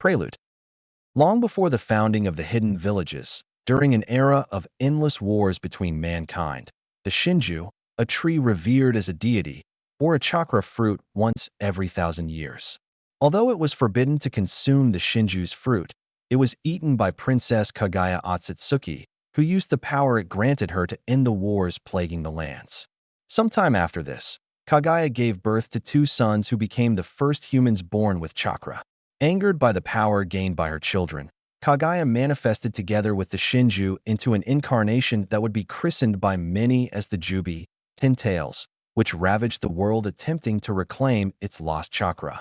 Prelude. Long before the founding of the hidden villages, during an era of endless wars between mankind, the Shinju, a tree revered as a deity, bore a chakra fruit once every 1,000 years. Although it was forbidden to consume the Shinju's fruit, it was eaten by Princess Kaguya Otsutsuki, who used the power it granted her to end the wars plaguing the lands. Sometime after this, Kaguya gave birth to two sons who became the first humans born with chakra. Angered by the power gained by her children, Kaguya manifested together with the Shinju into an incarnation that would be christened by many as the Jubi, Ten Tails, which ravaged the world attempting to reclaim its lost chakra.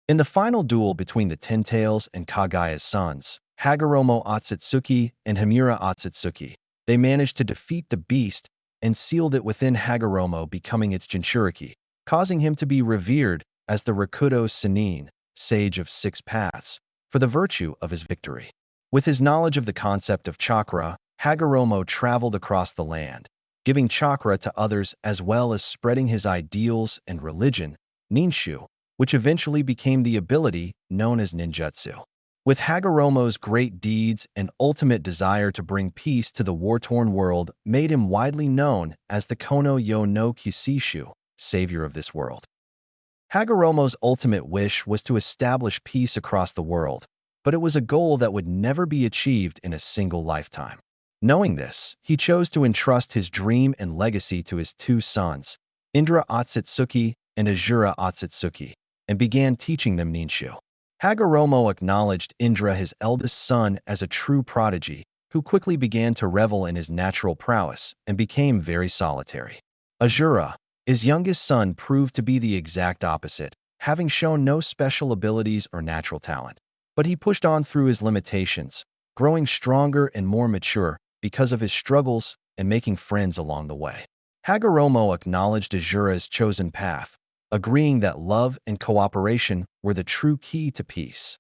In the final duel between the Ten Tails and Kaguya's sons, Hagoromo Otsutsuki and Himura Otsutsuki, they managed to defeat the beast and sealed it within Hagoromo, becoming its Jinchuriki, causing him to be revered as the Rakudo Sennin, Sage of Six Paths, for the virtue of his victory. With his knowledge of the concept of chakra, Hagoromo traveled across the land, giving chakra to others as well as spreading his ideals and religion, Ninshu, which eventually became the ability known as ninjutsu. With Hagoromo's great deeds and ultimate desire to bring peace to the war-torn world made him widely known as the Kono Yo no Kusishu, savior of this world. Hagoromo's ultimate wish was to establish peace across the world, but it was a goal that would never be achieved in a single lifetime. Knowing this, he chose to entrust his dream and legacy to his two sons, Indra Otsutsuki and Asura Otsutsuki, and began teaching them Ninshu. Hagoromo acknowledged Indra, his eldest son, as a true prodigy, who quickly began to revel in his natural prowess and became very solitary. Asura, his youngest son, proved to be the exact opposite, having shown no special abilities or natural talent. But he pushed on through his limitations, growing stronger and more mature because of his struggles and making friends along the way. Hagoromo acknowledged Asura's chosen path, agreeing that love and cooperation were the true key to peace.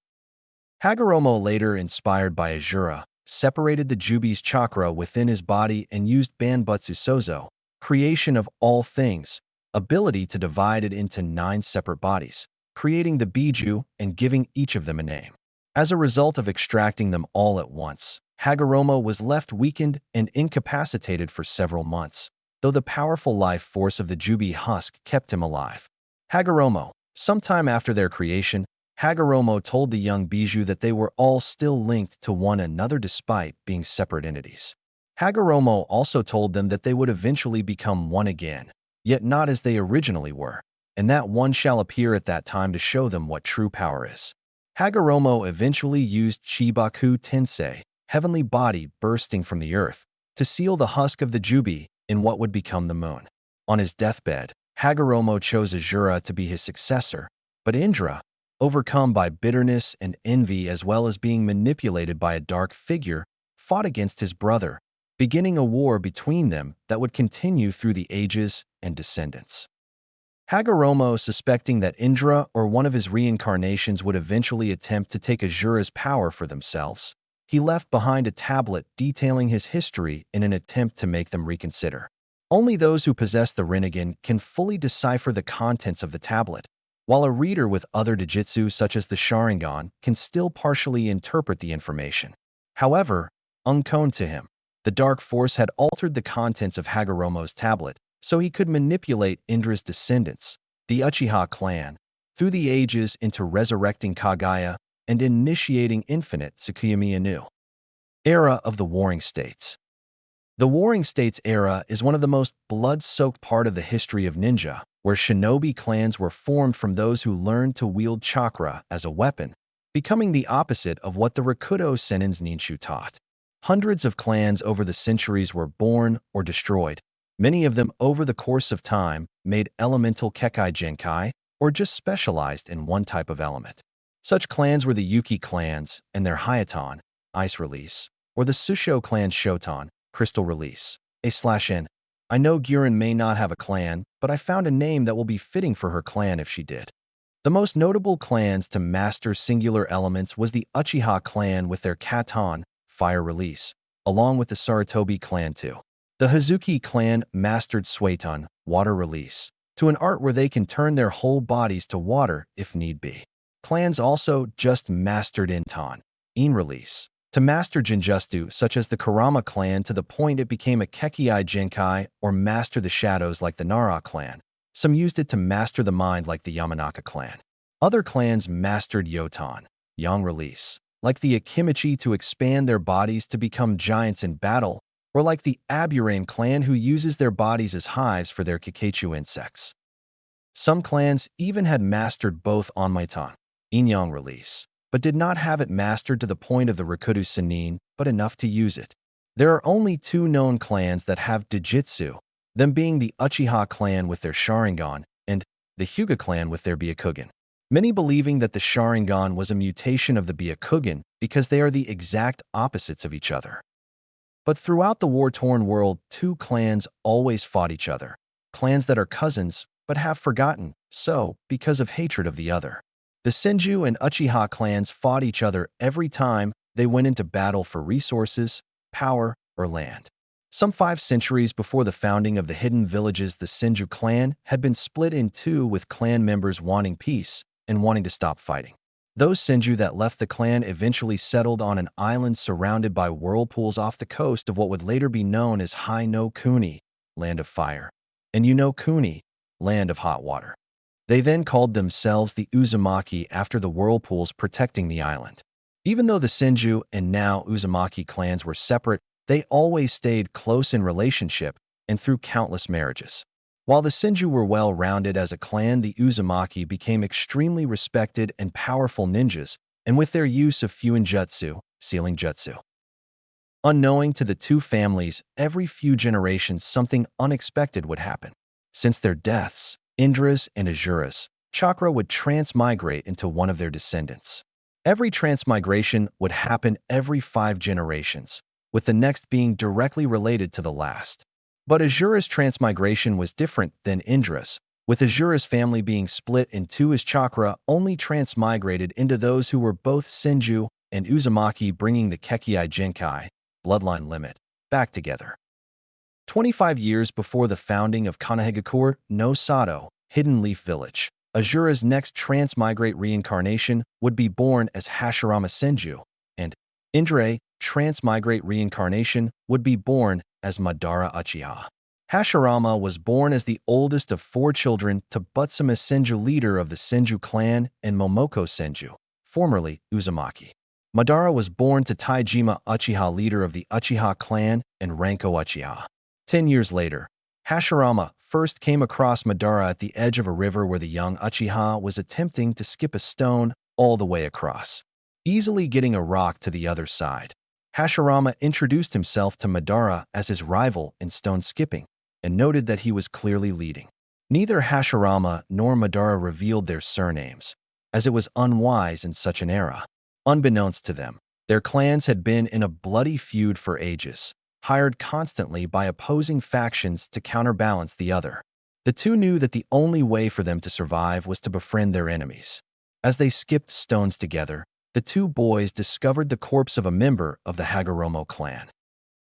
Hagoromo, later inspired by Asura, separated the Jubi's chakra within his body and used Banbutsu Sozo, creation of all things, ability to divide it into 9 separate bodies, creating the Biju and giving each of them a name. As a result of extracting them all at once, Hagoromo was left weakened and incapacitated for several months, though the powerful life force of the Jubi husk kept him alive. Hagoromo, sometime after their creation, Hagoromo told the young Biju that they were all still linked to one another despite being separate entities. Hagoromo also told them that they would eventually become one again, yet not as they originally were, and that one shall appear at that time to show them what true power is. Hagoromo eventually used Chibaku Tensei, heavenly body bursting from the earth, to seal the husk of the Jubi in what would become the moon. On his deathbed, Hagoromo chose Asura to be his successor, but Indra, overcome by bitterness and envy as well as being manipulated by a dark figure, fought against his brother, beginning a war between them that would continue through the ages and descendants. Hagoromo, suspecting that Indra or one of his reincarnations would eventually attempt to take Asura's power for themselves, he left behind a tablet detailing his history in an attempt to make them reconsider. Only those who possess the Rinnegan can fully decipher the contents of the tablet, while a reader with other Dijitsu such as the Sharingan can still partially interpret the information. However, unknown to him, the Dark Force had altered the contents of Hagoromo's tablet so he could manipulate Indra's descendants, the Uchiha clan, through the ages into resurrecting Kaguya and initiating infinite Tsukuyomi anew. Era of the Warring States. The Warring States era is one of the most blood-soaked part of the history of ninja, where shinobi clans were formed from those who learned to wield chakra as a weapon, becoming the opposite of what the Rakudo Sennin's Ninshu taught. Hundreds of clans over the centuries were born or destroyed, many of them over the course of time made elemental Kekai Genkai or just specialized in one type of element. Such clans were the Yuki clans and their Hayaton, Ice Release, or the Susho clan's Shoton, Crystal Release, A/N. I know Guren may not have a clan, but I found a name that will be fitting for her clan if she did. The most notable clans to master singular elements was the Uchiha clan with their Katon, Fire Release, along with the Sarutobi clan too. The Hazuki clan mastered Sueton, Water Release, to an art where they can turn their whole bodies to water if need be. Clans also just mastered Inton, in release, to master Jinjutsu, such as the Kurama clan to the point it became a Kekkei Genkai, or master the shadows like the Nara clan. Some used it to master the mind like the Yamanaka clan. Other clans mastered Yotan, Yang release, like the Akimichi to expand their bodies to become giants in battle, or like the Aburame clan who uses their bodies as hives for their Kikeichu insects. Some clans even had mastered both Onmaitan, Inyang release, but did not have it mastered to the point of the Rikudu Sennin, but enough to use it. There are only two known clans that have Dijitsu, them being the Uchiha clan with their Sharingan and the Hyuga clan with their Byakugan. Many believing that the Sharingan was a mutation of the Byakugan because they are the exact opposites of each other. But throughout the war-torn world, two clans always fought each other. Clans that are cousins, but have forgotten, so, because of hatred of the other. The Senju and Uchiha clans fought each other every time they went into battle for resources, power, or land. Some 5 centuries before the founding of the hidden villages, the Senju clan had been split in two, with clan members wanting peace and wanting to stop fighting. Those Senju that left the clan eventually settled on an island surrounded by whirlpools off the coast of what would later be known as Hai no Kuni, land of fire, and Uno Kuni, land of hot water. They then called themselves the Uzumaki after the whirlpools protecting the island. Even though the Senju and now Uzumaki clans were separate, they always stayed close in relationship and through countless marriages. While the Senju were well-rounded as a clan, the Uzumaki became extremely respected and powerful ninjas, and with their use of Fuinjutsu, sealing jutsu. Unknowing to the two families, every few generations something unexpected would happen. Since their deaths, Indra's and Asura's chakra would transmigrate into one of their descendants. Every transmigration would happen every 5 generations, with the next being directly related to the last. But Asura's transmigration was different than Indra's, with Asura's family being split in two. His chakra only transmigrated into those who were both Senju and Uzumaki, bringing the Kekkei Genkai, bloodline limit, back together. 25 years before the founding of Kanehagakure no Sato, Hidden Leaf Village, Asura's next transmigrate reincarnation would be born as Hashirama Senju, and Indra transmigrate reincarnation would be born as Madara Uchiha. Hashirama was born as the oldest of 4 children to Butsuma Senju, leader of the Senju clan, and Momoko Senju, formerly Uzumaki. Madara was born to Taijima Uchiha, leader of the Uchiha clan, and Ranko Uchiha. 10 years later, Hashirama first came across Madara at the edge of a river where the young Uchiha was attempting to skip a stone all the way across, easily getting a rock to the other side. Hashirama introduced himself to Madara as his rival in stone skipping and noted that he was clearly leading. Neither Hashirama nor Madara revealed their surnames, as it was unwise in such an era. Unbeknownst to them, their clans had been in a bloody feud for ages, hired constantly by opposing factions to counterbalance the other. The two knew that the only way for them to survive was to befriend their enemies. As they skipped stones together, the two boys discovered the corpse of a member of the Hagoromo clan.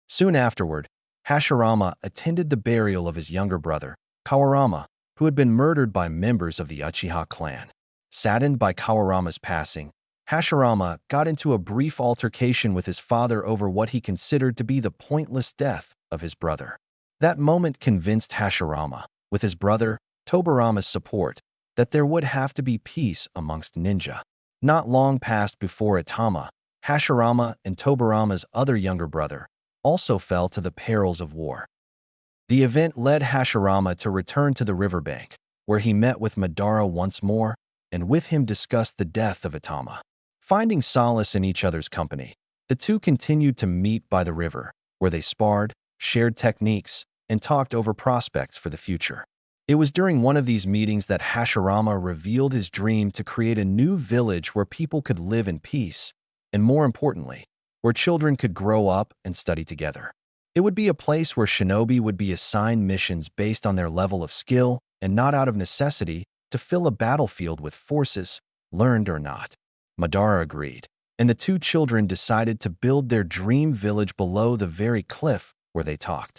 Soon afterward, Hashirama attended the burial of his younger brother, Kawarama, who had been murdered by members of the Uchiha clan. Saddened by Kawarama's passing, Hashirama got into a brief altercation with his father over what he considered to be the pointless death of his brother. That moment convinced Hashirama, with his brother Tobarama's support, that there would have to be peace amongst ninja. Not long passed before Itama, Hashirama and Tobarama's other younger brother, also fell to the perils of war. The event led Hashirama to return to the riverbank, where he met with Madara once more, and with him discussed the death of Itama. Finding solace in each other's company, the two continued to meet by the river, where they sparred, shared techniques, and talked over prospects for the future. It was during one of these meetings that Hashirama revealed his dream to create a new village where people could live in peace, and more importantly, where children could grow up and study together. It would be a place where shinobi would be assigned missions based on their level of skill and not out of necessity to fill a battlefield with forces, learned or not. Madara agreed, and the two children decided to build their dream village below the very cliff where they talked.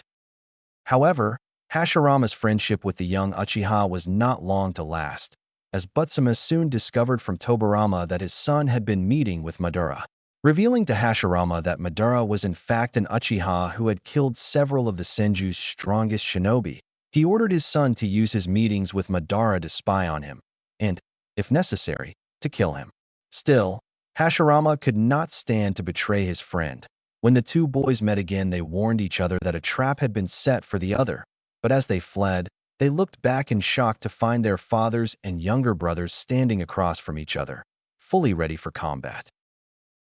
However, Hashirama's friendship with the young Uchiha was not long to last, as Butsuma soon discovered from Tobarama that his son had been meeting with Madara. Revealing to Hashirama that Madara was in fact an Uchiha who had killed several of the Senju's strongest shinobi, he ordered his son to use his meetings with Madara to spy on him, and, if necessary, to kill him. Still, Hashirama could not stand to betray his friend. When the two boys met again, they warned each other that a trap had been set for the other, but as they fled, they looked back in shock to find their fathers and younger brothers standing across from each other, fully ready for combat.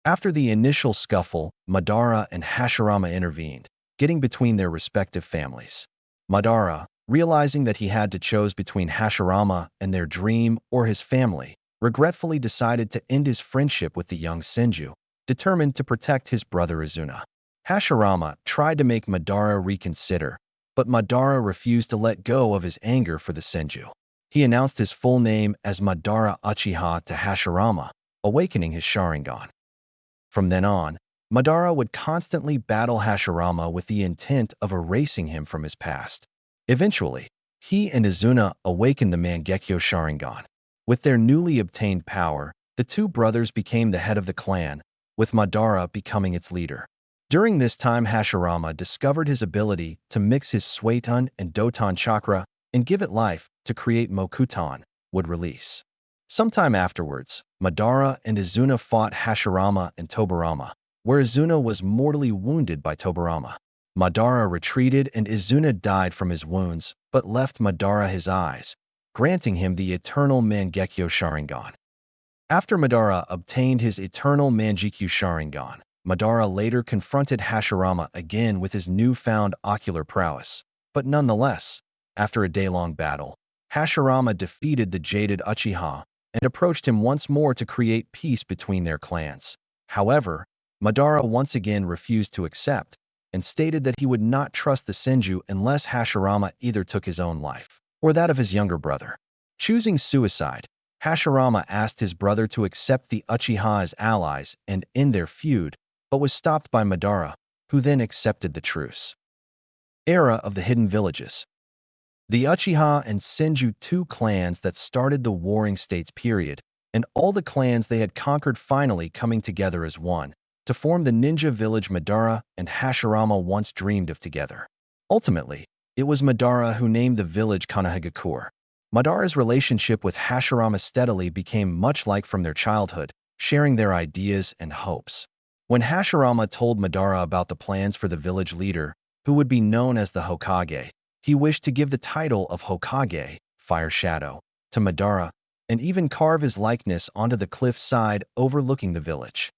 After the initial scuffle, Madara and Hashirama intervened, getting between their respective families. Madara, realizing that he had to choose between Hashirama and their dream or his family, regretfully decided to end his friendship with the young Senju, determined to protect his brother Izuna. Hashirama tried to make Madara reconsider, but Madara refused to let go of his anger for the Senju. He announced his full name as Madara Uchiha to Hashirama, awakening his Sharingan. From then on, Madara would constantly battle Hashirama with the intent of erasing him from his past. Eventually, he and Izuna awakened the Mangekyo Sharingan. With their newly obtained power, the two brothers became the head of the clan, with Madara becoming its leader. During this time, Hashirama discovered his ability to mix his Suiton and Doton chakra and give it life to create Mokuton would release. Sometime afterwards, Madara and Izuna fought Hashirama and Tobarama, where Izuna was mortally wounded by Tobarama. Madara retreated and Izuna died from his wounds, but left Madara his eyes, granting him the eternal Mangekyo Sharingan. After Madara obtained his eternal Mangekyo Sharingan, Madara later confronted Hashirama again with his newfound ocular prowess, but nonetheless, after a day-long battle, Hashirama defeated the jaded Uchiha and approached him once more to create peace between their clans. However, Madara once again refused to accept and stated that he would not trust the Senju unless Hashirama either took his own life or that of his younger brother. Choosing suicide, Hashirama asked his brother to accept the Uchiha as allies and end their feud, but was stopped by Madara, who then accepted the truce. Era of the Hidden Villages. The Uchiha and Senju, two clans that started the Warring States period, and all the clans they had conquered finally coming together as one, to form the ninja village Madara and Hashirama once dreamed of together. Ultimately, it was Madara who named the village Konohagakure. Madara's relationship with Hashirama steadily became much like from their childhood, sharing their ideas and hopes. When Hashirama told Madara about the plans for the village leader, who would be known as the Hokage, he wished to give the title of Hokage, Fire Shadow, to Madara, and even carve his likeness onto the cliff side overlooking the village.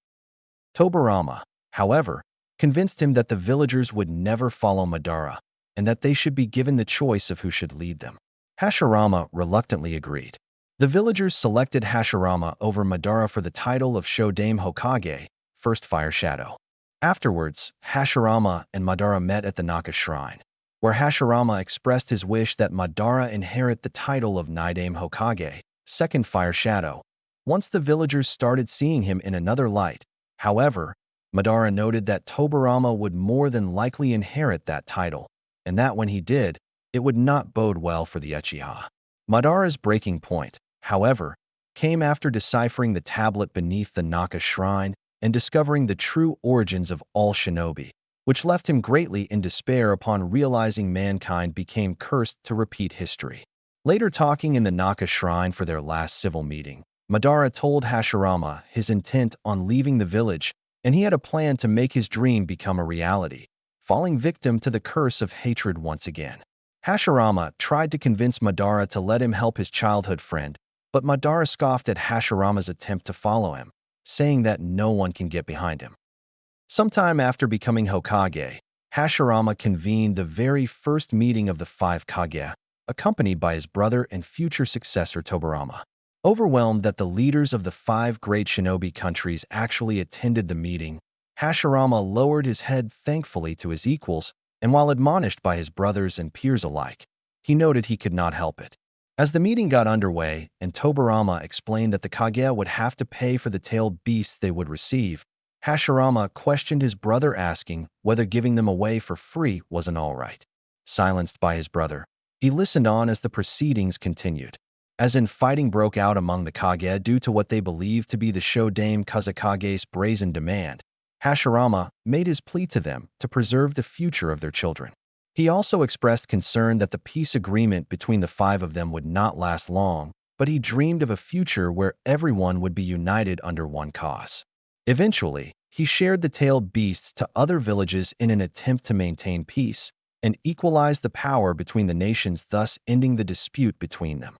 Tobarama, however, convinced him that the villagers would never follow Madara, and that they should be given the choice of who should lead them. Hashirama reluctantly agreed. The villagers selected Hashirama over Madara for the title of Shodame Hokage, First Fire Shadow. Afterwards, Hashirama and Madara met at the Naka Shrine, where Hashirama expressed his wish that Madara inherit the title of Nidame Hokage, Second Fire Shadow, once the villagers started seeing him in another light. However, Madara noted that Tobarama would more than likely inherit that title, and that when he did, it would not bode well for the Uchiha. Madara's breaking point, however, came after deciphering the tablet beneath the Naka Shrine and discovering the true origins of all shinobi, which left him greatly in despair upon realizing mankind became cursed to repeat history. Later, talking in the Naka Shrine for their last civil meeting, Madara told Hashirama his intent on leaving the village, and he had a plan to make his dream become a reality, falling victim to the curse of hatred once again. Hashirama tried to convince Madara to let him help his childhood friend, but Madara scoffed at Hashirama's attempt to follow him, saying that no one can get behind him. Sometime after becoming Hokage, Hashirama convened the very first meeting of the five Kage, accompanied by his brother and future successor Tobarama. Overwhelmed that the leaders of the five great shinobi countries actually attended the meeting, Hashirama lowered his head thankfully to his equals, and while admonished by his brothers and peers alike, he noted he could not help it. As the meeting got underway and Tobarama explained that the Kage would have to pay for the tailed beasts they would receive, Hashirama questioned his brother, asking whether giving them away for free wasn't all right. Silenced by his brother, he listened on as the proceedings continued. As in, fighting broke out among the Kage due to what they believed to be the Shodame Kazakage's brazen demand. Hashirama made his plea to them to preserve the future of their children. He also expressed concern that the peace agreement between the five of them would not last long, but he dreamed of a future where everyone would be united under one cause. Eventually, he shared the tailed beasts to other villages in an attempt to maintain peace and equalize the power between the nations, thus ending the dispute between them.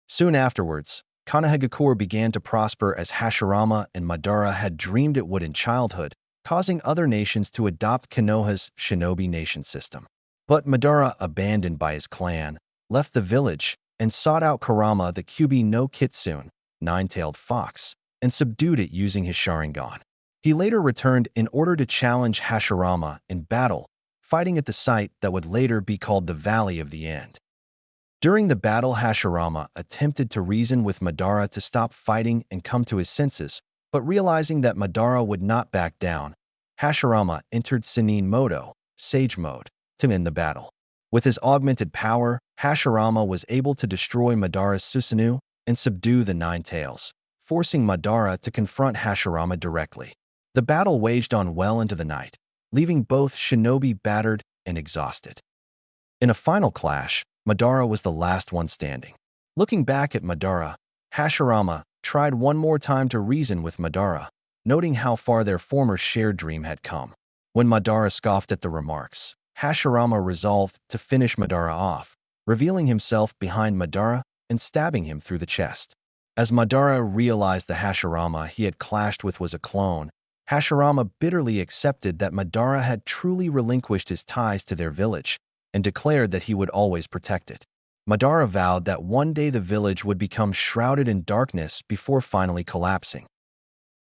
Soon afterwards, Konohagakure began to prosper as Hashirama and Madara had dreamed it would in childhood, causing other nations to adopt Konoha's shinobi nation system. But Madara, abandoned by his clan, left the village and sought out Kurama the Kyubi no Kitsune, nine-tailed fox, and subdued it using his Sharingan. He later returned in order to challenge Hashirama in battle, fighting at the site that would later be called the Valley of the End. During the battle, Hashirama attempted to reason with Madara to stop fighting and come to his senses, but realizing that Madara would not back down, Hashirama entered Senin Modo, Sage Mode, to end the battle. With his augmented power, Hashirama was able to destroy Madara's Susanoo and subdue the Nine Tails, forcing Madara to confront Hashirama directly. The battle waged on well into the night, leaving both shinobi battered and exhausted. In a final clash, Madara was the last one standing. Looking back at Madara, Hashirama tried one more time to reason with Madara, noting how far their former shared dream had come. When Madara scoffed at the remarks, Hashirama resolved to finish Madara off, revealing himself behind Madara and stabbing him through the chest. As Madara realized the Hashirama he had clashed with was a clone, Hashirama bitterly accepted that Madara had truly relinquished his ties to their village and declared that he would always protect it. Madara vowed that one day the village would become shrouded in darkness before finally collapsing.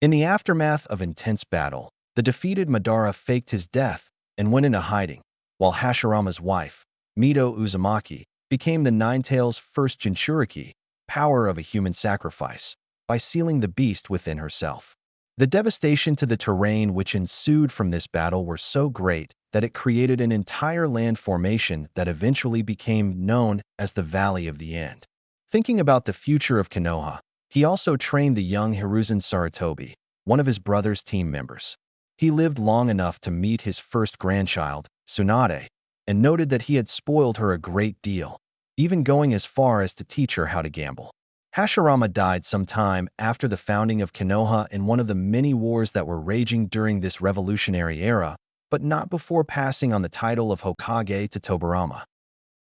In the aftermath of intense battle, the defeated Madara faked his death and went into hiding, while Hashirama's wife, Mido Uzumaki, became the Nine-Tails' first Jinchuriki, power of a human sacrifice, by sealing the beast within herself. The devastation to the terrain which ensued from this battle were so great that it created an entire land formation that eventually became known as the Valley of the End. Thinking about the future of Konoha, he also trained the young Hiruzen Sarutobi, one of his brother's team members. He lived long enough to meet his first grandchild, Tsunade, and noted that he had spoiled her a great deal, even going as far as to teach her how to gamble. Hashirama died sometime after the founding of Konoha in one of the many wars that were raging during this revolutionary era, but not before passing on the title of Hokage to Tobirama.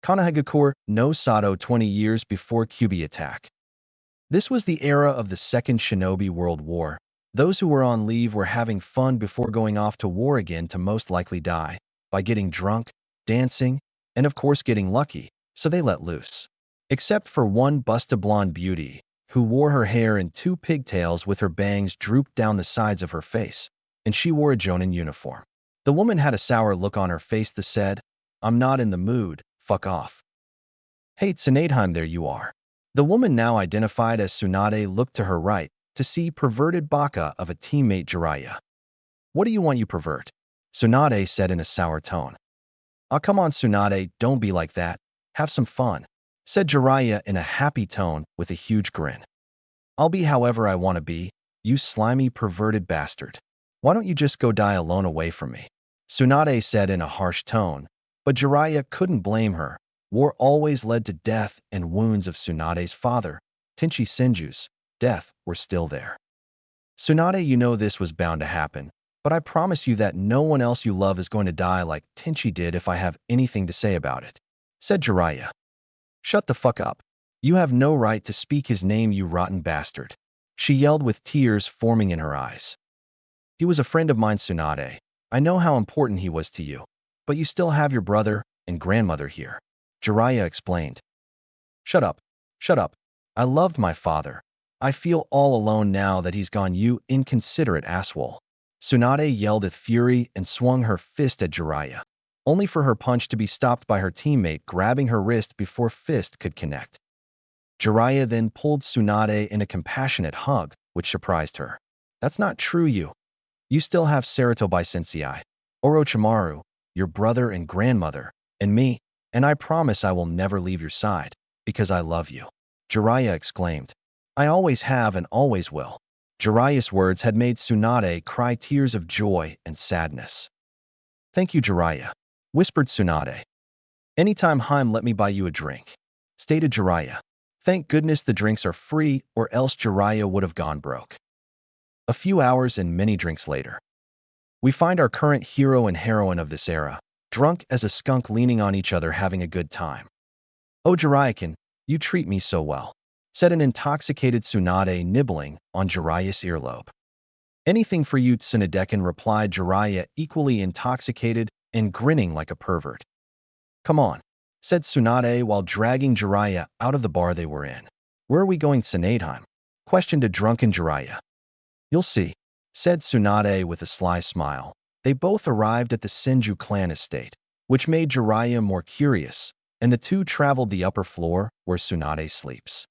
Konohagakure no Sato 20 years before Kyubi attack. This was the era of the Second Shinobi World War. Those who were on leave were having fun before going off to war again to most likely die, by getting drunk, dancing, and of course getting lucky, so they let loose. Except for one busted blonde beauty, who wore her hair in two pigtails with her bangs drooped down the sides of her face, and she wore a Jonin uniform. The woman had a sour look on her face that said, "I'm not in the mood, fuck off." "Hey Tsunadeheim, there you are." The woman now identified as Tsunade looked to her right to see perverted baka of a teammate Jiraiya. "What do you want, you pervert?" Tsunade said in a sour tone. "Aw, come on Tsunade, don't be like that. Have some fun," said Jiraiya in a happy tone with a huge grin. "I'll be however I want to be, you slimy perverted bastard. Why don't you just go die alone away from me?" Tsunade said in a harsh tone, but Jiraiya couldn't blame her. War always led to death, and wounds of Tsunade's father, Tenchi Senju's death, were still there. "Tsunade, you know this was bound to happen, but I promise you that no one else you love is going to die like Tenchi did if I have anything to say about it," said Jiraiya. "Shut the fuck up. You have no right to speak his name, you rotten bastard," she yelled with tears forming in her eyes. "He was a friend of mine, Tsunade. I know how important he was to you, but you still have your brother and grandmother here," Jiraiya explained. Shut up. Shut up. I loved my father. I feel all alone now that he's gone, you inconsiderate asshole." Tsunade yelled with fury and swung her fist at Jiraiya, only for her punch to be stopped by her teammate grabbing her wrist before fist could connect. Jiraiya then pulled Tsunade in a compassionate hug, which surprised her. "That's not true, you. You still have Sarutobi Sensei, Orochimaru, your brother and grandmother, and me, and I promise I will never leave your side, because I love you." Jiraiya exclaimed. I always have and always will. Jiraiya's words had made Tsunade cry tears of joy and sadness. Thank you, Jiraiya, whispered Tsunade. Anytime Haim let me buy you a drink, stated Jiraiya. Thank goodness the drinks are free, or else Jiraiya would have gone broke. A few hours and many drinks later, we find our current hero and heroine of this era, drunk as a skunk, leaning on each other having a good time. Oh, Jiraiya-kun, you treat me so well, said an intoxicated Tsunade, nibbling on Jiraiya's earlobe. Anything for you, Tsunade-kun, replied Jiraiya, equally intoxicated and grinning like a pervert. Come on, said Tsunade while dragging Jiraiya out of the bar they were in. Where are we going, Tsunade? Questioned a drunken Jiraiya. You'll see, said Tsunade with a sly smile. They both arrived at the Senju clan estate, which made Jiraiya more curious, and the two traveled the upper floor where Tsunade sleeps.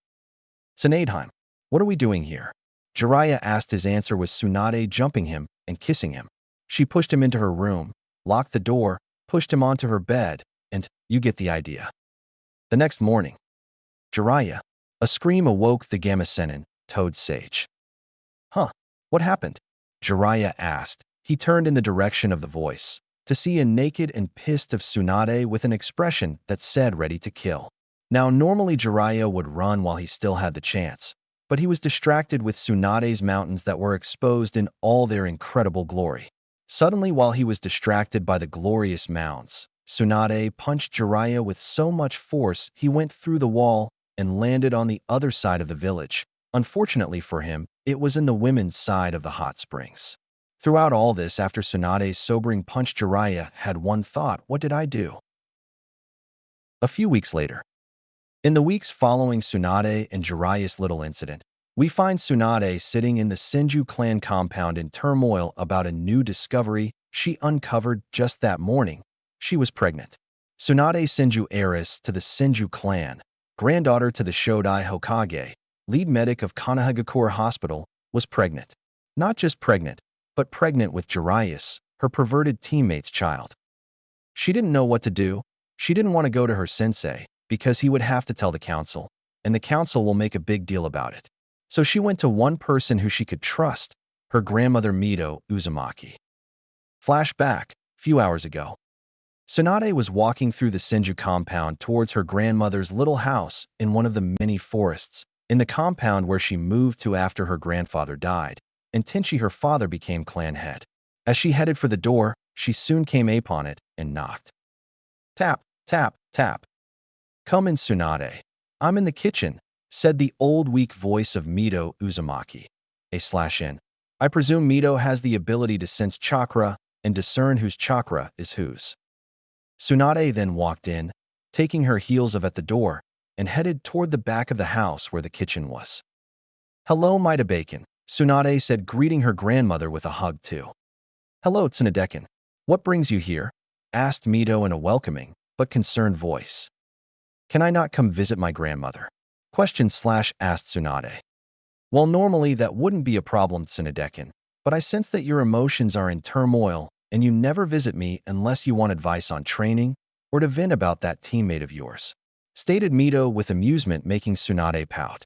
Tsunade, what are we doing here? Jiraiya asked. His answer was Tsunade jumping him and kissing him. She pushed him into her room, locked the door, pushed him onto her bed, and you get the idea. The next morning, Jiraiya, a scream awoke the Gamma-senin, Toad Sage. Huh, what happened? Jiraiya asked. He turned in the direction of the voice, to see a naked and pissed of Tsunade with an expression that said ready to kill. Now normally Jiraiya would run while he still had the chance, but he was distracted with Tsunade's mountains that were exposed in all their incredible glory. Suddenly, while he was distracted by the glorious mounds, Tsunade punched Jiraiya with so much force he went through the wall and landed on the other side of the village. Unfortunately for him, it was in the women's side of the hot springs. Throughout all this, after Tsunade's sobering punch, Jiraiya had one thought: what did I do? A few weeks later. In the weeks following Tsunade and Jiraiya's little incident, we find Tsunade sitting in the Senju clan compound in turmoil about a new discovery she uncovered just that morning. She was pregnant. Tsunade, Senju heiress to the Senju clan, granddaughter to the Shodai Hokage, lead medic of Kanahagakure Hospital, was pregnant. Not just pregnant, but pregnant with Jiraiya's, her perverted teammate's child. She didn't know what to do. She didn't want to go to her sensei, because he would have to tell the council, and the council will make a big deal about it. So she went to one person who she could trust, her grandmother Mito Uzumaki. Flashback, few hours ago. Tsunade was walking through the Senju compound towards her grandmother's little house in one of the many forests, in the compound where she moved to after her grandfather died, and Tenchi, her father, became clan head. As she headed for the door, she soon came upon it and knocked. Tap, tap, tap. Come in, Tsunade. I'm in the kitchen, said the old weak voice of Mito Uzumaki. A/in. I presume Mito has the ability to sense chakra and discern whose chakra is whose. Tsunade then walked in, taking her heels off at the door, and headed toward the back of the house where the kitchen was. Hello, Maida Bacon, Tsunade said, greeting her grandmother with a hug too. Hello, Tsunade-kun. What brings you here? Asked Mito in a welcoming but concerned voice. Can I not come visit my grandmother? Asked Tsunade. Well, normally that wouldn't be a problem, Tsunade-kun, but I sense that your emotions are in turmoil and you never visit me unless you want advice on training or to vent about that teammate of yours, stated Mito with amusement, making Tsunade pout.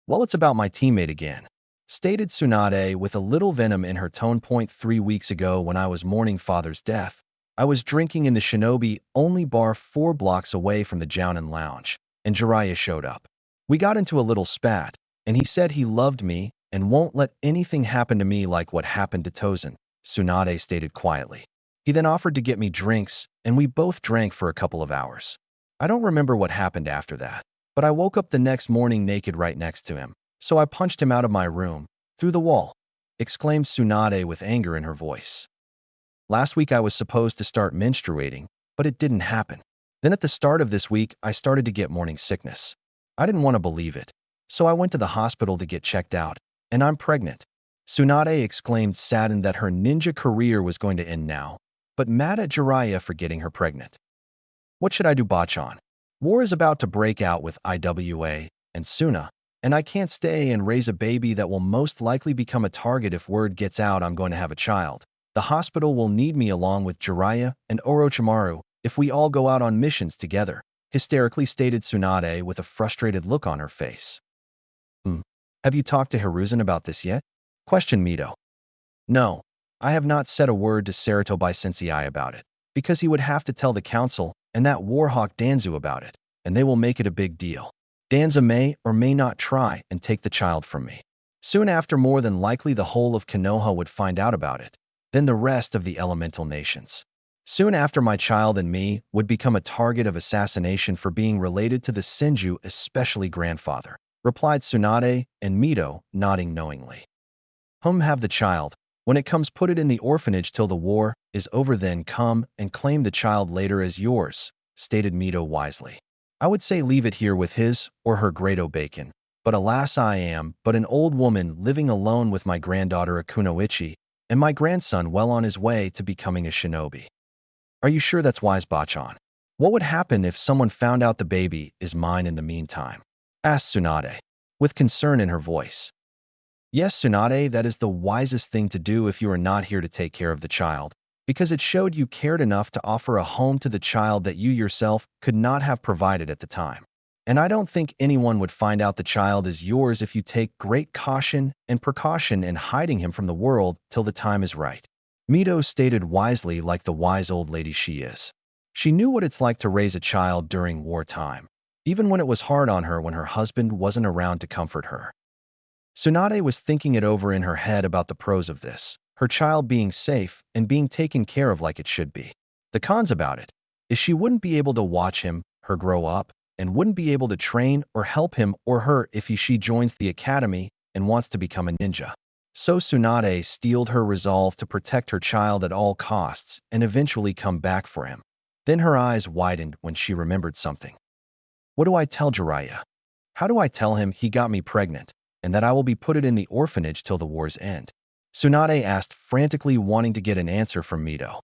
Well, it's about my teammate again, stated Tsunade with a little venom in her tone. 3 weeks ago, when I was mourning father's death, I was drinking in the Shinobi-only bar 4 blocks away from the Jounin Lounge, and Jiraiya showed up. We got into a little spat, and he said he loved me and won't let anything happen to me like what happened to Tozen, Tsunade stated quietly. He then offered to get me drinks, and we both drank for a couple of hours. I don't remember what happened after that, but I woke up the next morning naked right next to him, so I punched him out of my room, through the wall, exclaimed Tsunade with anger in her voice. Last week I was supposed to start menstruating, but it didn't happen. Then at the start of this week, I started to get morning sickness. I didn't want to believe it, so I went to the hospital to get checked out, and I'm pregnant. Tsunade exclaimed, saddened that her ninja career was going to end now, but mad at Jiraiya for getting her pregnant. What should I do, Bachan? War is about to break out with IWA and Suna, and I can't stay and raise a baby that will most likely become a target if word gets out I'm going to have a child. The hospital will need me along with Jiraiya and Orochimaru if we all go out on missions together, hysterically stated Tsunade with a frustrated look on her face. Hmm. Have you talked to Hiruzen about this yet? Questioned Mito. No, I have not said a word to Saratobi Sensei about it, because he would have to tell the council and that Warhawk Danzu about it, and they will make it a big deal. Danza may or may not try and take the child from me. Soon after, more than likely the whole of Konoha would find out about it, then the rest of the elemental nations. Soon after, my child and me would become a target of assassination for being related to the Senju, especially grandfather, replied Tsunade and Mito, nodding knowingly. Have the child. When it comes, put it in the orphanage till the war is over, then come and claim the child later as yours, stated Mito wisely. I would say leave it here with his or her Grado Bacon, but alas, I am but an old woman living alone with my granddaughter Akunoichi, and my grandson well on his way to becoming a shinobi. Are you sure that's wise, Bachan? What would happen if someone found out the baby is mine in the meantime? Asked Tsunade, with concern in her voice. Yes, Tsunade, that is the wisest thing to do if you are not here to take care of the child, because it showed you cared enough to offer a home to the child that you yourself could not have provided at the time. And I don't think anyone would find out the child is yours if you take great caution and precaution in hiding him from the world till the time is right. Mito stated wisely, like the wise old lady she is. She knew what it's like to raise a child during wartime, even when it was hard on her when her husband wasn't around to comfort her. Tsunade was thinking it over in her head about the pros of this, her child being safe and being taken care of like it should be. The cons about it is she wouldn't be able to watch her grow up, and wouldn't be able to train or help him or her if she joins the academy and wants to become a ninja. So Tsunade steeled her resolve to protect her child at all costs and eventually come back for him. Then her eyes widened when she remembered something. What do I tell Jiraiya? How do I tell him he got me pregnant, and that I will be put in the orphanage till the war's end? Tsunade asked, frantically wanting to get an answer from Mito.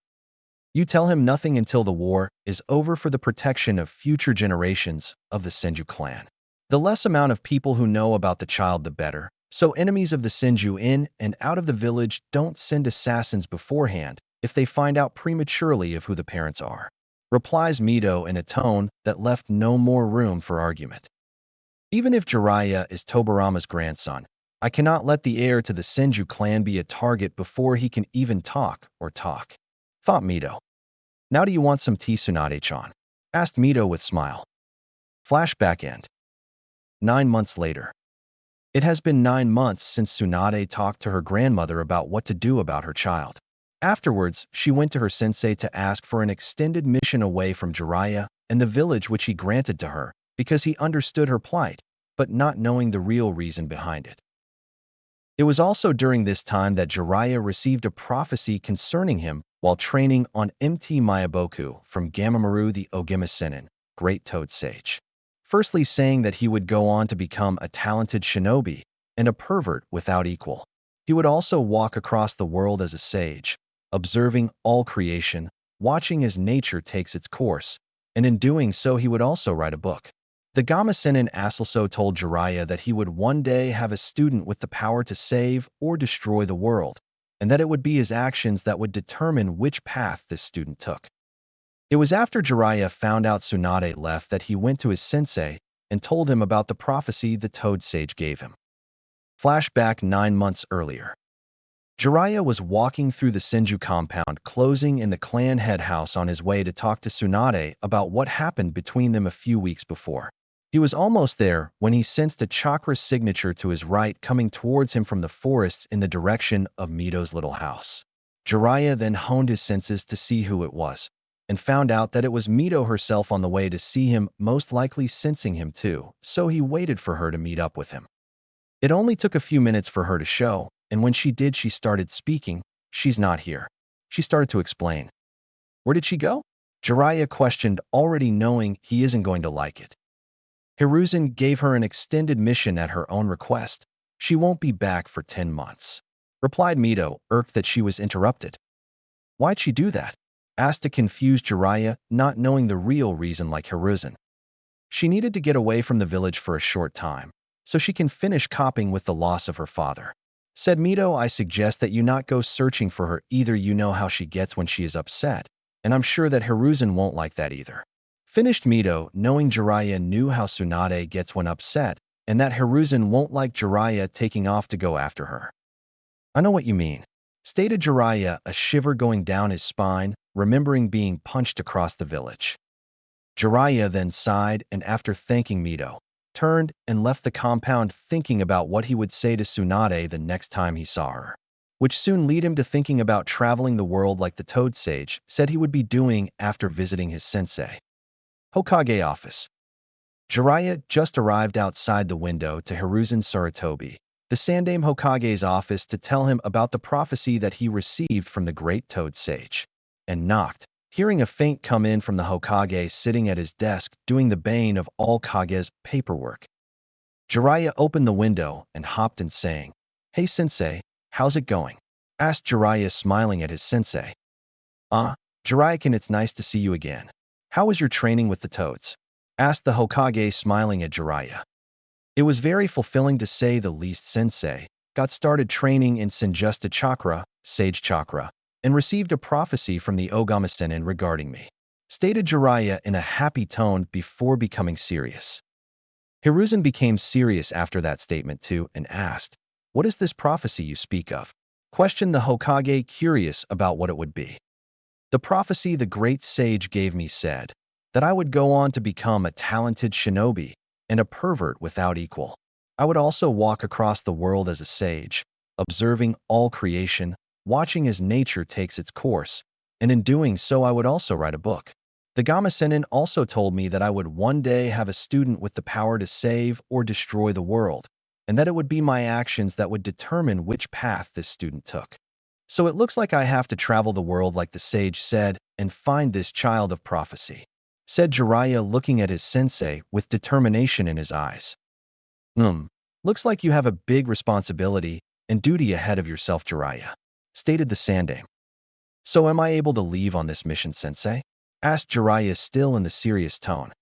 You tell him nothing until the war is over, for the protection of future generations of the Senju clan. The less amount of people who know about the child, the better, so enemies of the Senju in and out of the village don't send assassins beforehand if they find out prematurely of who the parents are, replies Mito in a tone that left no more room for argument. Even if Jiraiya is Tobirama's grandson, I cannot let the heir to the Senju clan be a target before he can even talk, thought Mito. Now do you want some tea, Tsunade-chan? Asked Mito with smile. Flashback end. 9 months later. It has been 9 months since Tsunade talked to her grandmother about what to do about her child. Afterwards, she went to her sensei to ask for an extended mission away from Jiraiya and the village, which he granted to her because he understood her plight, but not knowing the real reason behind it. It was also during this time that Jiraiya received a prophecy concerning him while training on Mt. Mayaboku from Gamamaru the Ogema Sennin, Great Toad Sage. Firstly, saying that he would go on to become a talented shinobi and a pervert without equal. He would also walk across the world as a sage, observing all creation, watching as nature takes its course, and in doing so he would also write a book. The Gama Sennin also told Jiraiya that he would one day have a student with the power to save or destroy the world, and that it would be his actions that would determine which path this student took. It was after Jiraiya found out Tsunade left that he went to his sensei and told him about the prophecy the Toad Sage gave him. Flashback 9 months earlier. Jiraiya was walking through the Senju compound, closing in the clan head house on his way to talk to Tsunade about what happened between them a few weeks before. He was almost there when he sensed a chakra signature to his right coming towards him from the forests in the direction of Mito's little house. Jiraiya then honed his senses to see who it was, and found out that it was Mito herself on the way to see him, most likely sensing him too, so he waited for her to meet up with him. It only took a few minutes for her to show, and when she did, she started speaking. She's not here. She started to explain. Where did she go? Jiraiya questioned, already knowing he isn't going to like it. Hiruzen gave her an extended mission at her own request. She won't be back for 10 months, replied Mito, irked that she was interrupted. Why'd she do that? Asked a confused Jiraiya, not knowing the real reason like Hiruzen. She needed to get away from the village for a short time, so she can finish coping with the loss of her father. Said Mito, I suggest that you not go searching for her either. You know how she gets when she is upset, and I'm sure that Hiruzen won't like that either. Finished Mito, knowing Jiraiya knew how Tsunade gets when upset, and that Hiruzen won't like Jiraiya taking off to go after her. I know what you mean, stated Jiraiya, a shiver going down his spine, remembering being punched across the village. Jiraiya then sighed and, after thanking Mito, turned and left the compound thinking about what he would say to Tsunade the next time he saw her, which soon led him to thinking about traveling the world like the Toad Sage said he would be doing after visiting his sensei. Hokage office. Jiraiya just arrived outside the window to Hiruzen Sarutobi, the Sandaime Hokage's office, to tell him about the prophecy that he received from the great Toad Sage, and knocked, hearing a feint come in from the Hokage sitting at his desk doing the bane of all Kage's paperwork. Jiraiya opened the window and hopped in, saying, "Hey sensei, how's it going?" asked Jiraiya, smiling at his sensei. Jiraiya-kun, it's nice to see you again. How was your training with the toads?" asked the Hokage, smiling at Jiraiya. It was very fulfilling to say the least. Sensei got started training in Senjusta Chakra, Sage Chakra, and received a prophecy from the Ogama Sennin regarding me, stated Jiraiya in a happy tone before becoming serious. Hiruzen became serious after that statement too and asked, "What is this prophecy you speak of?" questioned the Hokage, curious about what it would be. "The prophecy the great sage gave me said that I would go on to become a talented shinobi and a pervert without equal. I would also walk across the world as a sage, observing all creation, watching as nature takes its course, and in doing so I would also write a book. The Gama Sennin also told me that I would one day have a student with the power to save or destroy the world, and that it would be my actions that would determine which path this student took. So it looks like I have to travel the world like the sage said and find this child of prophecy," said Jiraiya, looking at his sensei with determination in his eyes. Looks like you have a big responsibility and duty ahead of yourself, Jiraiya," stated the Sandaime. "So am I able to leave on this mission, sensei?" asked Jiraiya, still in the serious tone.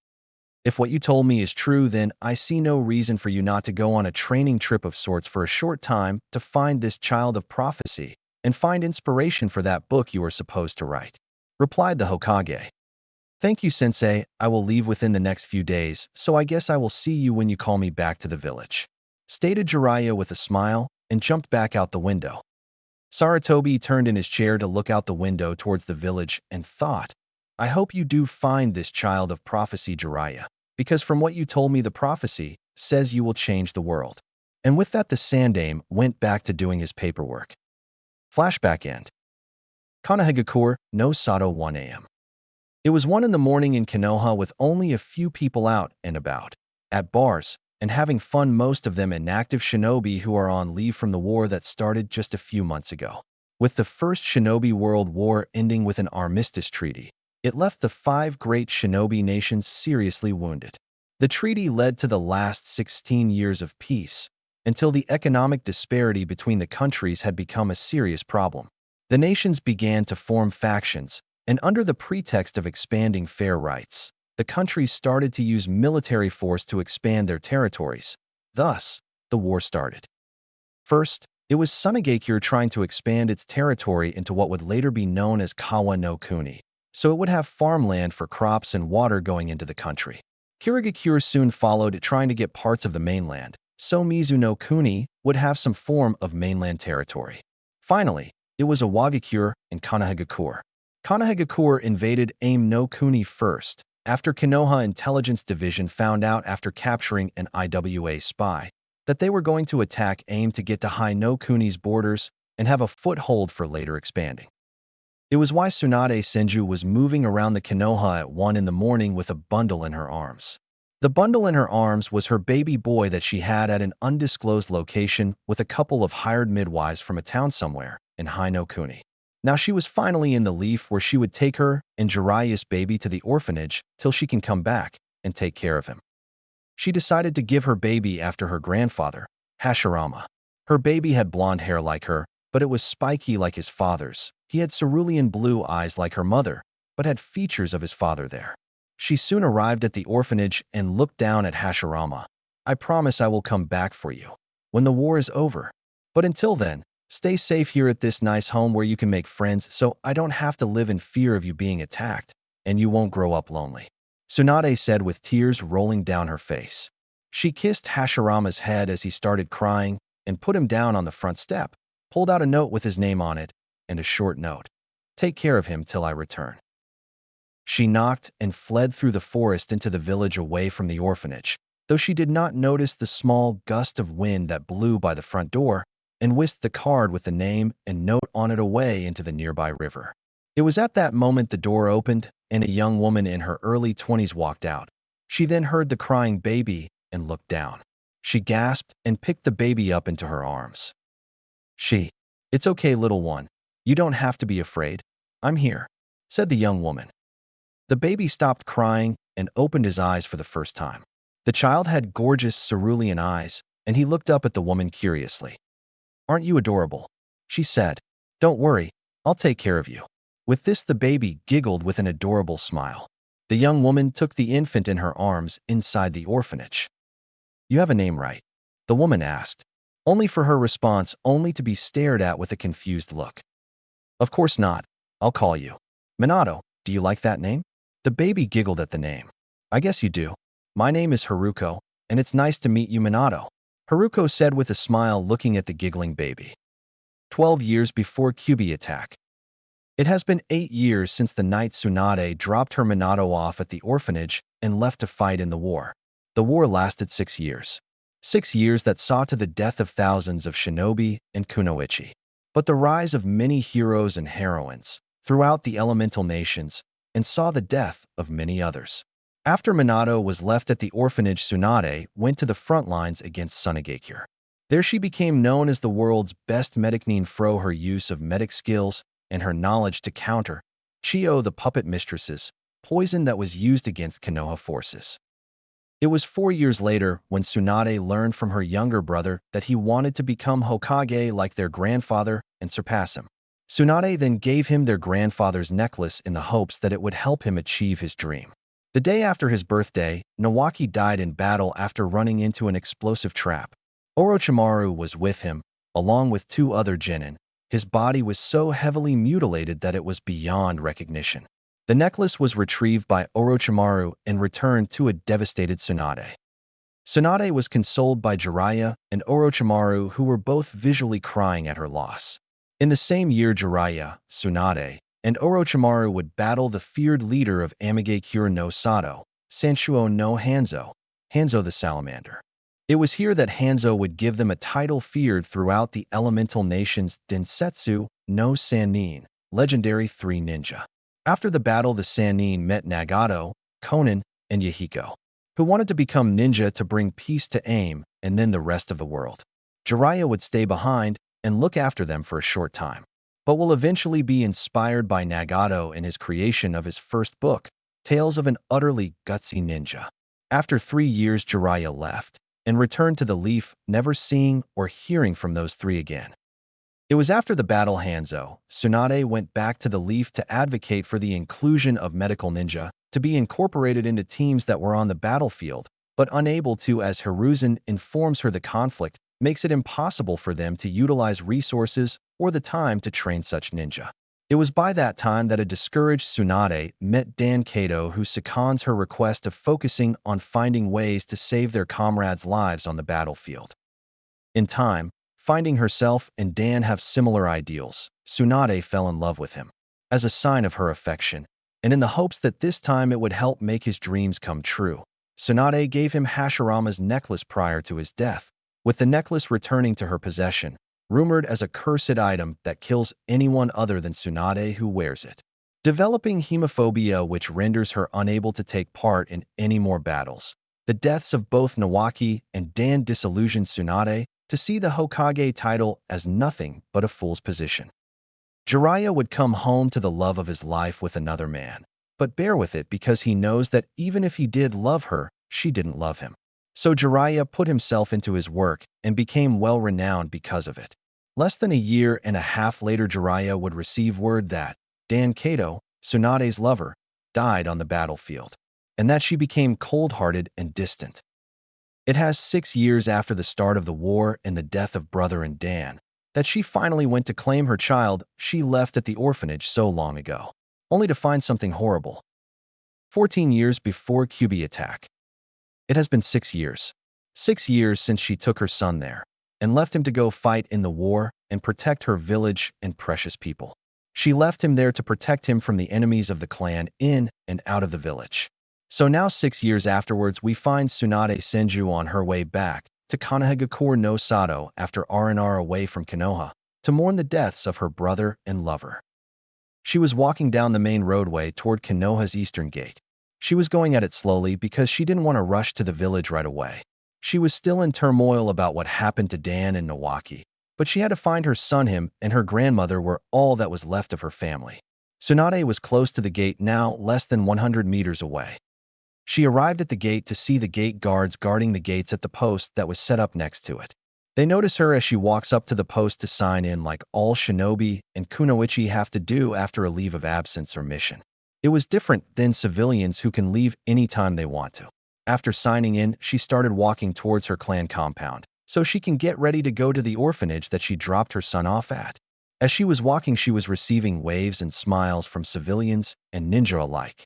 "If what you told me is true, then I see no reason for you not to go on a training trip of sorts for a short time to find this child of prophecy and find inspiration for that book you are supposed to write," replied the Hokage. "Thank you, sensei. I will leave within the next few days, so I guess I will see you when you call me back to the village," stated Jiraiya with a smile and jumped back out the window. Sarutobi turned in his chair to look out the window towards the village and thought, "I hope you do find this child of prophecy, Jiraiya, because from what you told me the prophecy says you will change the world." And with that, the Sandaime went back to doing his paperwork. Flashback end. Konohagakure no Sato 1 a.m. It was 1 in the morning in Konoha, with only a few people out and about, at bars, and having fun, most of them inactive shinobi who are on leave from the war that started just a few months ago. With the First Shinobi World War ending with an armistice treaty, it left the 5 great shinobi nations seriously wounded. The treaty led to the last 16 years of peace, until the economic disparity between the countries had become a serious problem. The nations began to form factions, and under the pretext of expanding fair rights, the countries started to use military force to expand their territories. Thus, the war started. First, it was Sunagakure trying to expand its territory into what would later be known as Kawa no Kuni, so it would have farmland for crops and water going into the country. Kirigakure soon followed, trying to get parts of the mainland, so Mizu no Kuni would have some form of mainland territory. Finally, it was Iwagakure and Konohagakure. Konohagakure invaded Aim no Kuni first, after Konoha Intelligence Division found out after capturing an IWA spy that they were going to attack Aim to get to Hai no Kuni's borders and have a foothold for later expanding. It was why Tsunade Senju was moving around the Konoha at 1 in the morning with a bundle in her arms. The bundle in her arms was her baby boy that she had at an undisclosed location with a couple of hired midwives from a town somewhere in Hai no Kuni. Now she was finally in the leaf where she would take her and Jiraiya's baby to the orphanage till she can come back and take care of him. She decided to give her baby after her grandfather, Hashirama. Her baby had blonde hair like her, but it was spiky like his father's. He had cerulean blue eyes like her mother, but had features of his father there. She soon arrived at the orphanage and looked down at Hashirama. "I promise I will come back for you when the war is over. But until then, stay safe here at this nice home where you can make friends so I don't have to live in fear of you being attacked, and you won't grow up lonely," Tsunade said with tears rolling down her face. She kissed Hashirama's head as he started crying and put him down on the front step, pulled out a note with his name on it and a short note. Take care of him till I return. She knocked and fled through the forest into the village away from the orphanage, though she did not notice the small gust of wind that blew by the front door and whisked the card with the name and note on it away into the nearby river. It was at that moment the door opened and a young woman in her early 20s walked out. She then heard the crying baby and looked down. She gasped and picked the baby up into her arms. It's okay, little one. You don't have to be afraid. I'm here, said the young woman. The baby stopped crying and opened his eyes for the first time. The child had gorgeous cerulean eyes, and he looked up at the woman curiously. Aren't you adorable? She said. Don't worry, I'll take care of you. With this, the baby giggled with an adorable smile. The young woman took the infant in her arms inside the orphanage. You have a name, right? The woman asked, only for her response only to be stared at with a confused look. Of course not. I'll call you Minato. Do you like that name? The baby giggled at the name. I guess you do. My name is Haruko, and it's nice to meet you, Minato. Haruko said with a smile, looking at the giggling baby. 12 years before Kyuubi attack. It has been 8 years since the night Tsunade dropped her Minato off at the orphanage and left to fight in the war. The war lasted 6 years. 6 years that saw to the death of thousands of shinobi and kunoichi. But the rise of many heroes and heroines throughout the elemental nations and saw the death of many others. After Minato was left at the orphanage, Tsunade went to the front lines against Sunagakure. There she became known as the world's best medic for her use of medic skills and her knowledge to counter Chiyo the puppet mistress's poison that was used against Konoha forces. It was 4 years later when Tsunade learned from her younger brother that he wanted to become Hokage like their grandfather and surpass him. Tsunade then gave him their grandfather's necklace in the hopes that it would help him achieve his dream. The day after his birthday, Nawaki died in battle after running into an explosive trap. Orochimaru was with him, along with 2 other genin. His body was so heavily mutilated that it was beyond recognition. The necklace was retrieved by Orochimaru and returned to a devastated Tsunade. Tsunade was consoled by Jiraiya and Orochimaru, who were both visually crying at her loss. In the same year, Jiraiya, Tsunade, and Orochimaru would battle the feared leader of Amigakure no Sato, Sanshuo no Hanzo, Hanzo the Salamander. It was here that Hanzo would give them a title feared throughout the elemental nations, Densetsu no Sannin, legendary 3 ninja. After the battle, the Sannin met Nagato, Konan, and Yahiko, who wanted to become ninja to bring peace to AIM and then the rest of the world. Jiraiya would stay behind and look after them for a short time, but will eventually be inspired by Nagato in his creation of his first book, Tales of an Utterly Gutsy Ninja. After 3 years, Jiraiya left and returned to the Leaf, never seeing or hearing from those 3 again. It was after the battle Tsunade went back to the Leaf to advocate for the inclusion of medical ninja to be incorporated into teams that were on the battlefield, but unable to, as Hiruzen informs her the conflict makes it impossible for them to utilize resources or the time to train such ninja. It was by that time that a discouraged Tsunade met Dan Kato, who seconds her request of focusing on finding ways to save their comrades' lives on the battlefield. In time, finding herself and Dan have similar ideals, Tsunade fell in love with him. As a sign of her affection, and in the hopes that this time it would help make his dreams come true, Tsunade gave him Hashirama's necklace prior to his death, with the necklace returning to her possession, rumored as a cursed item that kills anyone other than Tsunade who wears it. Developing hemophobia, which renders her unable to take part in any more battles. The deaths of both Nawaki and Dan disillusioned Tsunade to see the Hokage title as nothing but a fool's position. Jiraiya would come home to the love of his life with another man, but bear with it because he knows that even if he did love her, she didn't love him. So Jiraiya put himself into his work and became well-renowned because of it. Less than a year and a half later, Jiraiya would receive word that Dan Kato, Tsunade's lover, died on the battlefield, and that she became cold-hearted and distant. It has 6 years after the start of the war and the death of brother and Dan that she finally went to claim her child she left at the orphanage so long ago, only to find something horrible. 14 years before Kyubi attack. It has been 6 years. 6 years since she took her son there and left him to go fight in the war and protect her village and precious people. She left him there to protect him from the enemies of the clan in and out of the village. So now 6 years afterwards, we find Tsunade Senju on her way back to Kanehagakure no Sato after R&R away from Konoha to mourn the deaths of her brother and lover. She was walking down the main roadway toward Konoha's eastern gate. She was going at it slowly because she didn't want to rush to the village right away. She was still in turmoil about what happened to Dan and Nawaki, but she had to find her son. Him and her grandmother were all that was left of her family. Tsunade was close to the gate now, less than 100 meters away. She arrived at the gate to see the gate guards guarding the gates at the post that was set up next to it. They notice her as she walks up to the post to sign in like all shinobi and kunoichi have to do after a leave of absence or mission. It was different than civilians who can leave anytime they want to. After signing in, she started walking towards her clan compound so she can get ready to go to the orphanage that she dropped her son off at. As she was walking, she was receiving waves and smiles from civilians and ninja alike.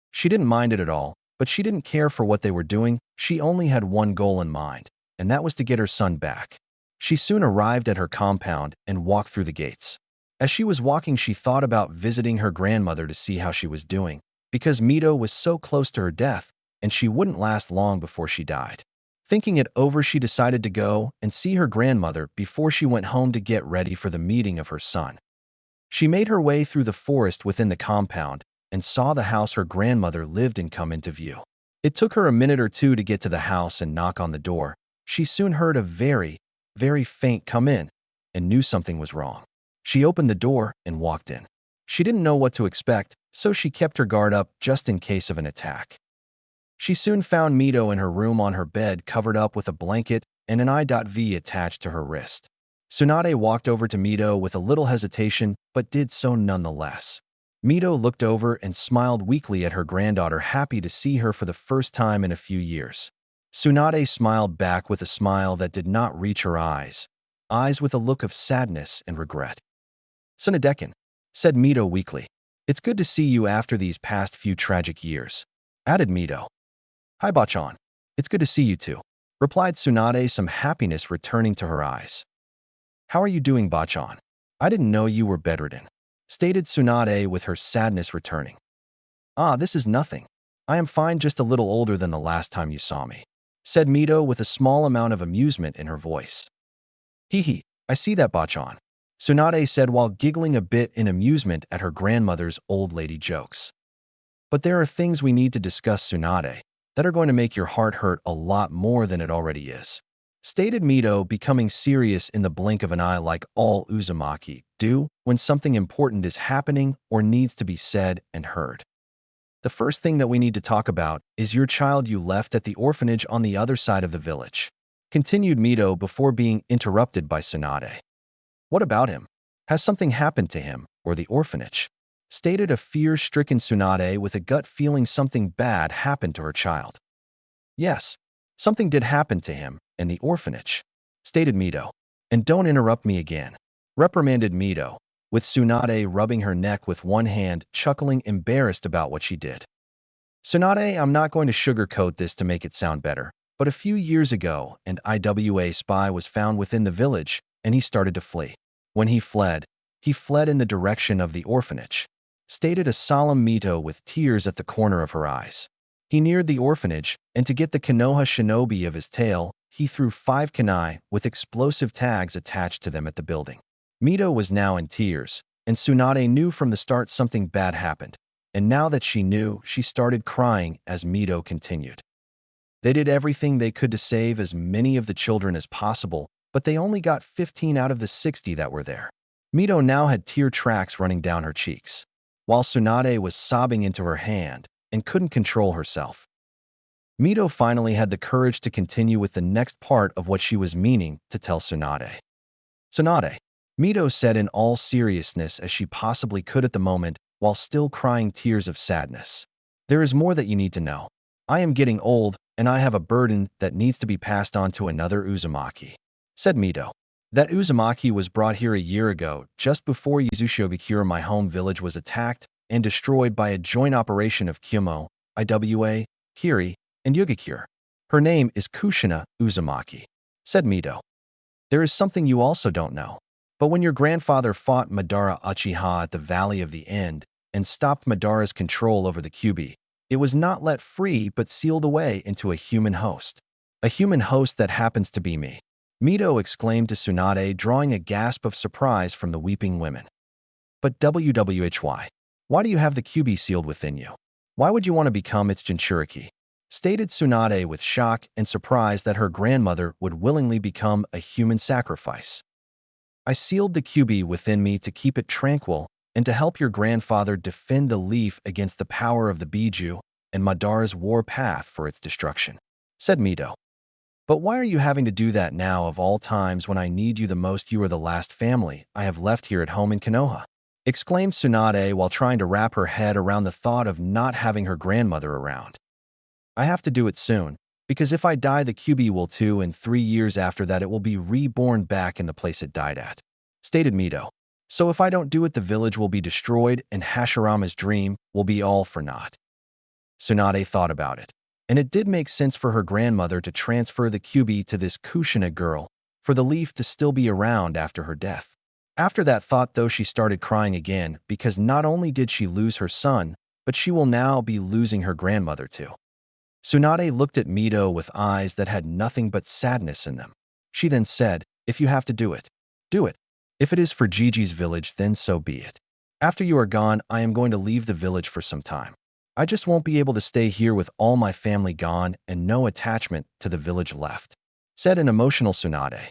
She didn't mind it at all, but she didn't care for what they were doing. She only had one goal in mind, and that was to get her son back. She soon arrived at her compound and walked through the gates. As she was walking, she thought about visiting her grandmother to see how she was doing, because Mito was so close to her death, and she wouldn't last long before she died. Thinking it over, she decided to go and see her grandmother before she went home to get ready for the meeting of her son. She made her way through the forest within the compound and saw the house her grandmother lived in come into view. It took her a minute or two to get to the house and knock on the door. She soon heard a very, very faint "come in" and knew something was wrong. She opened the door and walked in. She didn't know what to expect, so she kept her guard up just in case of an attack. She soon found Mito in her room on her bed, covered up with a blanket and an IV attached to her wrist. Tsunade walked over to Mito with a little hesitation, but did so nonetheless. Mito looked over and smiled weakly at her granddaughter, happy to see her for the first time in a few years. Tsunade smiled back with a smile that did not reach her eyes with a look of sadness and regret. "Tsunade-kun," said Mito weakly. "It's good to see you after these past few tragic years," added Mito. "Hi, Bachan. It's good to see you too," replied Tsunade, some happiness returning to her eyes. "How are you doing, Bachan? I didn't know you were bedridden," stated Tsunade with her sadness returning. "Ah, this is nothing. I am fine, just a little older than the last time you saw me," said Mito with a small amount of amusement in her voice. "Hee, I see that, Bachan," Tsunade said while giggling a bit in amusement at her grandmother's old lady jokes. "But there are things we need to discuss, Tsunade, that are going to make your heart hurt a lot more than it already is," stated Mito, becoming serious in the blink of an eye like all Uzumaki do when something important is happening or needs to be said and heard. "The first thing that we need to talk about is your child you left at the orphanage on the other side of the village," continued Mito before being interrupted by Tsunade. "What about him? Has something happened to him or the orphanage?" stated a fear-stricken Tsunade with a gut feeling something bad happened to her child. "Yes, something did happen to him and the orphanage," stated Mito. "And don't interrupt me again," reprimanded Mito, with Tsunade rubbing her neck with one hand, chuckling embarrassed about what she did. "Tsunade, I'm not going to sugarcoat this to make it sound better, but a few years ago, an IWA spy was found within the village, and he started to flee. When he fled in the direction of the orphanage," stated a solemn Mito with tears at the corner of her eyes. "He neared the orphanage, and to get the Konoha shinobi of his tail, he threw 5 kunai with explosive tags attached to them at the building." Mito was now in tears, and Tsunade knew from the start something bad happened, and now that she knew, she started crying as Mito continued. "They did everything they could to save as many of the children as possible, but they only got 15 out of the 60 that were there." Mito now had tear tracks running down her cheeks, while Tsunade was sobbing into her hand and couldn't control herself. Mito finally had the courage to continue with the next part of what she was meaning to tell Tsunade. "Tsunade," Mito said in all seriousness as she possibly could at the moment, while still crying tears of sadness. "There is more that you need to know. I am getting old, and I have a burden that needs to be passed on to another Uzumaki," said Mito. "That Uzumaki was brought here a year ago, just before Yuzushiobikura, my home village, was attacked, and destroyed by a joint operation of Kyomo, Iwa, Kiri, and Yugakure. Her name is Kushina Uzumaki, said Mito. There is something you also don't know. But when your grandfather fought Madara Uchiha at the Valley of the End and stopped Madara's control over the Kyuubi, it was not let free but sealed away into a human host. A human host that happens to be me. Mito exclaimed to Tsunade, drawing a gasp of surprise from the weeping women. But why do you have the Kyuubi sealed within you? Why would you want to become its Jinchuriki? Stated Tsunade with shock and surprise that her grandmother would willingly become a human sacrifice. I sealed the Kyuubi within me to keep it tranquil and to help your grandfather defend the leaf against the power of the Biju and Madara's war path for its destruction, said Mito. But why are you having to do that now of all times when I need you the most? You are the last family I have left here at home in Konoha, exclaimed Tsunade while trying to wrap her head around the thought of not having her grandmother around. I have to do it soon, because if I die the Kyuubi will too, and 3 years after that it will be reborn back in the place it died at, stated Mito. So if I don't do it the village will be destroyed and Hashirama's dream will be all for naught. Tsunade thought about it, and it did make sense for her grandmother to transfer the Kyuubi to this Kushina girl, for the leaf to still be around after her death. After that thought though she started crying again because not only did she lose her son, but she will now be losing her grandmother too. Tsunade looked at Mito with eyes that had nothing but sadness in them. She then said, if you have to do it, do it. If it is for Gigi's village, then so be it. After you are gone, I am going to leave the village for some time. I just won't be able to stay here with all my family gone and no attachment to the village left, said an emotional Tsunade.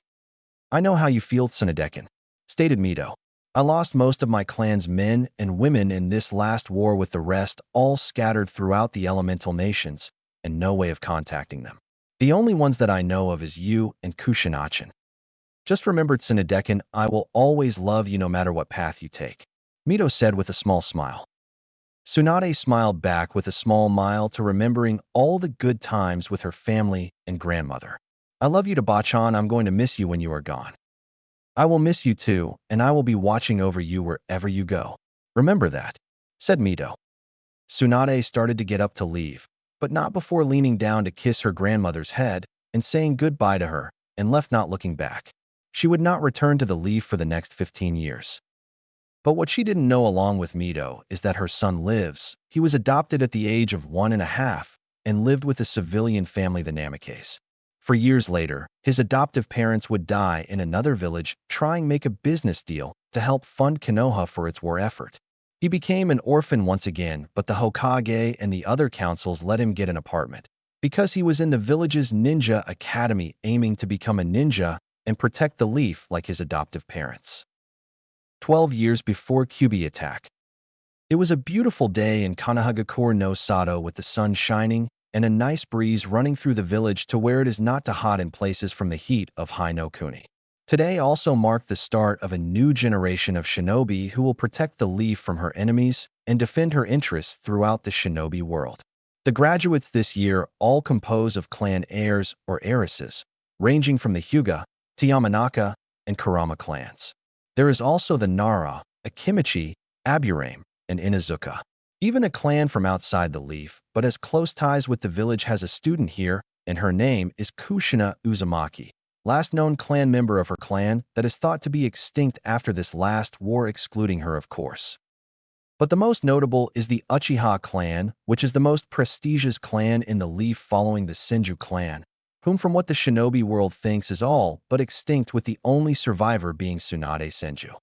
I know how you feel, Tsunade-kun, stated Mito. I lost most of my clan's men and women in this last war with the rest all scattered throughout the elemental nations, and no way of contacting them. The only ones that I know of is you and Kushinachin. Just remember, Tsunade-kun, I will always love you no matter what path you take, Mito said with a small smile. Tsunade smiled back with a small smile to remembering all the good times with her family and grandmother. I love you to Bachan, I'm going to miss you when you are gone. I will miss you too, and I will be watching over you wherever you go. Remember that, said Mito. Tsunade started to get up to leave, but not before leaning down to kiss her grandmother's head and saying goodbye to her, and left not looking back. She would not return to the leaf for the next 15 years. But what she didn't know along with Mito is that her son lives. He was adopted at the age of 1.5 and lived with a civilian family, the Namikaze. For years later, his adoptive parents would die in another village trying to make a business deal to help fund Konoha for its war effort. He became an orphan once again, but the Hokage and the other councils let him get an apartment because he was in the village's ninja academy aiming to become a ninja and protect the leaf like his adoptive parents. 12 years before Kyuubi attack. It was a beautiful day in Konohagakure no Sato with the sun shining and a nice breeze running through the village to where it is not too hot in places from the heat of Hai no Kuni. Today also marked the start of a new generation of shinobi who will protect the leaf from her enemies and defend her interests throughout the shinobi world. The graduates this year all compose of clan heirs or heiresses, ranging from the Hyuga to Yamanaka and Kurama clans. There is also the Nara, Akimichi, Aburame, and Inazuka. Even a clan from outside the leaf, but has close ties with the village, has a student here, and her name is Kushina Uzumaki, last known clan member of her clan that is thought to be extinct after this last war, excluding her, of course. But the most notable is the Uchiha clan, which is the most prestigious clan in the leaf following the Senju clan, whom from what the shinobi world thinks is all but extinct, with the only survivor being Tsunade Senju.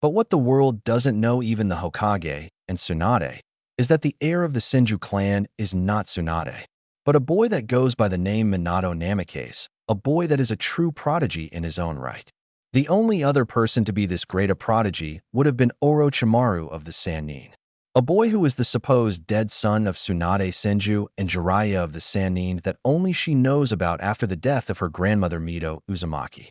But what the world doesn't know, even the Hokage and Tsunade, is that the heir of the Senju clan is not Tsunade, but a boy that goes by the name Minato Namikaze, a boy that is a true prodigy in his own right. The only other person to be this great a prodigy would have been Orochimaru of the Sannin, a boy who is the supposed dead son of Tsunade Senju and Jiraiya of the Sannin that only she knows about after the death of her grandmother Mito Uzumaki.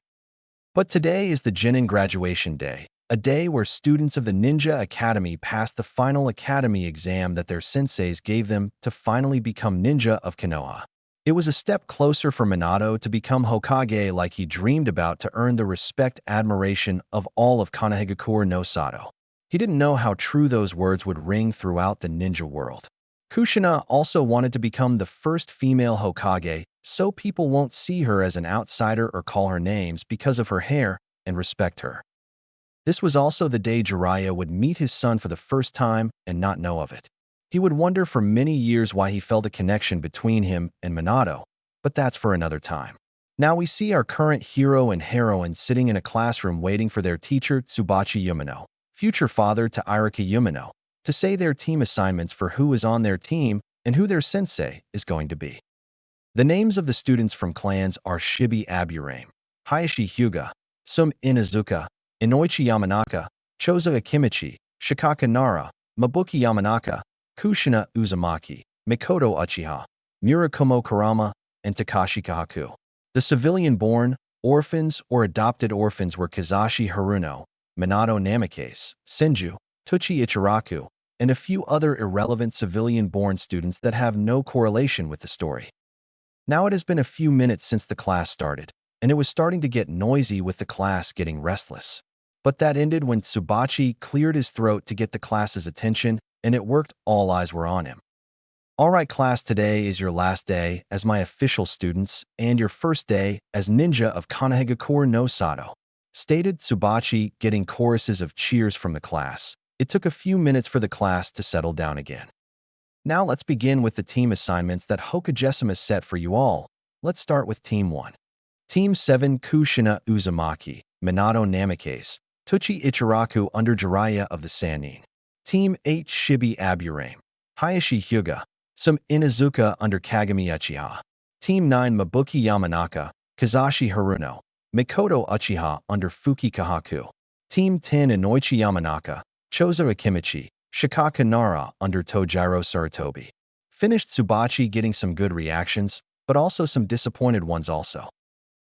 But today is the Genin graduation day, a day where students of the Ninja Academy passed the final academy exam that their senseis gave them to finally become ninja of Konoha. It was a step closer for Minato to become Hokage like he dreamed about, to earn the respect, admiration of all of Konohagakure no Sato. He didn't know how true those words would ring throughout the ninja world. Kushina also wanted to become the first female Hokage, so people won't see her as an outsider or call her names because of her hair and respect her. This was also the day Jiraiya would meet his son for the first time and not know of it. He would wonder for many years why he felt a connection between him and Minato, but that's for another time. Now we see our current hero and heroine sitting in a classroom waiting for their teacher Tsubachi Yumino, future father to Iriki Yumino, to say their team assignments for who is on their team and who their sensei is going to be. The names of the students from clans are Shibi Aburame, Hayashi Hyuga, Sum Inazuka, Inoichi Yamanaka, Chozo Akimichi, Shikaka Nara, Mabuki Yamanaka, Kushina Uzumaki, Mikoto Uchiha, Murakumo Karama, and Takashi Kahaku. The civilian-born, orphans or adopted orphans were Kizashi Haruno, Minato Namikaze, Senju, Tuchi Ichiraku, and a few other irrelevant civilian-born students that have no correlation with the story. Now it has been a few minutes since the class started, and it was starting to get noisy with the class getting restless. But that ended when Tsubachi cleared his throat to get the class's attention, and it worked. All eyes were on him. All right, class, today is your last day as my official students and your first day as ninja of Konohagakure no Sato, stated Tsubachi, getting choruses of cheers from the class. It took a few minutes for the class to settle down again. Now let's begin with the team assignments that Hokage-sama set for you all. Let's start with Team 1. Team 7 Kushina Uzumaki, Minato Namikaze, Tuchi Ichiraku under Jiraiya of the Sannin. Team 8 Shibi Aburame, Hayashi Hyuga, Sum Inazuka under Kagami Uchiha. Team 9 Mabuki Yamanaka, Kizashi Haruno, Mikoto Uchiha under Fuki Kahaku. Team 10 Inoichi Yamanaka, Chozo Akimichi, Shikaka Nara under Tojiro Sarutobi. Finished Tsubachi, getting some good reactions, but also some disappointed ones also.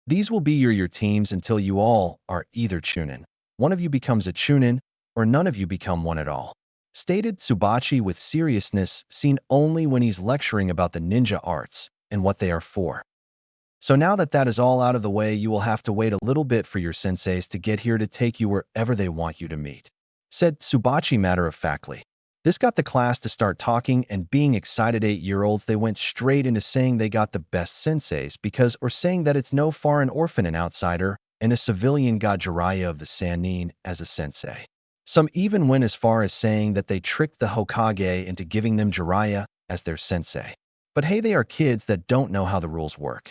These will be your teams until you all are either Chunin, one of you becomes a Chunin, or none of you become one at all, stated Tsubachi with seriousness seen only when he's lecturing about the ninja arts and what they are for. So now that that is all out of the way, you will have to wait a little bit for your senseis to get here to take you wherever they want you to meet, said Tsubachi matter-of-factly. This got the class to start talking and being excited. 8-year-olds, they went straight into saying they got the best senseis because, or saying that it's no foreign orphan, an outsider, and a civilian got Jiraiya of the Sannin as a sensei. Some even went as far as saying that they tricked the Hokage into giving them Jiraiya as their sensei. But hey, they are kids that don't know how the rules work.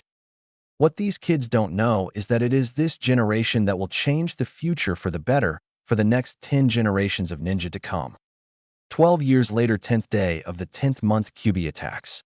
What these kids don't know is that it is this generation that will change the future for the better for the next 10 generations of ninja to come. 12 years later, 10th day of the 10th month Kyuubi attacks.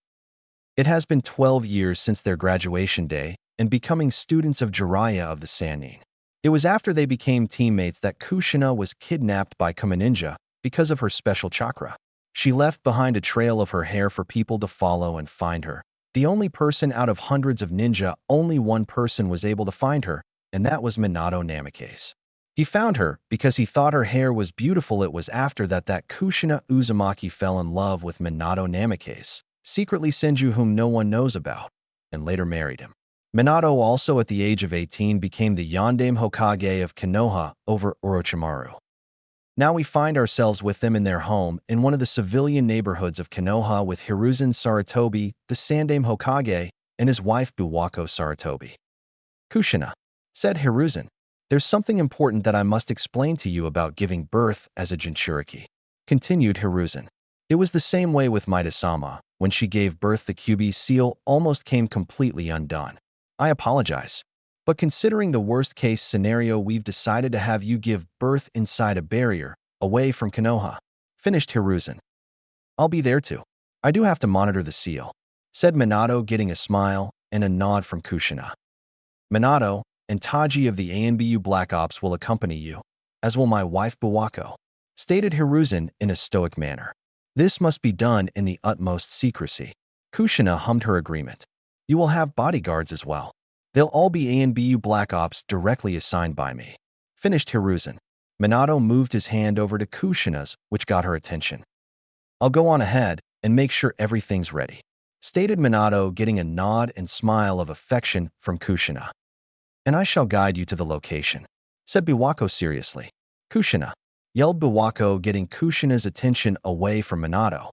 It has been 12 years since their graduation day and becoming students of Jiraiya of the Sannin. It was after they became teammates that Kushina was kidnapped by Kuma Ninja because of her special chakra. She left behind a trail of her hair for people to follow and find her. The only person out of hundreds of ninja, only one person was able to find her, and that was Minato Namikaze. He found her because he thought her hair was beautiful. It was after that Kushina Uzumaki fell in love with Minato Namikaze, secretly Senju, whom no one knows about, and later married him. Minato also at the age of 18 became the Yondaime Hokage of Konoha over Orochimaru. Now we find ourselves with them in their home in one of the civilian neighborhoods of Konoha with Hiruzen Sarutobi, the Sandaime Hokage, and his wife Buwako Sarutobi. Kushina, said Hiruzen, there's something important that I must explain to you about giving birth as a Jinchuriki. Continued Hiruzen. It was the same way with Maida-sama. When she gave birth, the Kyuubi seal almost came completely undone. I apologize. But considering the worst-case scenario, we've decided to have you give birth inside a barrier, away from Konoha. Finished Hiruzen. I'll be there too. I do have to monitor the seal, said Minato, getting a smile and a nod from Kushina. Minato and Taji of the ANBU Black Ops will accompany you, as will my wife Buwako, stated Hiruzen in a stoic manner. This must be done in the utmost secrecy. Kushina hummed her agreement. You will have bodyguards as well. They'll all be ANBU Black Ops directly assigned by me. Finished Hiruzen. Minato moved his hand over to Kushina's, which got her attention. I'll go on ahead and make sure everything's ready, stated Minato, getting a nod and smile of affection from Kushina. And I shall guide you to the location, said Buwako seriously. Kushina. yelled Biwako, getting Kushina's attention away from Minato.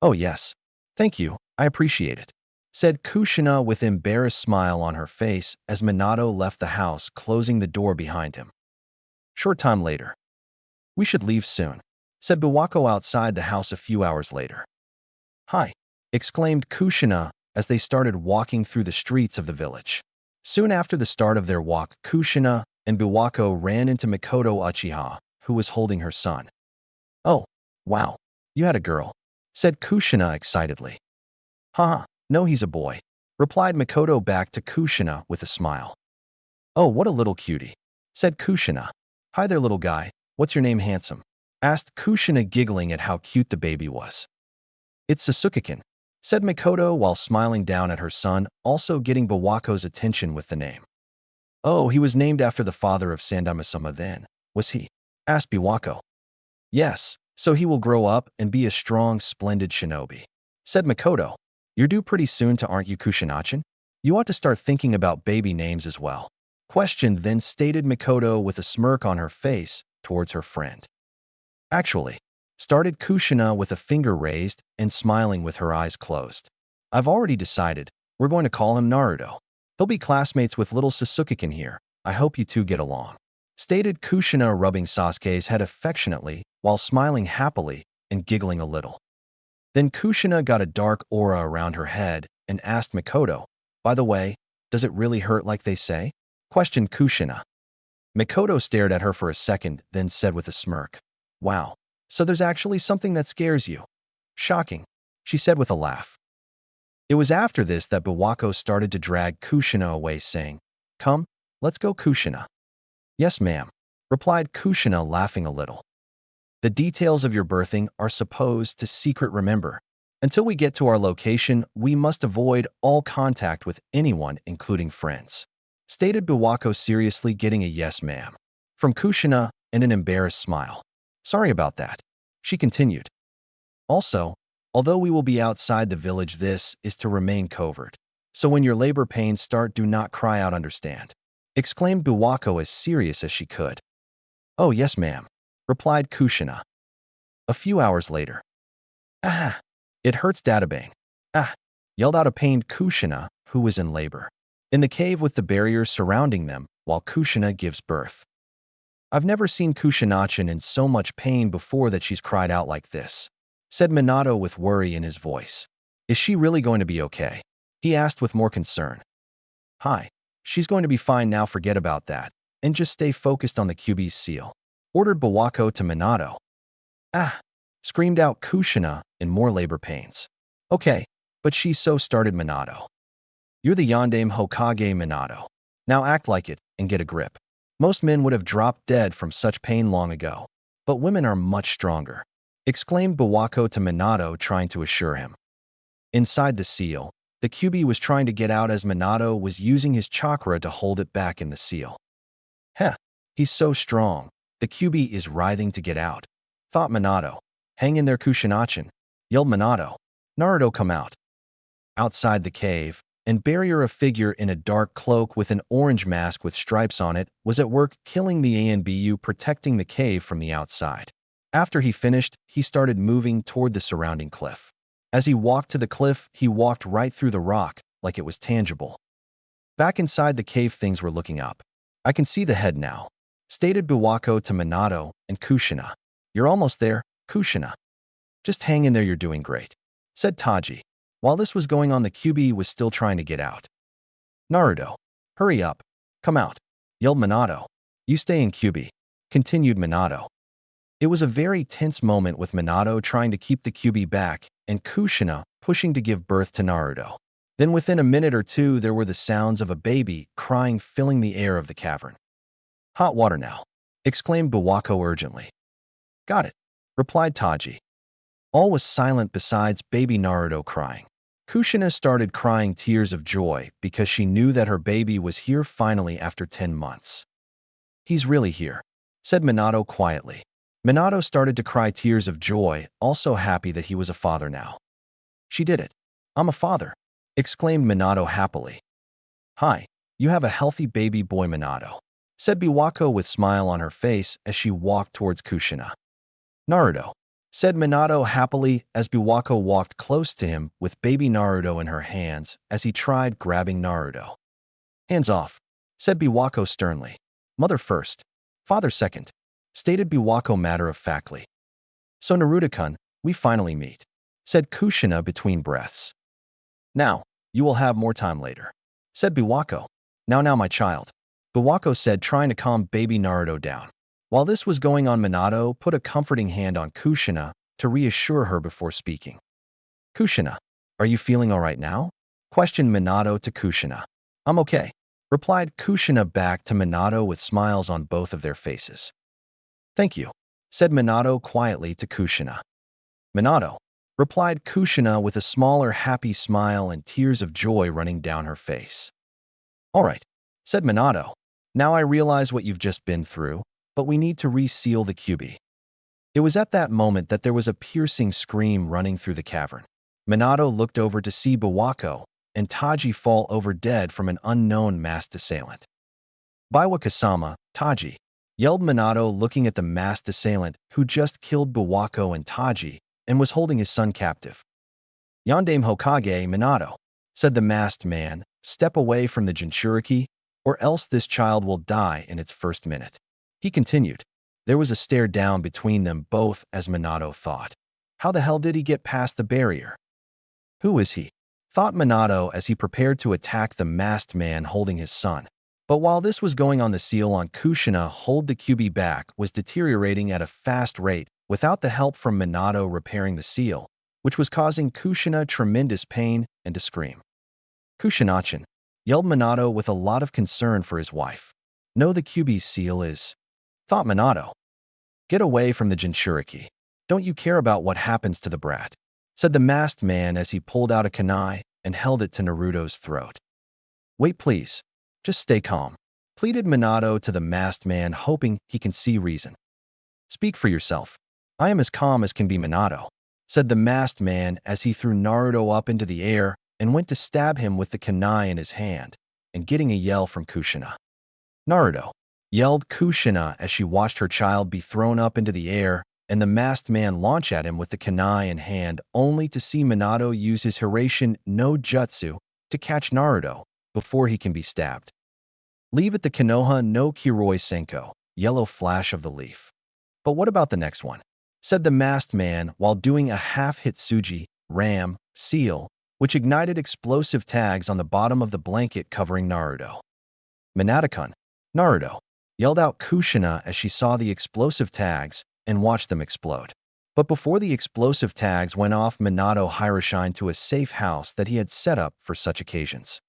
Oh yes. Thank you, I appreciate it, said Kushina with an embarrassed smile on her face as Minato left the house, closing the door behind him. Short time later. We should leave soon, said Biwako outside the house a few hours later. Hi, exclaimed Kushina as they started walking through the streets of the village. Soon after the start of their walk, Kushina and Biwako ran into Mikoto Uchiha, who was holding her son. Oh, wow, you had a girl, said Kushina excitedly. Haha, no, he's a boy, replied Mikoto back to Kushina with a smile. Oh, what a little cutie, said Kushina. Hi there, little guy, what's your name, handsome? Asked Kushina, giggling at how cute the baby was. It's Sasuke-kun, said Mikoto while smiling down at her son, also getting Biwako's attention with the name. Oh, he was named after the father of Sandaime-sama then, was he? Asked Biwako. Yes, so he will grow up and be a strong, splendid shinobi, said Mikoto. You're due pretty soon to, aren't you, Kushina-chan? You ought to start thinking about baby names as well. Questioned, then stated Mikoto with a smirk on her face towards her friend. Actually, started Kushina with a finger raised and smiling with her eyes closed. I've already decided. We're going to call him Naruto. He'll be classmates with little Sasuke-kun here. I hope you two get along, stated Kushina, rubbing Sasuke's head affectionately while smiling happily and giggling a little. Then Kushina got a dark aura around her head and asked Mikoto, by the way, does it really hurt like they say? Questioned Kushina. Mikoto stared at her for a second, then said with a smirk, wow, so there's actually something that scares you. Shocking, she said with a laugh. It was after this that Biwako started to drag Kushina away, saying, Come, let's go, Kushina. Yes, ma'am, replied Kushina, laughing a little. The details of your birthing are supposed to secret, remember. Until we get to our location, we must avoid all contact with anyone, including friends, stated Biwako, seriously, getting a yes, ma'am from Kushina and an embarrassed smile. Sorry about that, she continued. Also, although we will be outside the village, this is to remain covert. So when your labor pains start, do not cry out, understand? Exclaimed Biwako, as serious as she could. Oh, yes, ma'am, replied Kushina. A few hours later. Ah, it hurts, databang. Ah, yelled out a pained Kushina, who was in labor, in the cave with the barriers surrounding them while Kushina gives birth. I've never seen Kushina-chan in so much pain before that she's cried out like this, said Minato with worry in his voice. Is she really going to be okay? He asked with more concern. Hi, she's going to be fine now, forget about that, and just stay focused on the QB's seal, ordered Biwako to Minato. Ah, screamed out Kushina in more labor pains. Okay, but she's so, started Minato. You're the Yondaime Hokage, Minato. Now act like it and get a grip. Most men would have dropped dead from such pain long ago, but women are much stronger, exclaimed Biwako to Minato, trying to assure him. Inside the seal, the QB was trying to get out as Minato was using his chakra to hold it back in the seal. Heh, he's so strong. The QB is writhing to get out, thought Minato. Hang in there, Kushina-chan, yelled Minato. Naruto, come out. Outside the cave, and barrier, a figure in a dark cloak with an orange mask with stripes on it was at work killing the ANBU, protecting the cave from the outside. After he finished, he started moving toward the surrounding cliff. As he walked to the cliff, he walked right through the rock like it was tangible. Back inside the cave, things were looking up. I can see the head now, stated Biwako to Minato and Kushina. You're almost there, Kushina. Just hang in there, you're doing great, said Taji. While this was going on, the QB was still trying to get out. Naruto, hurry up. Come out, yelled Minato. You stay in, QB, continued Minato. It was a very tense moment, with Minato trying to keep the QB back and Kushina pushing to give birth to Naruto. Then within a minute or two, there were the sounds of a baby crying filling the air of the cavern. Hot water now, exclaimed Biwako urgently. Got it, replied Taji. All was silent besides baby Naruto crying. Kushina started crying tears of joy because she knew that her baby was here finally after 10 months. He's really here, said Minato quietly. Minato started to cry tears of joy, also happy that he was a father now. She did it. I'm a father, exclaimed Minato happily. Hi, you have a healthy baby boy, Minato, said Biwako with smile on her face as she walked towards Kushina. Naruto, said Minato happily as Biwako walked close to him with baby Naruto in her hands as he tried grabbing Naruto. Hands off, said Biwako sternly. Mother first, father second, stated Biwako matter-of-factly. So Naruto-kun, we finally meet, said Kushina between breaths. Now, you will have more time later, said Biwako. Now, my child, Biwako said, trying to calm baby Naruto down. While this was going on, Minato put a comforting hand on Kushina to reassure her before speaking. Kushina, are you feeling all right now? Questioned Minato to Kushina. I'm okay, replied Kushina back to Minato with smiles on both of their faces. Thank you, said Minato quietly to Kushina. Minato, replied Kushina with a smaller happy smile and tears of joy running down her face. All right, said Minato. Now I realize what you've just been through, but we need to reseal the Kyuubi. It was at that moment that there was a piercing scream running through the cavern. Minato looked over to see Biwako and Taji fall over dead from an unknown masked assailant. Biwako-sama, Taji, yelled Minato looking at the masked assailant who just killed Biwako and Taji and was holding his son captive. Yandame Hokage, Minato, said the masked man, step away from the Jinchuriki, or else this child will die in its first minute. He continued. There was a stare down between them both as Minato thought. How the hell did he get past the barrier? Who is he? Thought Minato as he prepared to attack the masked man holding his son. But while this was going on, the seal on Kushina hold the Kyuubi back was deteriorating at a fast rate without the help from Minato repairing the seal, which was causing Kushina tremendous pain and to scream. Kushina-chan, yelled Minato with a lot of concern for his wife. No, the Kyuubi seal is... Thought Minato. Get away from the Jinchuriki. Don't you care about what happens to the brat? Said the masked man as he pulled out a kunai and held it to Naruto's throat. Wait please. Just stay calm, pleaded Minato to the masked man, hoping he can see reason. Speak for yourself. I am as calm as can be, Minato, said the masked man as he threw Naruto up into the air and went to stab him with the kunai in his hand, and getting a yell from Kushina. Naruto, yelled Kushina as she watched her child be thrown up into the air and the masked man launch at him with the kunai in hand, only to see Minato use his Hiraishin no Jutsu to catch Naruto before he can be stabbed. Leave it the Konoha no Kiroi Senko, yellow flash of the leaf. But what about the next one? Said the masked man while doing a half-hit Tsuji, ram, seal, which ignited explosive tags on the bottom of the blanket covering Naruto. Minato-kun, Naruto, yelled out Kushina as she saw the explosive tags and watched them explode. But before the explosive tags went off, Minato Hiraishin to a safe house that he had set up for such occasions.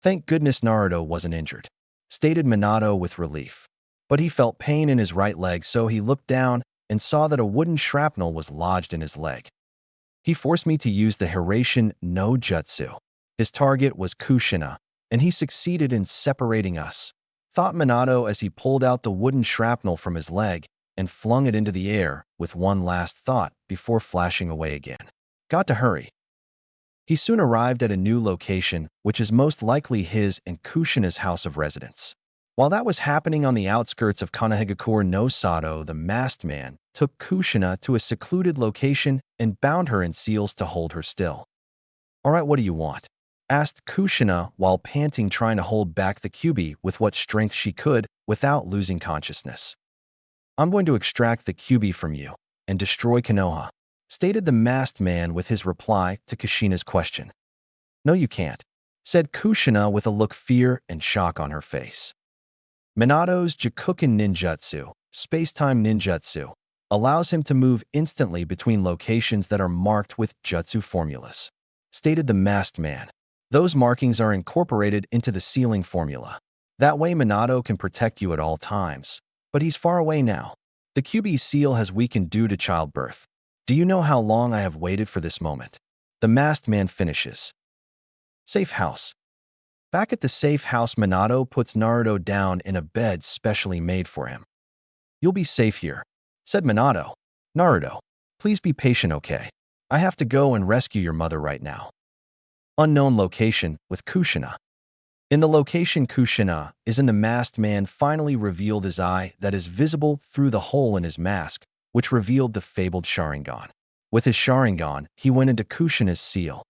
Thank goodness Naruto wasn't injured, stated Minato with relief. But he felt pain in his right leg, so he looked down and saw that a wooden shrapnel was lodged in his leg. He forced me to use the Hiraishin no Jutsu. His target was Kushina, and he succeeded in separating us, thought Minato as he pulled out the wooden shrapnel from his leg and flung it into the air with one last thought before flashing away again. Got to hurry. He soon arrived at a new location, which is most likely his and Kushina's house of residence. While that was happening on the outskirts of Konohagakure no Sato, the masked man took Kushina to a secluded location and bound her in seals to hold her still. All right, what do you want? Asked Kushina while panting, trying to hold back the Kyuubi with what strength she could without losing consciousness. I'm going to extract the Kyuubi from you and destroy Konoha, stated the masked man with his reply to Kushina's question. No, you can't, said Kushina with a look of fear and shock on her face. Minato's Jikuken ninjutsu, space-time ninjutsu, allows him to move instantly between locations that are marked with jutsu formulas, stated the masked man. Those markings are incorporated into the sealing formula. That way Minato can protect you at all times. But he's far away now. The Kyuubi seal has weakened due to childbirth. Do you know how long I have waited for this moment? The masked man finishes. Safe house. Back at the safe house, Minato puts Naruto down in a bed specially made for him. You'll be safe here, said Minato. Naruto, please be patient, okay? I have to go and rescue your mother right now. Unknown location with Kushina. In the location Kushina is in the masked man finally revealed his eye that is visible through the hole in his mask, which revealed the fabled Sharingan. With his Sharingan, he went into Kushina's seal.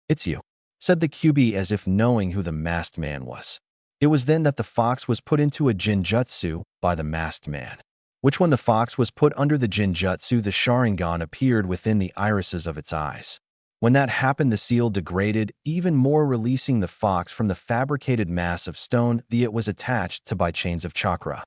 "It's you," said the QB as if knowing who the masked man was. It was then that the fox was put into a Jinjutsu by the masked man. Which when the fox was put under the Jinjutsu, the Sharingan appeared within the irises of its eyes. When that happened, the seal degraded even more, releasing the fox from the fabricated mass of stone it was attached to by chains of chakra.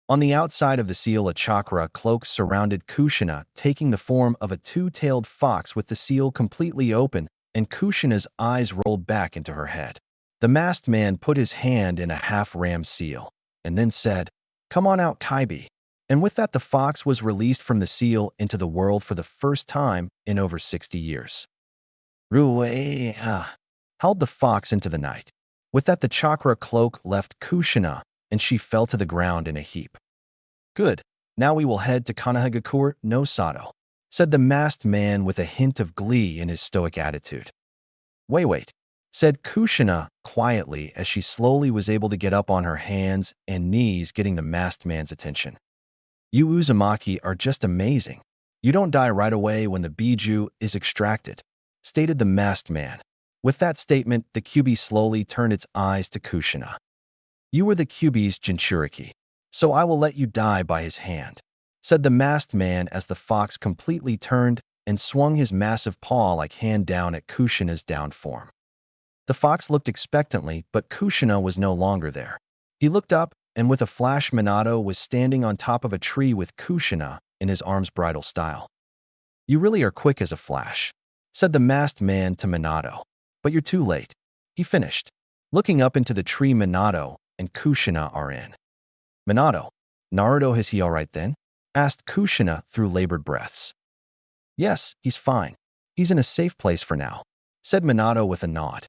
On the outside of the seal, a chakra cloak surrounded Kushina, taking the form of a two-tailed fox with the seal completely open, and Kushina's eyes rolled back into her head. The masked man put his hand in a half-ram seal, and then said, "Come on out, Kaibi." And with that, the fox was released from the seal into the world for the first time in over 60 years. Rue howled the fox into the night. With that, the chakra cloak left Kushina, and she fell to the ground in a heap. "Good. Now we will head to Kanahagakure no Sato," said the masked man with a hint of glee in his stoic attitude. Wait, said Kushina quietly as she slowly was able to get up on her hands and knees, getting the masked man's attention. "You Uzumaki are just amazing. You don't die right away when the Biju is extracted," stated the masked man. With that statement, the QB slowly turned its eyes to Kushina. "You were the QB's Jinchuriki, so I will let you die by his hand," said the masked man as the fox completely turned and swung his massive paw-like hand down at Kushina's downed form. The fox looked expectantly, but Kushina was no longer there. He looked up, and with a flash, Minato was standing on top of a tree with Kushina in his arms bridal style. "You really are quick as a flash," said the masked man to Minato. "But you're too late," he finished. Looking up into the tree, Minato and Kushina are in. "Minato, Naruto, is he all right then?" asked Kushina through labored breaths. "Yes, he's fine. He's in a safe place for now," said Minato with a nod.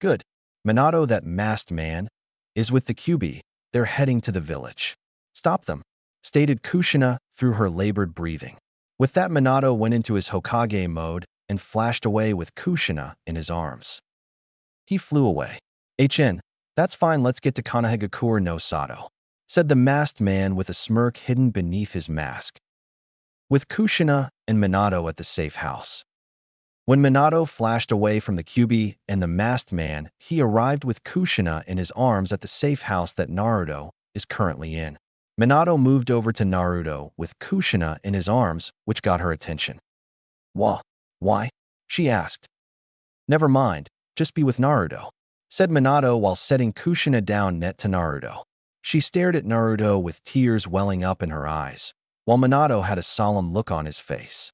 "Good. Minato, that masked man is with the QB. They're heading to the village." "Stop them," stated Kushina through her labored breathing. With that, Minato went into his Hokage mode and flashed away with Kushina in his arms. He flew away. "That's fine, let's get to Kanahagakure no Sato," said the masked man with a smirk hidden beneath his mask. With Kushina and Minato at the safe house. When Minato flashed away from the QB and the masked man, he arrived with Kushina in his arms at the safe house that Naruto is currently in. Minato moved over to Naruto with Kushina in his arms, which got her attention. Why?" she asked. "Never mind, just be with Naruto," said Minato while setting Kushina down next to Naruto. She stared at Naruto with tears welling up in her eyes, while Minato had a solemn look on his face.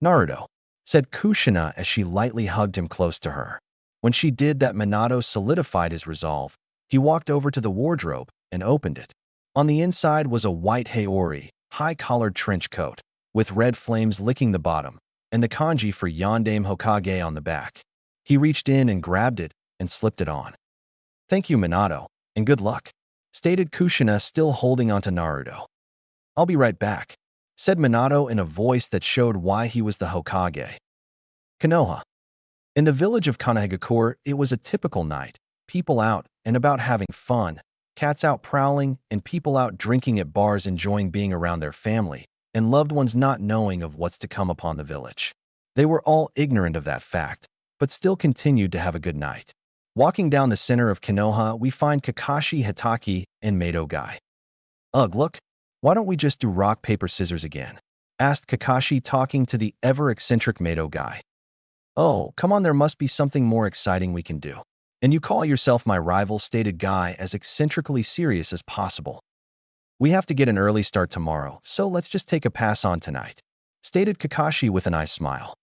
"Naruto," said Kushina as she lightly hugged him close to her. When she did that, Minato solidified his resolve. He walked over to the wardrobe and opened it. On the inside was a white Haori, high-collared trench coat, with red flames licking the bottom, and the kanji for Yondaime Hokage on the back. He reached in and grabbed it and slipped it on. "Thank you, Minato, and good luck," stated Kushina, still holding onto Naruto. "I'll be right back," said Minato in a voice that showed why he was the Hokage. Konoha. In the village of Kanahagakure, it was a typical night. People out and about having fun, cats out prowling, and people out drinking at bars, enjoying being around their family and loved ones, not knowing of what's to come upon the village. They were all ignorant of that fact, but still continued to have a good night. Walking down the center of Konoha, we find Kakashi, Hitaki, and Mato Guy. "Ugh, look, why don't we just do rock, paper, scissors again?" asked Kakashi, talking to the ever-eccentric Mato Guy. "Oh, come on, there must be something more exciting we can do. And you call yourself my rival," stated Guy as eccentrically serious as possible. "We have to get an early start tomorrow, so let's just take a pass on tonight," stated Kakashi with an eye smile.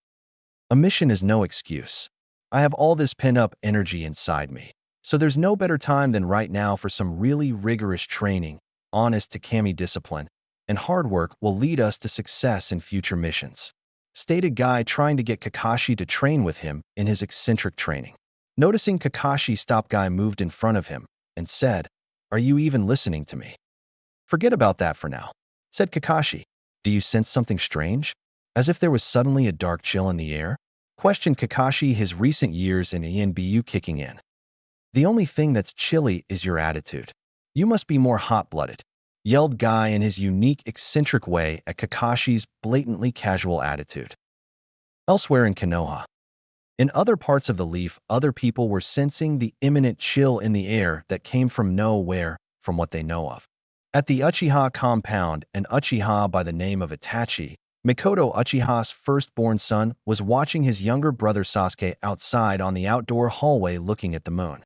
"A mission is no excuse. I have all this pent-up energy inside me, so there's no better time than right now for some really rigorous training. Honest Takami discipline and hard work will lead us to success in future missions," stated Guy, trying to get Kakashi to train with him in his eccentric training. Noticing Kakashi stop, Guy moved in front of him and said, "Are you even listening to me?" "Forget about that for now," said Kakashi. "Do you sense something strange? As if there was suddenly a dark chill in the air?" questioned Kakashi, his recent years in ENBU kicking in. The only thing that's chilly is your attitude. You must be more hot-blooded, yelled Guy in his unique, eccentric way at Kakashi's blatantly casual attitude. Elsewhere in Konoha, in other parts of the leaf, other people were sensing the imminent chill in the air that came from nowhere from what they know of. At the Uchiha compound, an Uchiha by the name of Itachi, Mikoto Uchiha's firstborn son, was watching his younger brother Sasuke outside on the outdoor hallway looking at the moon.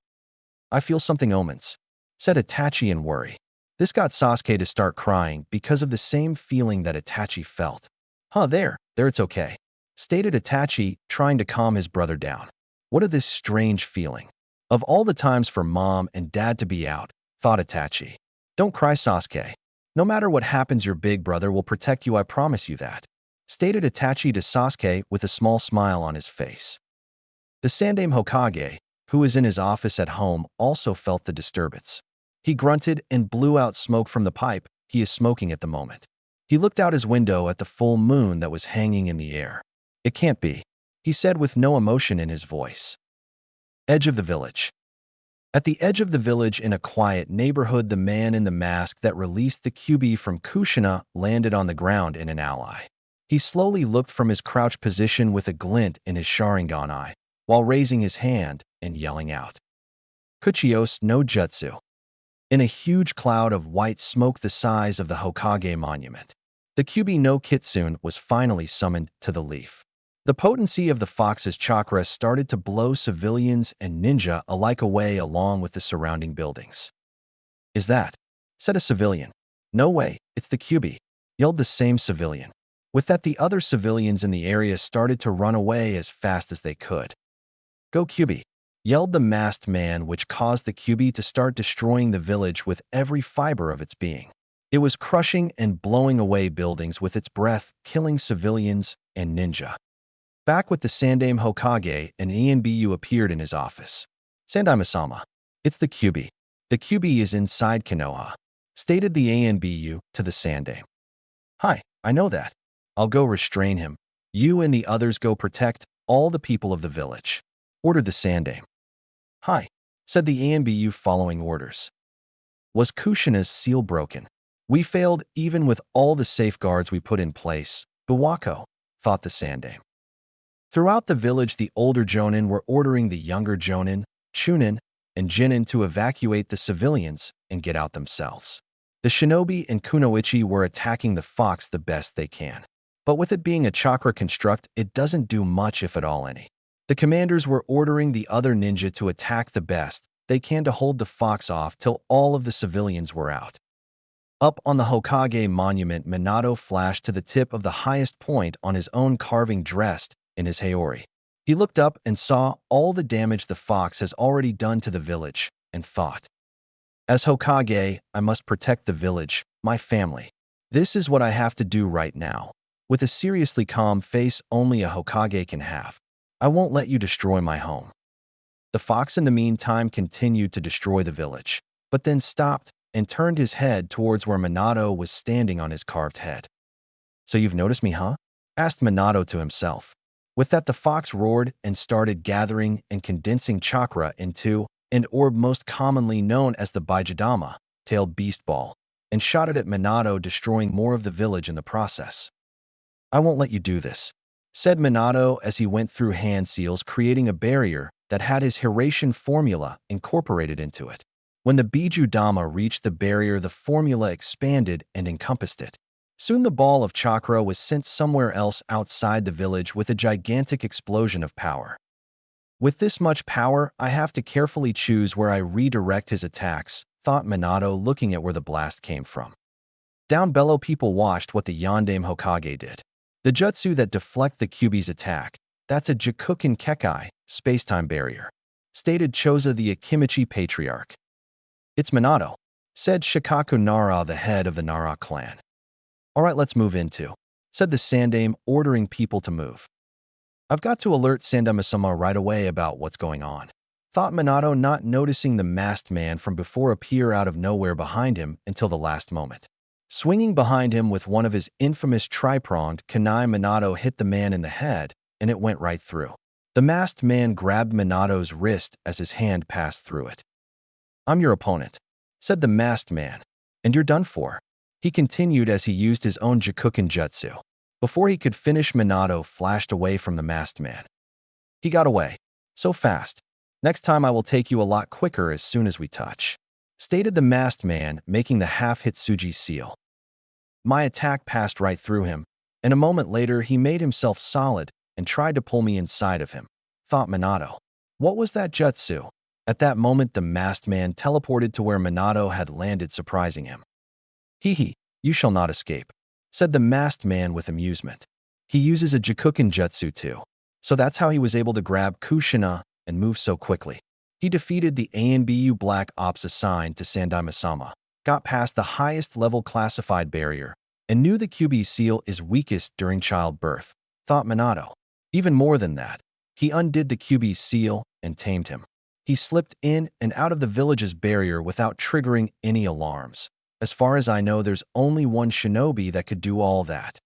I feel something omens, said Itachi in worry. This got Sasuke to start crying because of the same feeling that Itachi felt. There it's okay, stated Itachi, trying to calm his brother down. What is this strange feeling? Of all the times for mom and dad to be out, thought Itachi. Don't cry, Sasuke. No matter what happens, your big brother will protect you, I promise you that, stated Itachi to Sasuke with a small smile on his face. The Sandaime Hokage, who was in his office at home, also felt the disturbance. He grunted and blew out smoke from the pipe he is smoking at the moment. He looked out his window at the full moon that was hanging in the air. It can't be, he said with no emotion in his voice. Edge of the village. At the edge of the village in a quiet neighborhood, the man in the mask that released the Kyuubi from Kushina landed on the ground in an ally. He slowly looked from his crouched position with a glint in his Sharingan eye, while raising his hand and yelling out, Kuchios no Jutsu. In a huge cloud of white smoke the size of the Hokage monument, the Kyuubi no Kitsune was finally summoned to the leaf. The potency of the fox's chakra started to blow civilians and ninja alike away along with the surrounding buildings. Is that? Said a civilian. No way, it's the Kyuubi, yelled the same civilian. With that, the other civilians in the area started to run away as fast as they could. Go Kyuubi, yelled the masked man, which caused the Kyuubi to start destroying the village with every fiber of its being. It was crushing and blowing away buildings with its breath, killing civilians and ninja. Back with the Sandaime Hokage, an Enbu appeared in his office. Sandaime-sama, it's the Kyuubi. The Kyuubi is inside Konoha, stated the Enbu to the Sandaime. Hi, I know that. I'll go restrain him. You and the others go protect all the people of the village, ordered the Sandaime. Hi, said the Enbu following orders. Was Kushina's seal broken? We failed even with all the safeguards we put in place, Buwako, thought the Sandaime. Throughout the village, the older Jonin were ordering the younger Jonin, Chunin, and Jinin to evacuate the civilians and get out themselves. The shinobi and kunoichi were attacking the fox the best they can. But with it being a chakra construct, it doesn't do much, if at all any. The commanders were ordering the other ninja to attack the best they can to hold the fox off till all of the civilians were out. Up on the Hokage monument, Minato flashed to the tip of the highest point on his own carving, dressed in his Haori. He looked up and saw all the damage the fox has already done to the village, and thought, as Hokage, I must protect the village, my family. This is what I have to do right now. With a seriously calm face only a Hokage can have, I won't let you destroy my home. The fox in the meantime continued to destroy the village, but then stopped and turned his head towards where Minato was standing on his carved head. So you've noticed me, huh? Asked Minato to himself. With that, the fox roared and started gathering and condensing chakra into an orb most commonly known as the Baijidama, tailed beast ball, and shot it at Minato, destroying more of the village in the process. I won't let you do this, said Minato as he went through hand seals, creating a barrier that had his Hiraition formula incorporated into it. When the Bijudama reached the barrier, the formula expanded and encompassed it. Soon the ball of chakra was sent somewhere else outside the village with a gigantic explosion of power. With this much power, I have to carefully choose where I redirect his attacks, thought Minato, looking at where the blast came from. Down below, people watched what the Yondaime Hokage did. The jutsu that deflect the Kyuubi's attack, that's a Jikuken Kekai, space-time barrier, stated Choza, the Akimichi patriarch. It's Minato, said Shikaku Nara, the head of the Nara clan. All right, let's move into, said the Sandaime, ordering people to move. I've got to alert Sandaime-sama right away about what's going on, thought Minato, not noticing the masked man from before appear out of nowhere behind him until the last moment. Swinging behind him with one of his infamous tri-pronged kunai, Minato hit the man in the head, and it went right through. The masked man grabbed Minato's wrist as his hand passed through it. "I'm your opponent," said the masked man, "and you're done for," he continued as he used his own Jakuken jutsu. Before he could finish, Minato flashed away from the masked man. He got away. So fast. "Next time I will take you a lot quicker as soon as we touch," stated the masked man, making the half-Hitsuji seal. My attack passed right through him, and a moment later he made himself solid and tried to pull me inside of him, thought Minato. What was that jutsu? At that moment, the masked man teleported to where Minato had landed, surprising him. "Hee, you shall not escape," said the masked man with amusement. He uses a Jakuken jutsu too, so that's how he was able to grab Kushina and move so quickly. He defeated the ANBU Black Ops assigned to Sandaime-sama, got past the highest level classified barrier, and knew the QB seal is weakest during childbirth, thought Minato. Even more than that, he undid the QB seal and tamed him. He slipped in and out of the village's barrier without triggering any alarms. As far as I know, there's only one shinobi that could do all that.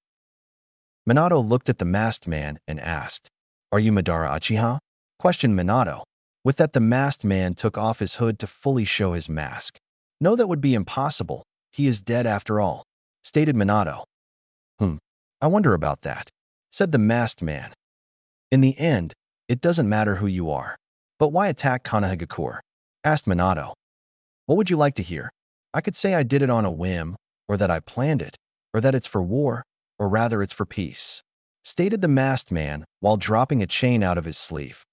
Minato looked at the masked man and asked, "Are you Madara Uchiha?" questioned Minato. With that, the masked man took off his hood to fully show his mask. "No, that would be impossible. He is dead after all," stated Minato. I wonder about that," said the masked man. "In the end, it doesn't matter who you are. But why attack Konohagakure?" asked Minato. "What would you like to hear? I could say I did it on a whim, or that I planned it, or that it's for war, or rather it's for peace," stated the masked man while dropping a chain out of his sleeve.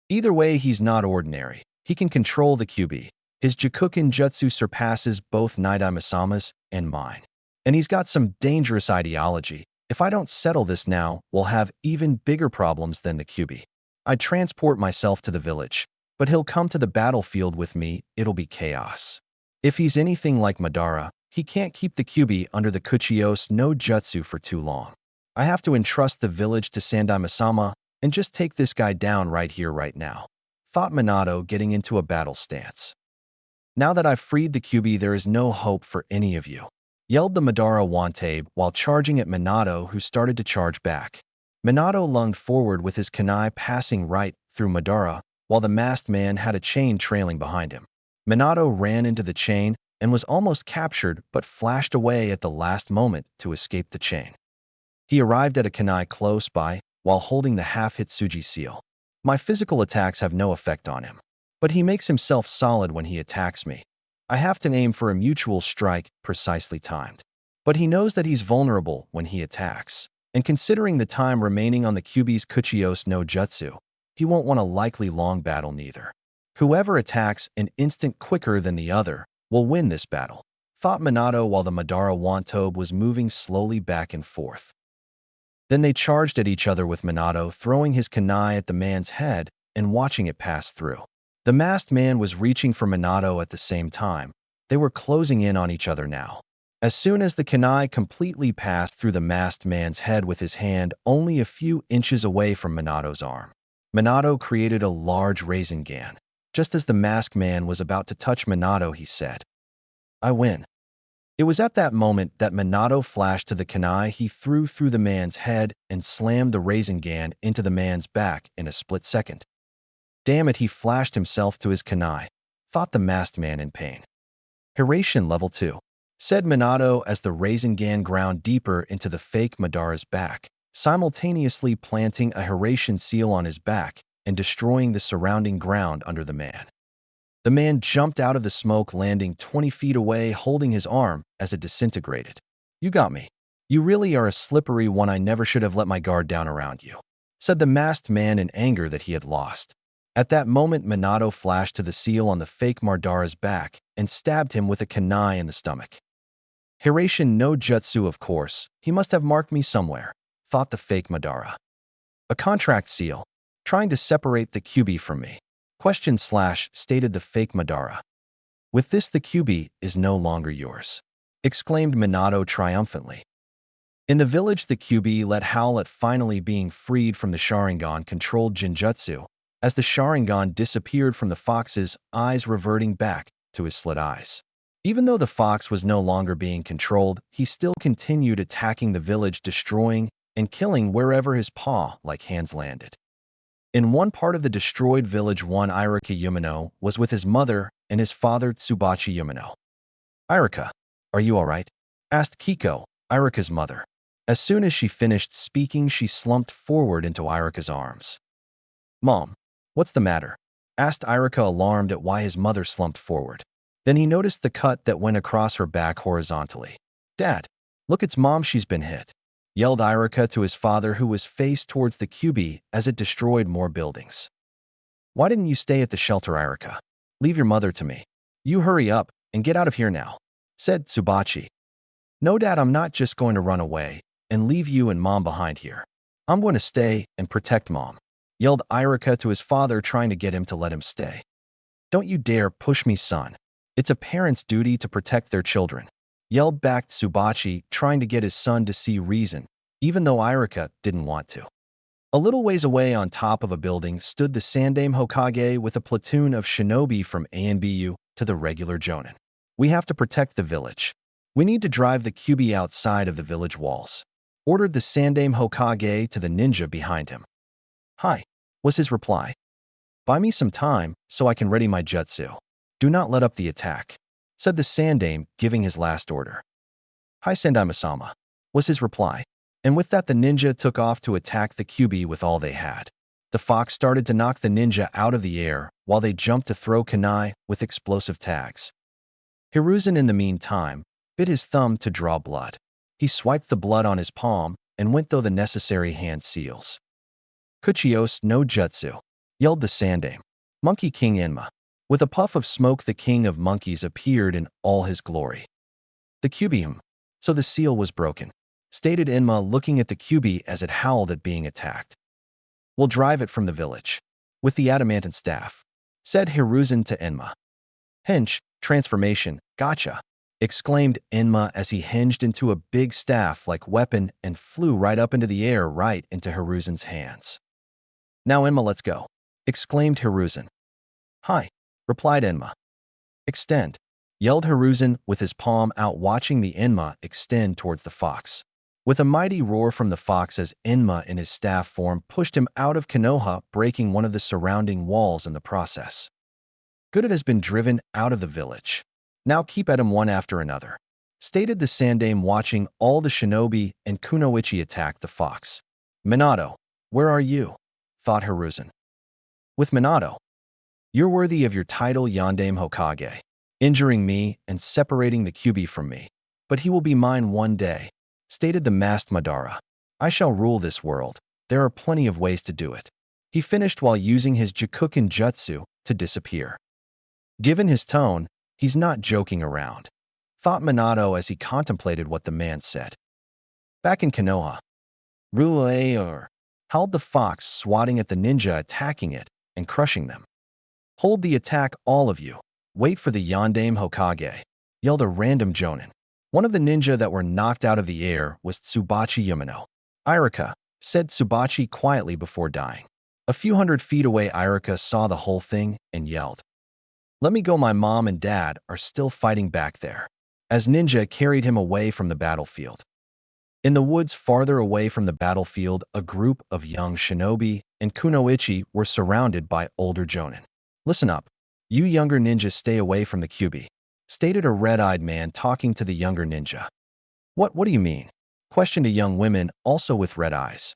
Either way, he's not ordinary. He can control the QB. His Jakuken jutsu surpasses both Naruto-sama's and mine. And he's got some dangerous ideology. If I don't settle this now, we'll have even bigger problems than the QB. I'd transport myself to the village, but he'll come to the battlefield with me. It'll be chaos. If he's anything like Madara, he can't keep the QB under the Kuchiyose no Jutsu for too long. I have to entrust the village to Sandaime-sama and just take this guy down right here, right now, thought Minato, getting into a battle stance. "Now that I've freed the QB, there is no hope for any of you," yelled the Madara Wantabe while charging at Minato, who started to charge back. Minato lunged forward with his kunai passing right through Madara, while the masked man had a chain trailing behind him. Minato ran into the chain and was almost captured, but flashed away at the last moment to escape the chain. He arrived at a kunai close by while holding the half-Hitsuji seal. My physical attacks have no effect on him, but he makes himself solid when he attacks me. I have to aim for a mutual strike precisely timed. But he knows that he's vulnerable when he attacks, and considering the time remaining on the QB's Kuchiyose no Jutsu, he won't want a likely long battle neither. Whoever attacks an instant quicker than the other will win this battle, thought Minato while the Madara Wantabe was moving slowly back and forth. Then they charged at each other, with Minato throwing his kunai at the man's head and watching it pass through. The masked man was reaching for Minato at the same time. They were closing in on each other now. As soon as the kunai completely passed through the masked man's head with his hand only a few inches away from Minato's arm, Minato created a large Rasengan. Just as the masked man was about to touch Minato, he said, "I win." It was at that moment that Minato flashed to the kunai he threw through the man's head and slammed the Rasengan into the man's back in a split second. Damn it, he flashed himself to his kunai, thought the masked man in pain. "Hiraishin level 2, said Minato as the Rasengan ground deeper into the fake Madara's back, simultaneously planting a Hiraishin seal on his back and destroying the surrounding ground under the man. The man jumped out of the smoke, landing 20 feet away, holding his arm as it disintegrated. "You got me. You really are a slippery one. I never should have let my guard down around you," said the masked man in anger that he had lost. At that moment, Minato flashed to the seal on the fake Madara's back and stabbed him with a kunai in the stomach. "Hiraishin no Jutsu, of course. He must have marked me somewhere," thought the fake Madara. "A contract seal, trying to separate the QB from me?" Stated the fake Madara. "With this, the QB is no longer yours," exclaimed Minato triumphantly. In the village, the QB let howl at finally being freed from the Sharingan-controlled Jinjutsu, as the Sharingan disappeared from the fox's eyes, reverting back to his slit eyes. Even though the fox was no longer being controlled, he still continued attacking the village, destroying and killing wherever his paw-like hands landed. In one part of the destroyed village, one Irika Yumino was with his mother and his father Tsubachi Yumino. "Irika, are you all right?" asked Kiko, Irika's mother. As soon as she finished speaking, she slumped forward into Irika's arms. "Mom, what's the matter?" asked Irika, alarmed at why his mother slumped forward. Then he noticed the cut that went across her back horizontally. "Dad, look, it's Mom, she's been hit," yelled Irika to his father, who was faced towards the QB as it destroyed more buildings. "Why didn't you stay at the shelter, Irika? Leave your mother to me. You hurry up and get out of here now," said Tsubachi. "No, Dad, I'm not just going to run away and leave you and Mom behind here. I'm going to stay and protect Mom," yelled Irika to his father, trying to get him to let him stay. "Don't you dare push me, son. It's a parent's duty to protect their children," yelled back Tsubachi, trying to get his son to see reason, even though Irika didn't want to. A little ways away on top of a building stood the Sandaime Hokage with a platoon of shinobi from ANBU to the regular Jonin. "We have to protect the village. We need to drive the QB outside of the village walls," ordered the Sandaime Hokage to the ninja behind him. "Hi," was his reply. "Buy me some time so I can ready my jutsu. Do not let up the attack," said the Sandaime, giving his last order. "Hi, Sandaime-sama," was his reply. And with that, the ninja took off to attack the QB with all they had. The fox started to knock the ninja out of the air while they jumped to throw kunai with explosive tags. Hiruzen, in the meantime, bit his thumb to draw blood. He swiped the blood on his palm and went through the necessary hand seals. "Kuchios no jutsu," yelled the Sandaime. "Monkey King Enma." With a puff of smoke, the king of monkeys appeared in all his glory. "The QB, so the seal was broken," stated Enma, looking at the QB as it howled at being attacked. "We'll drive it from the village with the adamantine staff," said Hiruzen to Enma. "Hench, transformation, gotcha," exclaimed Enma as he hinged into a big staff-like weapon and flew right up into the air, right into Hiruzen's hands. "Now, Enma, let's go," exclaimed Hiruzen. "Hi," replied Enma. "Extend," yelled Hiruzen with his palm out, watching the Enma extend towards the fox. With a mighty roar from the fox as Enma in his staff form pushed him out of Konoha, breaking one of the surrounding walls in the process. "Good, it has been driven out of the village. Now keep at him one after another," stated the Sandaime, watching all the shinobi and kunoichi attack the fox. "Minato, where are you?" thought Hiruzen. With Minato, "You're worthy of your title, Yondaime Hokage, injuring me and separating the QB from me. But he will be mine one day," stated the masked Madara. "I shall rule this world. There are plenty of ways to do it." He finished while using his Jikuken Jutsu to disappear. Given his tone, he's not joking around, thought Minato as he contemplated what the man said. Back in Konoha, Ruler howled the fox, swatting at the ninja attacking it and crushing them. "Hold the attack, all of you. Wait for the Yondaime Hokage," yelled a random Jonin. One of the ninja that were knocked out of the air was Tsubachi Yumino. "Irika," said Tsubachi quietly before dying. A few hundred feet away, Irika saw the whole thing and yelled, "Let me go, my mom and dad are still fighting back there," as ninja carried him away from the battlefield. In the woods farther away from the battlefield, a group of young shinobi and kunoichi were surrounded by older Jonin. "Listen up. You younger ninjas, stay away from the QB," stated a red-eyed man talking to the younger ninja. What do you mean?" questioned a young woman also with red eyes.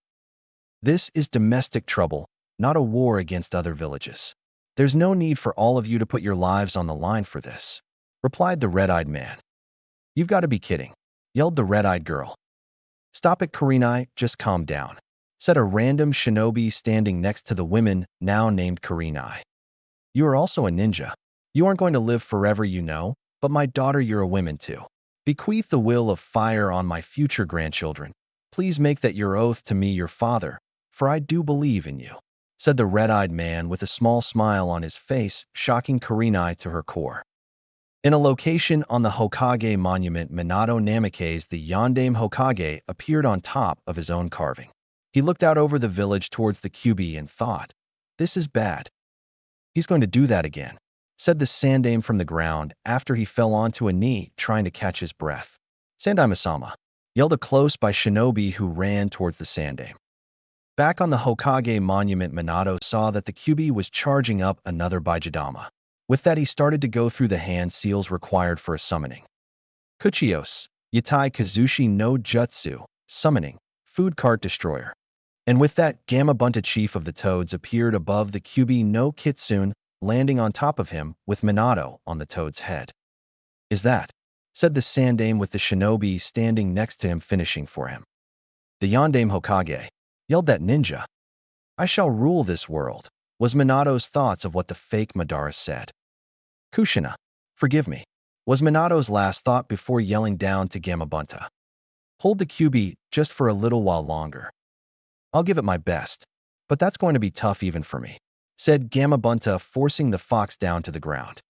"This is domestic trouble, not a war against other villages. There's no need for all of you to put your lives on the line for this," replied the red-eyed man. "You've got to be kidding," yelled the red-eyed girl. "Stop it, Kurenai, just calm down," said a random shinobi standing next to the women now named Kurenai. "You are also a ninja. You aren't going to live forever, you know, but my daughter, you're a woman too. Bequeath the will of fire on my future grandchildren. Please make that your oath to me, your father, for I do believe in you," said the red-eyed man with a small smile on his face, shocking Kurenai to her core. In a location on the Hokage monument, Minato Namikaze, the Yondaime Hokage, appeared on top of his own carving. He looked out over the village towards the QB and thought, "This is bad. He's going to do that again," said the Sandaime from the ground after he fell onto a knee trying to catch his breath. "Sandaime-sama," yelled a close-by shinobi who ran towards the Sandaime. Back on the Hokage monument, Minato saw that the Kyuubi was charging up another Baijidama. With that, he started to go through the hand seals required for a summoning. Kuchios, Yatai Kazushi no Jutsu, summoning, food cart destroyer. And with that, Gamabunta, chief of the Toads, appeared above the Kyuubi no Kitsune, landing on top of him with Minato on the Toad's head. "Is that?" said the Sandame, with the shinobi standing next to him finishing for him. "The Yondaime Hokage," yelled that ninja. "I shall rule this world," was Minato's thoughts of what the fake Madara said. "Kushina, forgive me," was Minato's last thought before yelling down to Gamabunta. "Hold the Kyuubi just for a little while longer. I'll give it my best, but that's going to be tough even for me," said Gamabunta, forcing the fox down to the ground.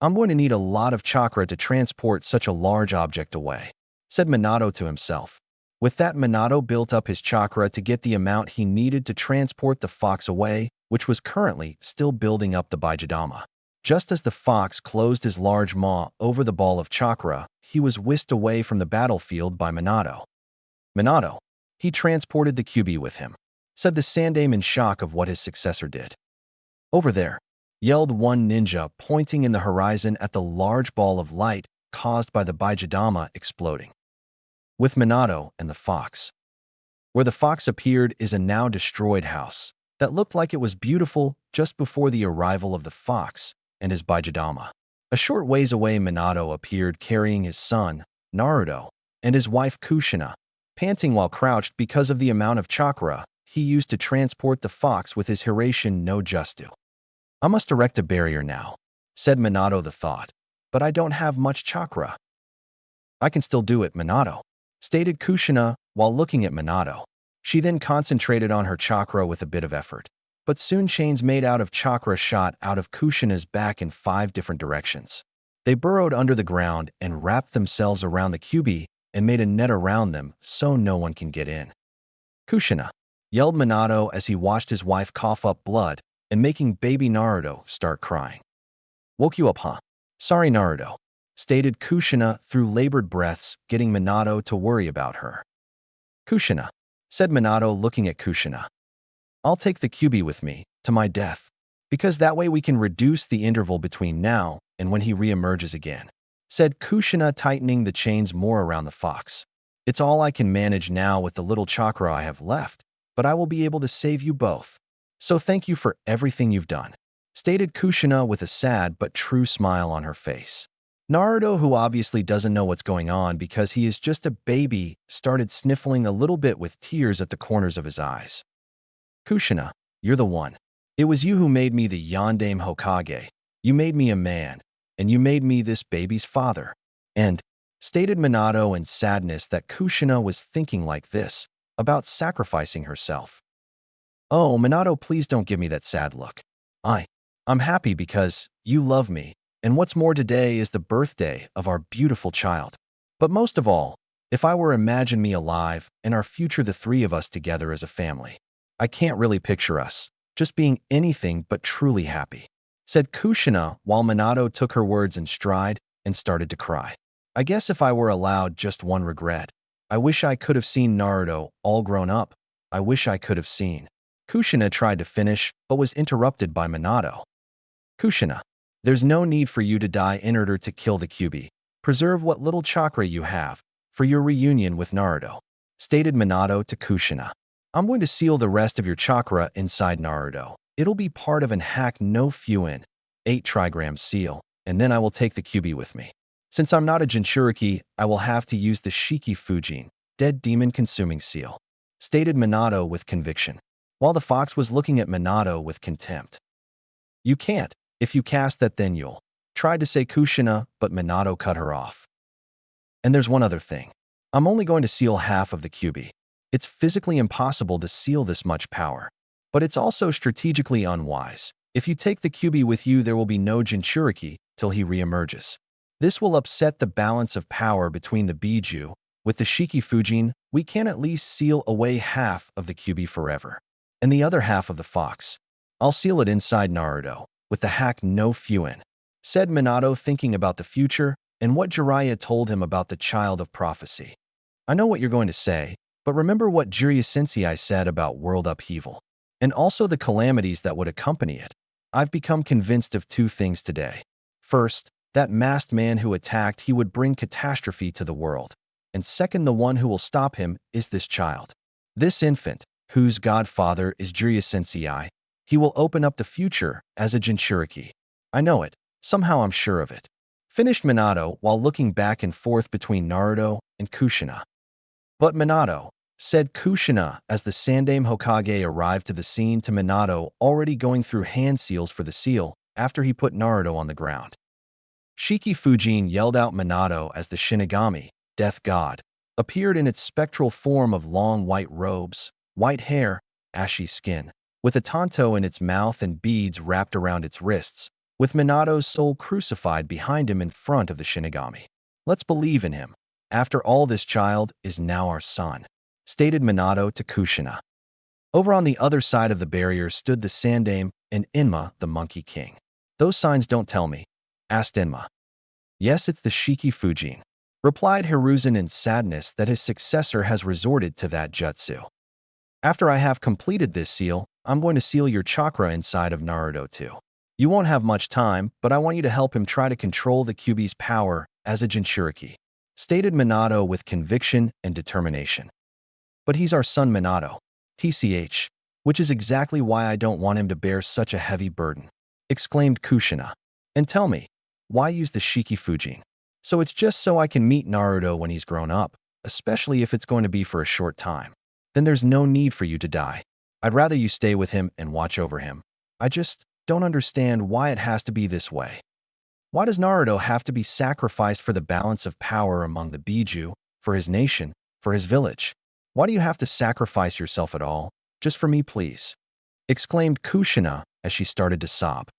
"I'm going to need a lot of chakra to transport such a large object away," said Minato to himself. With that, Minato built up his chakra to get the amount he needed to transport the fox away, which was currently still building up the Baijidama. Just as the fox closed his large maw over the ball of chakra, he was whisked away from the battlefield by Minato. "Minato, he transported the Kyuubi with him," said the Sandame in shock of what his successor did. "Over there," yelled one ninja, pointing in the horizon at the large ball of light caused by the Baijidama exploding. With Minato and the fox. Where the fox appeared is a now destroyed house that looked like it was beautiful just before the arrival of the fox and his Baijidama. A short ways away, Minato appeared carrying his son, Naruto, and his wife Kushina, panting while crouched because of the amount of chakra he used to transport the fox with his Hirashin no Jutsu. "I must erect a barrier now," said Minato the thought, "but I don't have much chakra." "I can still do it, Minato," stated Kushina while looking at Minato. She then concentrated on her chakra with a bit of effort. But soon chains made out of chakra shot out of Kushina's back in 5 different directions. They burrowed under the ground and wrapped themselves around the Kyuubi and made a net around them so no one can get in. "Kushina," yelled Minato as he watched his wife cough up blood and making baby Naruto start crying. "Woke you up, huh?" "Sorry, Naruto," stated Kushina through labored breaths, getting Minato to worry about her. "Kushina," said Minato looking at Kushina. "I'll take the Kyuubi with me, to my death, because that way we can reduce the interval between now and when he reemerges again," said Kushina, tightening the chains more around the fox. "It's all I can manage now with the little chakra I have left, but I will be able to save you both. So thank you for everything you've done," stated Kushina with a sad but true smile on her face. Naruto, who obviously doesn't know what's going on because he is just a baby, started sniffling a little bit with tears at the corners of his eyes. "Kushina, you're the one. It was you who made me the Yondaime Hokage. You made me a man, and you made me this baby's father." And, stated Minato in sadness that Kushina was thinking like this, about sacrificing herself. "Oh, Minato, please don't give me that sad look. I'm happy because you love me, and what's more, today is the birthday of our beautiful child. But most of all, if I were imagine me alive and our future, the 3 of us together as a family, I can't really picture us just being anything but truly happy," said Kushina while Minato took her words in stride and started to cry. "I guess if I were allowed just one regret, I wish I could have seen Naruto all grown up. I wish I could have seen." Kushina tried to finish but was interrupted by Minato. "Kushina, there's no need for you to die in order to kill the Kyuubi. Preserve what little chakra you have for your reunion with Naruto," stated Minato to Kushina. "I'm going to seal the rest of your chakra inside Naruto. It'll be part of an hack no Fuin, 8 trigram seal, and then I will take the Kyuubi with me. Since I'm not a Jinchuriki, I will have to use the Shiki Fujin, dead demon consuming seal," stated Minato with conviction, while the fox was looking at Minato with contempt. "You can't. If you cast that, then you'll," tried to say Kushina, but Minato cut her off. "And there's one other thing. I'm only going to seal half of the Kyuubi. It's physically impossible to seal this much power, but it's also strategically unwise. If you take the Kyuubi with you, there will be no Jinchuriki till he reemerges. This will upset the balance of power between the Biju. With the Shiki Fujin, we can at least seal away half of the Kyuubi forever, and the other half of the fox, I'll seal it inside Naruto, with the hack no Fuin," said Minato, thinking about the future and what Jiraiya told him about the child of prophecy. "I know what you're going to say. But remember what Jiraiya-sensei said about world upheaval, and also the calamities that would accompany it. I've become convinced of two things today. First, that masked man who attacked, he would bring catastrophe to the world. And second, the one who will stop him is this child. This infant, whose godfather is Jiraiya-sensei, he will open up the future as a Jinchuriki. I know it. Somehow I'm sure of it. Finished Minato while looking back and forth between Naruto and Kushina. But Minato, said Kushina as the Sandaime Hokage arrived to the scene to Minato already going through hand seals for the seal after he put Naruto on the ground. Shiki Fujin yelled out Minato as the Shinigami, death god, appeared in its spectral form of long white robes, white hair, ashy skin, with a tanto in its mouth and beads wrapped around its wrists, with Minato's soul crucified behind him in front of the Shinigami. Let's believe in him. After all, this child is now our son, stated Minato to Kushina. Over on the other side of the barrier stood the Sandaime and Inma, the Monkey King. Those signs don't tell me, asked Inma. Yes, it's the Shiki Fujin, replied Hiruzen in sadness that his successor has resorted to that jutsu. After I have completed this seal, I'm going to seal your chakra inside of Naruto too. You won't have much time, but I want you to help him try to control the Kyuubi's power as a Jinchuriki, stated Minato with conviction and determination. But he's our son Minato, TCH, which is exactly why I don't want him to bear such a heavy burden, exclaimed Kushina. And tell me, why use the Shiki Fujin? So it's just so I can meet Naruto when he's grown up, especially if it's going to be for a short time. Then there's no need for you to die. I'd rather you stay with him and watch over him. I just don't understand why it has to be this way. Why does Naruto have to be sacrificed for the balance of power among the Biju, for his nation, for his village? Why do you have to sacrifice yourself at all? Just for me, please, exclaimed Kushina as she started to sob.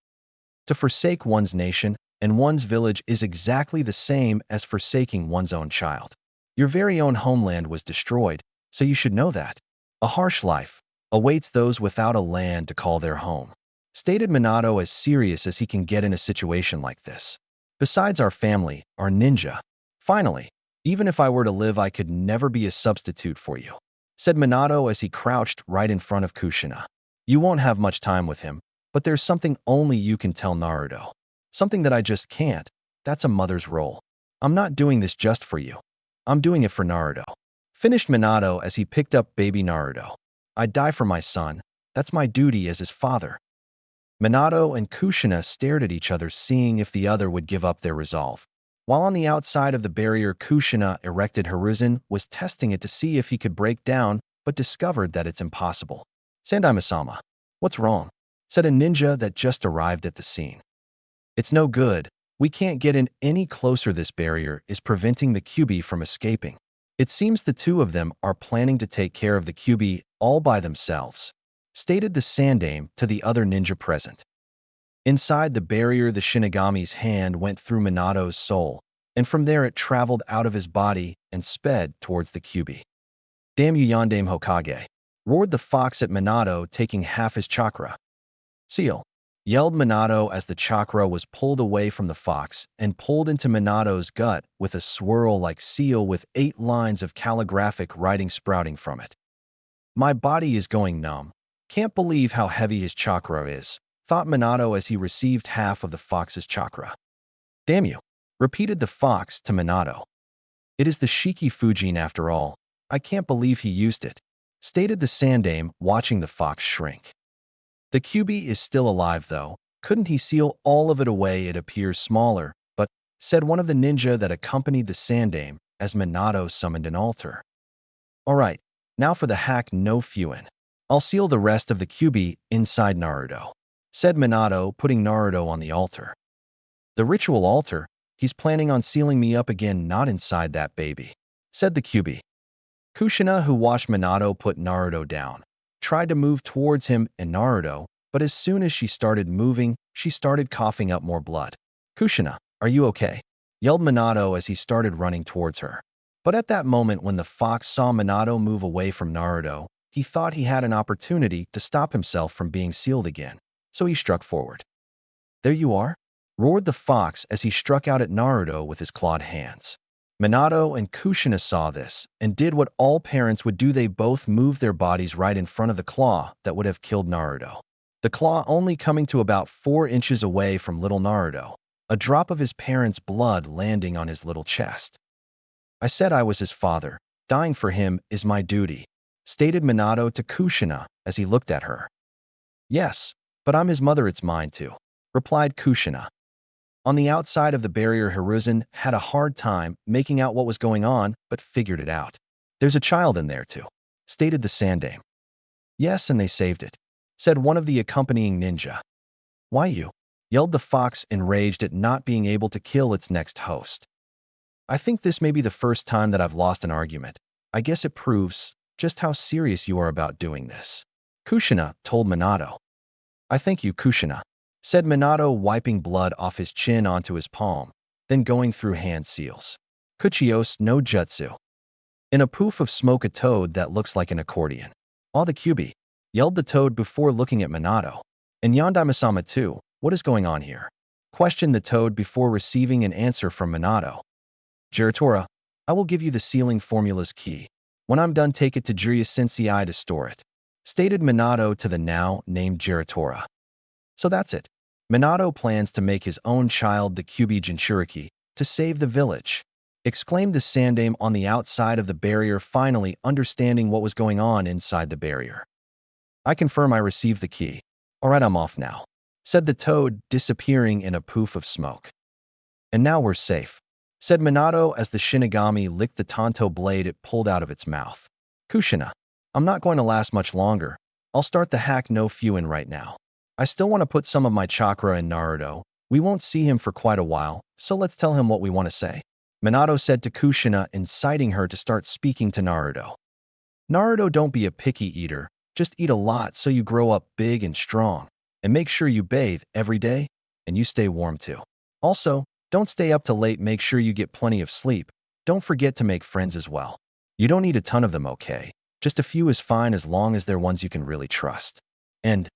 To forsake one's nation and one's village is exactly the same as forsaking one's own child. Your very own homeland was destroyed, so you should know that. A harsh life awaits those without a land to call their home, stated Minato as serious as he can get in a situation like this. Besides our family, our ninja. Finally, even if I were to live, I could never be a substitute for you, said Minato as he crouched right in front of Kushina. You won't have much time with him, but there's something only you can tell Naruto. Something that I just can't. That's a mother's role. I'm not doing this just for you. I'm doing it for Naruto. Finished Minato as he picked up baby Naruto. I'd die for my son. That's my duty as his father. Minato and Kushina stared at each other, seeing if the other would give up their resolve. While on the outside of the barrier, Kushina erected Hiruzen was testing it to see if he could break down, but discovered that it's impossible. Sandaime-sama, what's wrong? Said a ninja that just arrived at the scene. It's no good. We can't get in any closer. This barrier is preventing the Kyuubi from escaping. It seems the two of them are planning to take care of the Kyuubi all by themselves, stated the Sandaime to the other ninja present. Inside the barrier, the Shinigami's hand went through Minato's soul, and from there it traveled out of his body and sped towards the Kyuubi. Damn you, Yondaime Hokage, roared the fox at Minato, taking half his chakra. Seal, yelled Minato as the chakra was pulled away from the fox and pulled into Minato's gut with a swirl like seal with 8 lines of calligraphic writing sprouting from it. My body is going numb. Can't believe how heavy his chakra is, thought Minato as he received half of the fox's chakra. Damn you, repeated the fox to Minato. It is the Shiki Fujin after all. I can't believe he used it, stated the Sandaime, watching the fox shrink. The Kyuubi is still alive though. Couldn't he seal all of it away? It appears smaller, but, said one of the ninja that accompanied the Sandaime as Minato summoned an altar. Alright, now for the hack no Fuin. I'll seal the rest of the Kyuubi inside Naruto, said Minato, putting Naruto on the altar. The ritual altar? He's planning on sealing me up again, not inside that baby, said the Kyuubi. Kushina, who watched Minato put Naruto down, tried to move towards him and Naruto, but as soon as she started moving, she started coughing up more blood. Kushina, are you okay? Yelled Minato as he started running towards her. But at that moment when the fox saw Minato move away from Naruto, he thought he had an opportunity to stop himself from being sealed again, so he struck forward. There you are, roared the fox as he struck out at Naruto with his clawed hands. Minato and Kushina saw this and did what all parents would do. They both moved their bodies right in front of the claw that would have killed Naruto. The claw only coming to about 4 inches away from little Naruto, a drop of his parents' blood landing on his little chest. I said I was his father. Dying for him is my duty, stated Minato to Kushina as he looked at her. Yes, but I'm his mother, it's mine too, replied Kushina. On the outside of the barrier, Hiruzen had a hard time making out what was going on, but figured it out. There's a child in there too, stated the Sandaime. Yes, and they saved it, said one of the accompanying ninja. Why you? Yelled the fox, enraged at not being able to kill its next host. I think this may be the first time that I've lost an argument. I guess it proves just how serious you are about doing this, Kushina told Minato. I thank you, Kushina, said Minato, wiping blood off his chin onto his palm, then going through hand seals. Kuchios no jutsu. In a poof of smoke, a toad that looks like an accordion. All the Kyubi, yelled the toad before looking at Minato. And Yondaima-sama too, what is going on here? Questioned the toad before receiving an answer from Minato. Giratora, I will give you the sealing formula's key. When I'm done, take it to Jiraiya Sensei to store it, stated Minato to the now named Giratora. So that's it. Minato plans to make his own child the Kyubi Jinchuriki to save the village, exclaimed the Sandaime on the outside of the barrier, finally understanding what was going on inside the barrier. I confirm I received the key. Alright, I'm off now, said the toad, disappearing in a poof of smoke. And now we're safe, said Minato as the Shinigami licked the Tanto blade it pulled out of its mouth. Kushina, I'm not going to last much longer. I'll start the hack no Fuin right now. I still want to put some of my chakra in Naruto. We won't see him for quite a while, so let's tell him what we want to say, Minato said to Kushina, inciting her to start speaking to Naruto. Naruto, don't be a picky eater. Just eat a lot so you grow up big and strong. And make sure you bathe every day, and you stay warm too. Also, don't stay up till late. Make sure you get plenty of sleep. Don't forget to make friends as well. You don't need a ton of them, okay? Just a few is fine as long as they're ones you can really trust. And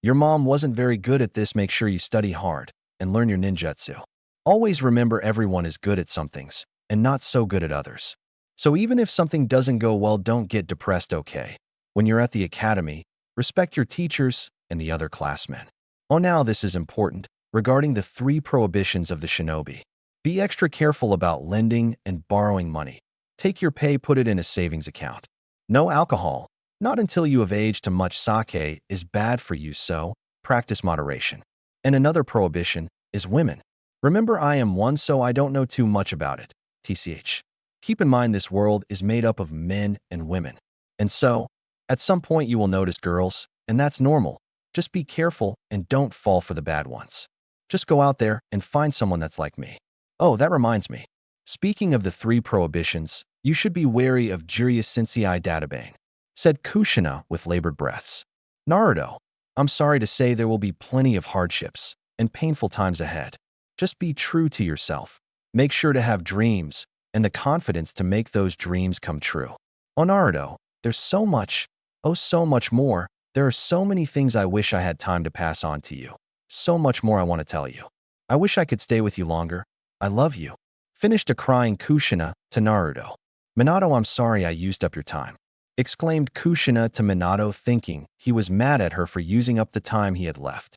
your mom wasn't very good at this. Make sure you study hard and learn your ninjutsu. Always remember everyone is good at some things and not so good at others. So even if something doesn't go well, don't get depressed, okay? When you're at the academy, respect your teachers and the other classmen. Oh, now this is important. Regarding the 3 prohibitions of the shinobi. Be extra careful about lending and borrowing money. Take your pay, put it in a savings account. No alcohol. Not until you have aged. Too much sake is bad for you, so practice moderation. And another prohibition is women. Remember, I am one, so I don't know too much about it. TCH. Keep in mind this world is made up of men and women. And so, at some point you will notice girls, and that's normal. Just be careful and don't fall for the bad ones. Just go out there and find someone that's like me. Oh, that reminds me. Speaking of the 3 prohibitions, you should be wary of Jiraiya Sensei Databang, said Kushina with labored breaths. Naruto, I'm sorry to say there will be plenty of hardships and painful times ahead. Just be true to yourself. Make sure to have dreams and the confidence to make those dreams come true. Oh, Naruto, there's so much, oh so much more. There are so many things I wish I had time to pass on to you. So much more I want to tell you. I wish I could stay with you longer. I love you. Finished a crying Kushina to Naruto. Minato, I'm sorry I used up your time, exclaimed Kushina to Minato, thinking he was mad at her for using up the time he had left.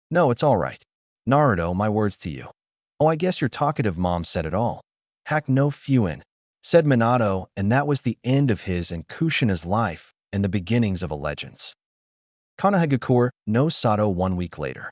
No, it's all right. Naruto, my words to you. Oh, I guess your talkative mom said it all. Hack no Fuin, said Minato, and that was the end of his and Kushina's life and the beginnings of a legends. Konohagakure no Sato 1 week later.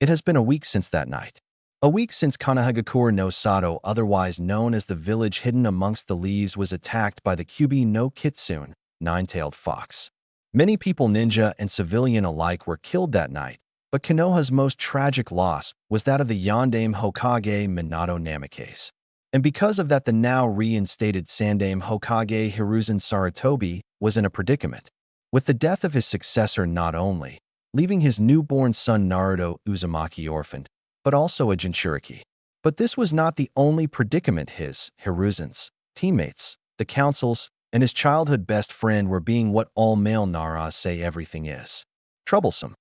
It has been a week since that night. A week since Konohagakure no Sato, otherwise known as the village hidden amongst the leaves, was attacked by the Kyubi no Kitsune, 9-tailed fox. Many people, ninja and civilian alike, were killed that night, but Konoha's most tragic loss was that of the Yondaime Hokage Minato Namikaze. And because of that, the now reinstated Sandaime Hokage Hiruzen Sarutobi was in a predicament, with the death of his successor not only leaving his newborn son Naruto Uzumaki orphaned, but also a Jinchuriki. But this was not the only predicament. His, Hiruzen's, teammates, the councils, and his childhood best friend were being what all male Naras say everything is troublesome.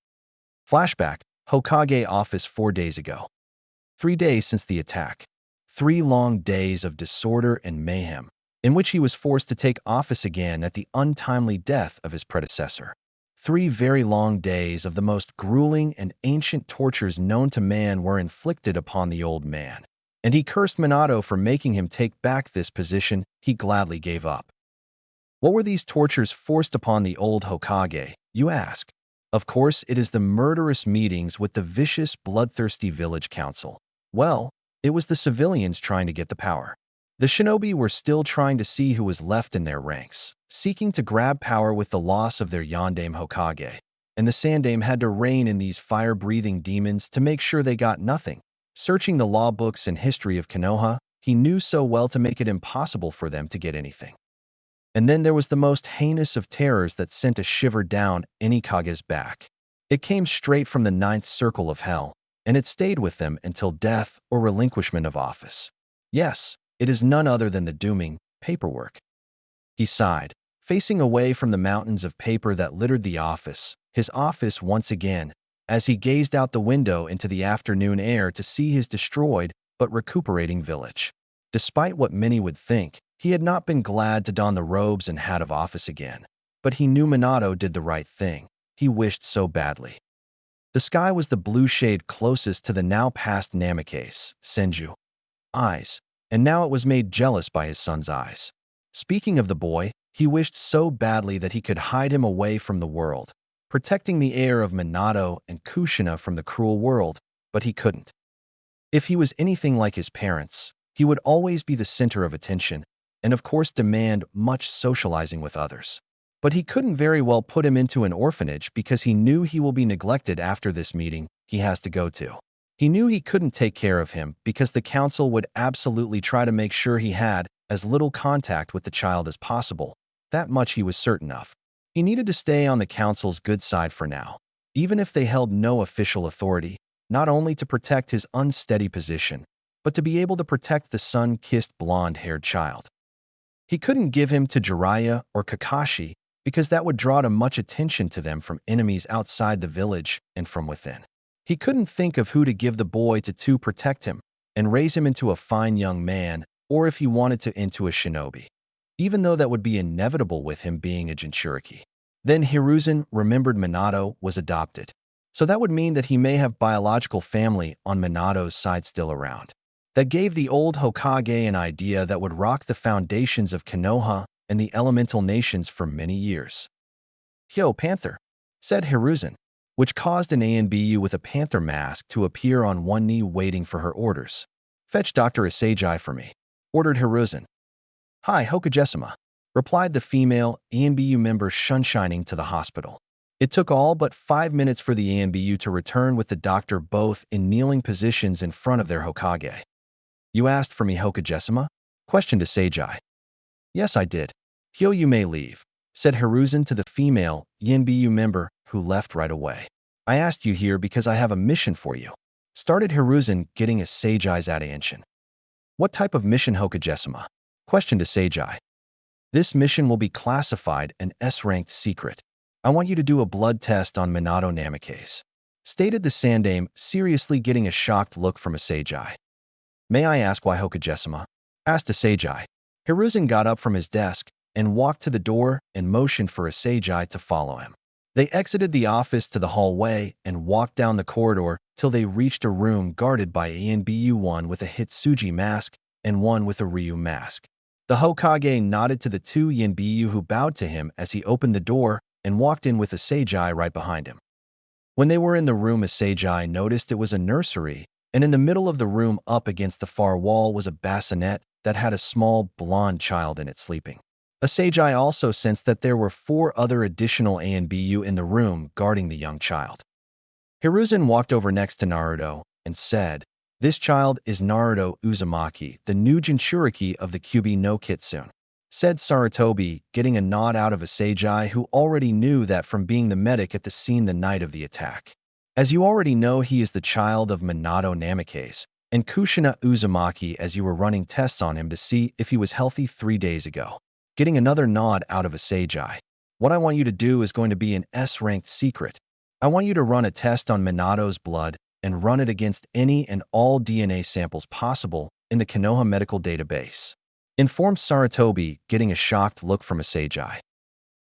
Flashback, Hokage office 4 days ago. 3 days since the attack. 3 long days of disorder and mayhem, in which he was forced to take office again at the untimely death of his predecessor. 3 very long days of the most grueling and ancient tortures known to man were inflicted upon the old man, and he cursed Minato for making him take back this position he gladly gave up. What were these tortures forced upon the old Hokage, you ask? Of course, it is the murderous meetings with the vicious, bloodthirsty village council. Well, it was the civilians trying to get the power. The shinobi were still trying to see who was left in their ranks, seeking to grab power with the loss of their Yondaime Hokage, and the Sandaime had to rein in these fire-breathing demons to make sure they got nothing. Searching the law books and history of Konoha, he knew so well to make it impossible for them to get anything. And then there was the most heinous of terrors that sent a shiver down any Kage's back. It came straight from the 9th circle of hell, and it stayed with them until death or relinquishment of office. Yes, it is none other than the dooming paperwork. He sighed, facing away from the mountains of paper that littered his office once again, as he gazed out the window into the afternoon air to see his destroyed but recuperating village. Despite what many would think, he had not been glad to don the robes and hat of office again. But he knew Minato did the right thing. He wished so badly. The sky was the blue shade closest to the now past Namikaze, Senju, eyes, and now it was made jealous by his son's eyes. Speaking of the boy, he wished so badly that he could hide him away from the world, protecting the heir of Minato and Kushina from the cruel world, but he couldn't. If he was anything like his parents, he would always be the center of attention, and of course demand much socializing with others. But he couldn't very well put him into an orphanage because he knew he will be neglected after this meeting he has to go to. He knew he couldn't take care of him because the council would absolutely try to make sure he had as little contact with the child as possible. That much he was certain of. He needed to stay on the council's good side for now, even if they held no official authority, not only to protect his unsteady position, but to be able to protect the sun-kissed blonde-haired child. He couldn't give him to Jiraiya or Kakashi because that would draw too much attention to them from enemies outside the village and from within. He couldn't think of who to give the boy to protect him and raise him into a fine young man, or if he wanted to into a shinobi, even though that would be inevitable with him being a Jinchuriki. Then Hiruzen remembered Minato was adopted, so that would mean that he may have biological family on Minato's side still around. That gave the old Hokage an idea that would rock the foundations of Konoha and the elemental nations for many years. "Yo, Panther," said Hiruzen, which caused an ANBU with a panther mask to appear on one knee waiting for her orders. "Fetch Dr. Asagi for me," ordered Hiruzen. "Hi, Hokage-sama," replied the female ANBU member sunshining to the hospital. It took all but 5 minutes for the ANBU to return with the doctor both in kneeling positions in front of their Hokage. "You asked for me, Hokage-sama?" questioned Asagi. "Yes, I did. Hyo, you may leave," said Hiruzen to the female YNBU member, who left right away. "I asked you here because I have a mission for you," started Hiruzen, getting Asagi's attention. "What type of mission, Hokage-sama?" questioned Asagi. "This mission will be classified an S-ranked secret. I want you to do a blood test on Minato Namikaze," stated the Sandaime, seriously getting a shocked look from Asagi. "May I ask why, Hokage-sama?" asked Asagi. Hiruzen got up from his desk and walked to the door and motioned for Asagi to follow him. They exited the office to the hallway and walked down the corridor till they reached a room guarded by ANBU, one with a Hitsuji mask and one with a Ryu mask. The Hokage nodded to the 2 YNBU who bowed to him as he opened the door and walked in with Asagi right behind him. When they were in the room, Asagi noticed it was a nursery, and in the middle of the room up against the far wall was a bassinet that had a small blonde child in it sleeping. Asagi also sensed that there were 4 other additional ANBU in the room guarding the young child. Hiruzen walked over next to Naruto and said, "This child is Naruto Uzumaki, the new Jinchuriki of the Kyuubi no Kitsune," said Sarutobi, getting a nod out of Asagi, who already knew that from being the medic at the scene the night of the attack. "As you already know, he is the child of Minato Namikaze and Kushina Uzumaki, as you were running tests on him to see if he was healthy 3 days ago." Getting another nod out of Asagi. "What I want you to do is going to be an S-ranked secret. I want you to run a test on Minato's blood and run it against any and all DNA samples possible in the Konoha medical database, informed Saratobi, getting a shocked look from Asagi.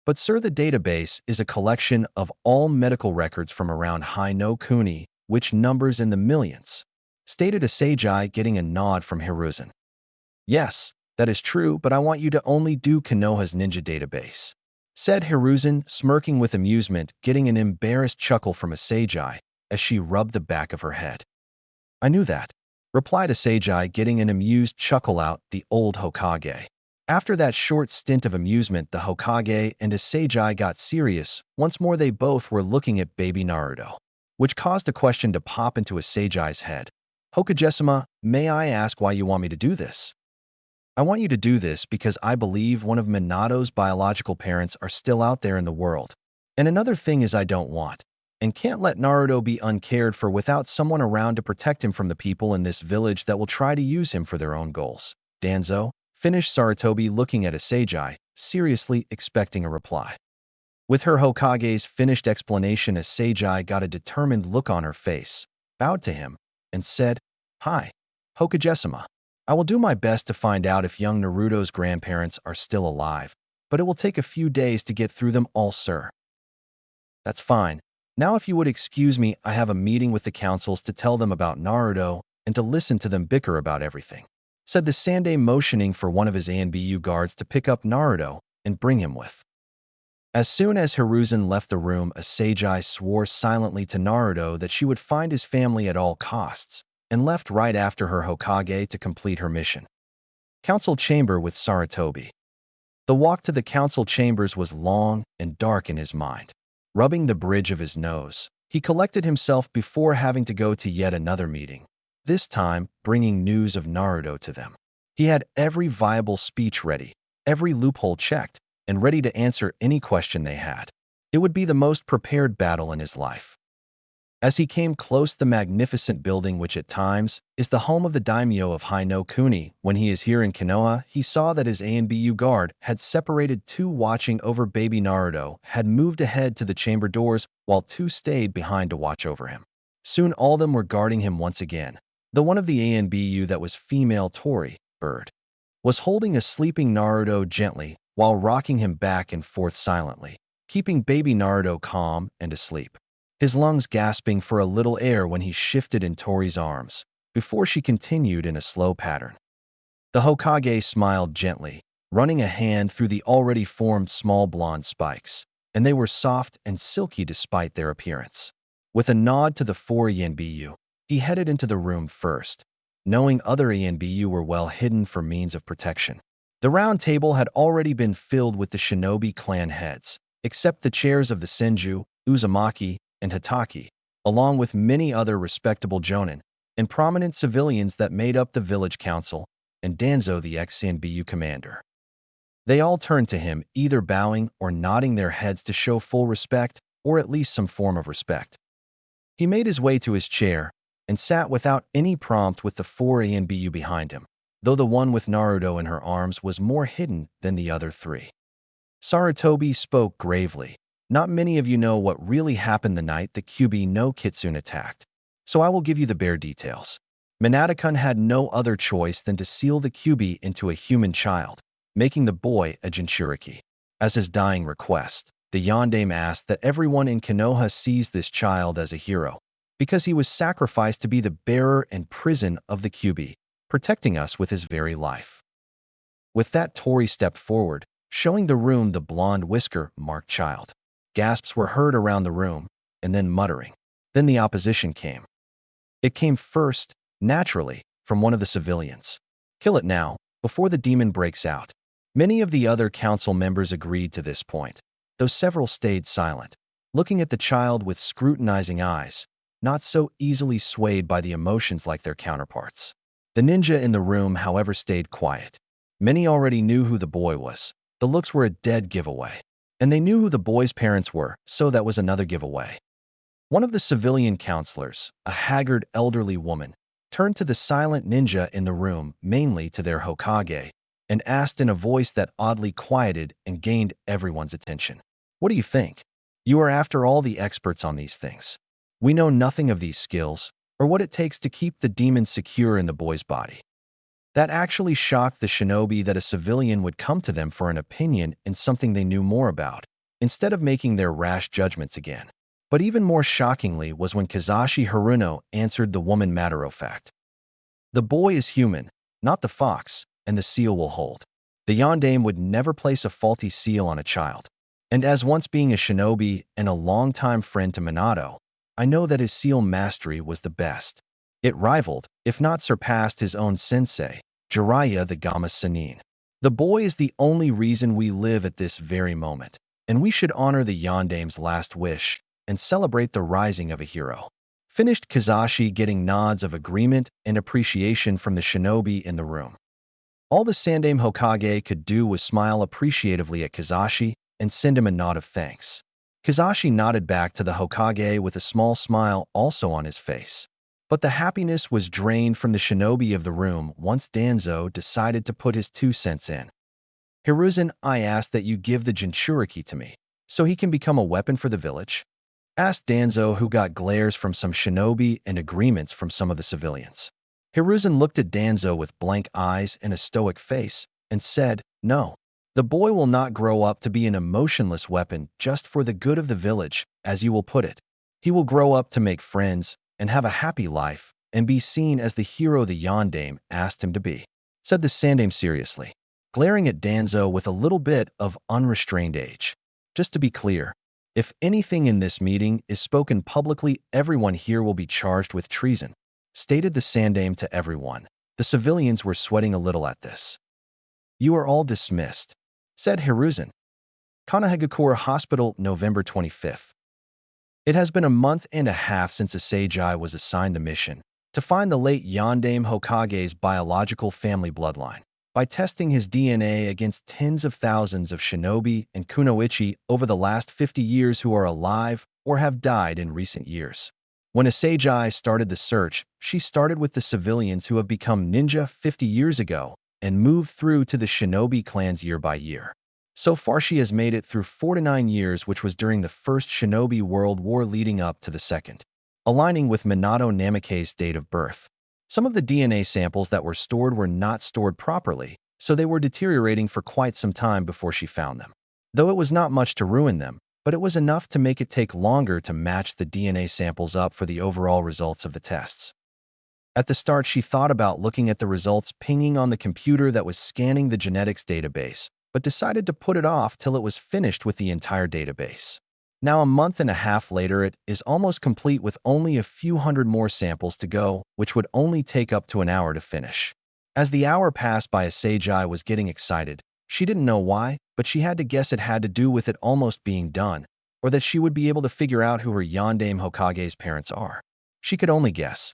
But sir, the database is a collection of all medical records from around Hai no Kuni, which numbers in the millions, stated Asagi, getting a nod from Hiruzen. Yes, that is true, but I want you to only do Konoha's ninja database, said Hiruzen, smirking with amusement, getting an embarrassed chuckle from Asagi as she rubbed the back of her head. I knew that, replied Asagi, getting an amused chuckle out, the old Hokage. After that short stint of amusement, the Hokage and Asagi got serious. Once more they both were looking at baby Naruto, which caused a question to pop into Asagi's head. Hokage-sama, may I ask why you want me to do this? I want you to do this because I believe one of Minato's biological parents are still out there in the world. And another thing is I don't want and can't let Naruto be uncared for without someone around to protect him from the people in this village that will try to use him for their own goals. Danzo, finished Saratobi, looking at Asagi, seriously expecting a reply. With her Hokage's finished explanation, Asagi got a determined look on her face, bowed to him, and said, Hi, Hokage-sama. I will do my best to find out if young Naruto's grandparents are still alive, but it will take a few days to get through them all, sir. That's fine. Now if you would excuse me, I have a meeting with the councils to tell them about Naruto and to listen to them bicker about everything, said the Sandai, motioning for one of his ANBU guards to pick up Naruto and bring him with. As soon as Hiruzen left the room, Asagi swore silently to Naruto that she would find his family at all costs, and left right after her Hokage to complete her mission. Council Chamber with Saratobi. The walk to the council chambers was long and dark in his mind. Rubbing the bridge of his nose, he collected himself before having to go to yet another meeting, this time bringing news of Naruto to them. He had every viable speech ready, every loophole checked, and ready to answer any question they had. It would be the most prepared battle in his life. As he came close the magnificent building which at times is the home of the daimyo of Hai no Kuni, when he is here in Konoha, he saw that his ANBU guard had separated. Two watching over baby Naruto had moved ahead to the chamber doors, while two stayed behind to watch over him. Soon all of them were guarding him once again. The one of the ANBU that was female Tori, Bird, was holding a sleeping Naruto gently while rocking him back and forth silently, keeping baby Naruto calm and asleep, his lungs gasping for a little air when he shifted in Tori's arms, before she continued in a slow pattern. The Hokage smiled gently, running a hand through the already formed small blonde spikes, and they were soft and silky despite their appearance. With a nod to the four ANBU, he headed into the room first, knowing other ANBU were well hidden for means of protection. The round table had already been filled with the shinobi clan heads, except the chairs of the Senju, Uzumaki, and Hitaki, along with many other respectable jonin and prominent civilians that made up the village council, and Danzo, the ex-ANBU commander. They all turned to him, either bowing or nodding their heads to show full respect, or at least some form of respect. He made his way to his chair and sat without any prompt with the four ANBU behind him, though the one with Naruto in her arms was more hidden than the other three. Saratobi spoke gravely. Not many of you know what really happened the night the Kyuubi no Kitsune attacked, so I will give you the bare details. Minato-kun had no other choice than to seal the Kyuubi into a human child, making the boy a Jinchuriki. As his dying request, the Yondaime asked that everyone in Konoha sees this child as a hero, because he was sacrificed to be the bearer and prison of the Kyuubi, protecting us with his very life. With that, Tori stepped forward, showing the room the blonde whisker-marked child. Gasps were heard around the room, and then muttering. Then the opposition came. It came first, naturally, from one of the civilians. Kill it now, before the demon breaks out. Many of the other council members agreed to this point, though several stayed silent, looking at the child with scrutinizing eyes, not so easily swayed by the emotions like their counterparts. The ninja in the room, however, stayed quiet. Many already knew who the boy was. The looks were a dead giveaway. And they knew who the boy's parents were, so that was another giveaway. One of the civilian counselors, a haggard elderly woman, turned to the silent ninja in the room, mainly to their Hokage, and asked in a voice that oddly quieted and gained everyone's attention. What do you think? You are after all the experts on these things. We know nothing of these skills, or what it takes to keep the demon secure in the boy's body. That actually shocked the shinobi that a civilian would come to them for an opinion in something they knew more about, instead of making their rash judgments again. But even more shockingly was when Kizashi Haruno answered the woman matter-of-fact. The boy is human, not the fox, and the seal will hold. The yondaime would never place a faulty seal on a child. And as once being a shinobi and a longtime friend to Minato, I know that his seal mastery was the best. It rivaled, if not surpassed, his own sensei, Jiraiya the Gama Sannin. The boy is the only reason we live at this very moment, and we should honor the yondaime's last wish and celebrate the rising of a hero. Finished Kizashi, getting nods of agreement and appreciation from the shinobi in the room. All the Sandaime Hokage could do was smile appreciatively at Kizashi and send him a nod of thanks. Kizashi nodded back to the Hokage with a small smile also on his face. But the happiness was drained from the shinobi of the room once Danzo decided to put his 2 cents in. Hiruzen, I ask that you give the Jinchuriki to me, so he can become a weapon for the village? Asked Danzo, who got glares from some shinobi and agreements from some of the civilians. Hiruzen looked at Danzo with blank eyes and a stoic face and said, no. The boy will not grow up to be an emotionless weapon just for the good of the village, as you will put it. He will grow up to make friends and have a happy life and be seen as the hero the yondaime asked him to be, said the Sandaime seriously, glaring at Danzo with a little bit of unrestrained age. Just to be clear, if anything in this meeting is spoken publicly, everyone here will be charged with treason, stated the Sandaime to everyone. The civilians were sweating a little at this. You are all dismissed, said Hiruzen. Kanahagakura Hospital, November 25th. It has been a month and a half since a Seijai was assigned the mission to find the late Yondaime Hokage's biological family bloodline by testing his DNA against tens of thousands of shinobi and kunoichi over the last 50 years who are alive or have died in recent years. When a Seijai started the search, she started with the civilians who have become ninja 50 years ago and moved through to the shinobi clans year by year. So far she has made it through 49 years, which was during the first shinobi world war leading up to the second, aligning with Minato Namikaze's date of birth. Some of the DNA samples that were stored were not stored properly, so they were deteriorating for quite some time before she found them. Though it was not much to ruin them, but it was enough to make it take longer to match the DNA samples up for the overall results of the tests. At the start, she thought about looking at the results pinging on the computer that was scanning the genetics database, but decided to put it off till it was finished with the entire database. Now, a month and a half later, it is almost complete with only a few hundred more samples to go, which would only take up to an hour to finish. As the hour passed by, a Seijai was getting excited. She didn't know why, but she had to guess it had to do with it almost being done, or that she would be able to figure out who her Yondaime Hokage's parents are. She could only guess.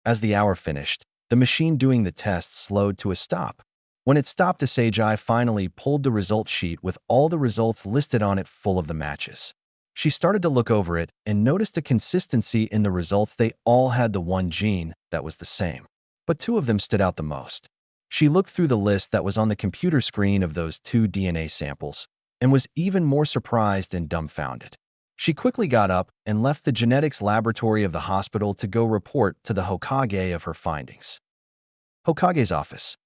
As the hour finished, the machine doing the tests slowed to a stop. When it stopped, a Seijai finally pulled the result sheet with all the results listed on it full of the matches. She started to look over it and noticed a consistency in the results. They all had the one gene that was the same, but 2 of them stood out the most. She looked through the list that was on the computer screen of those 2 DNA samples and was even more surprised and dumbfounded. She quickly got up and left the genetics laboratory of the hospital to go report to the Hokage of her findings. Hokage's office.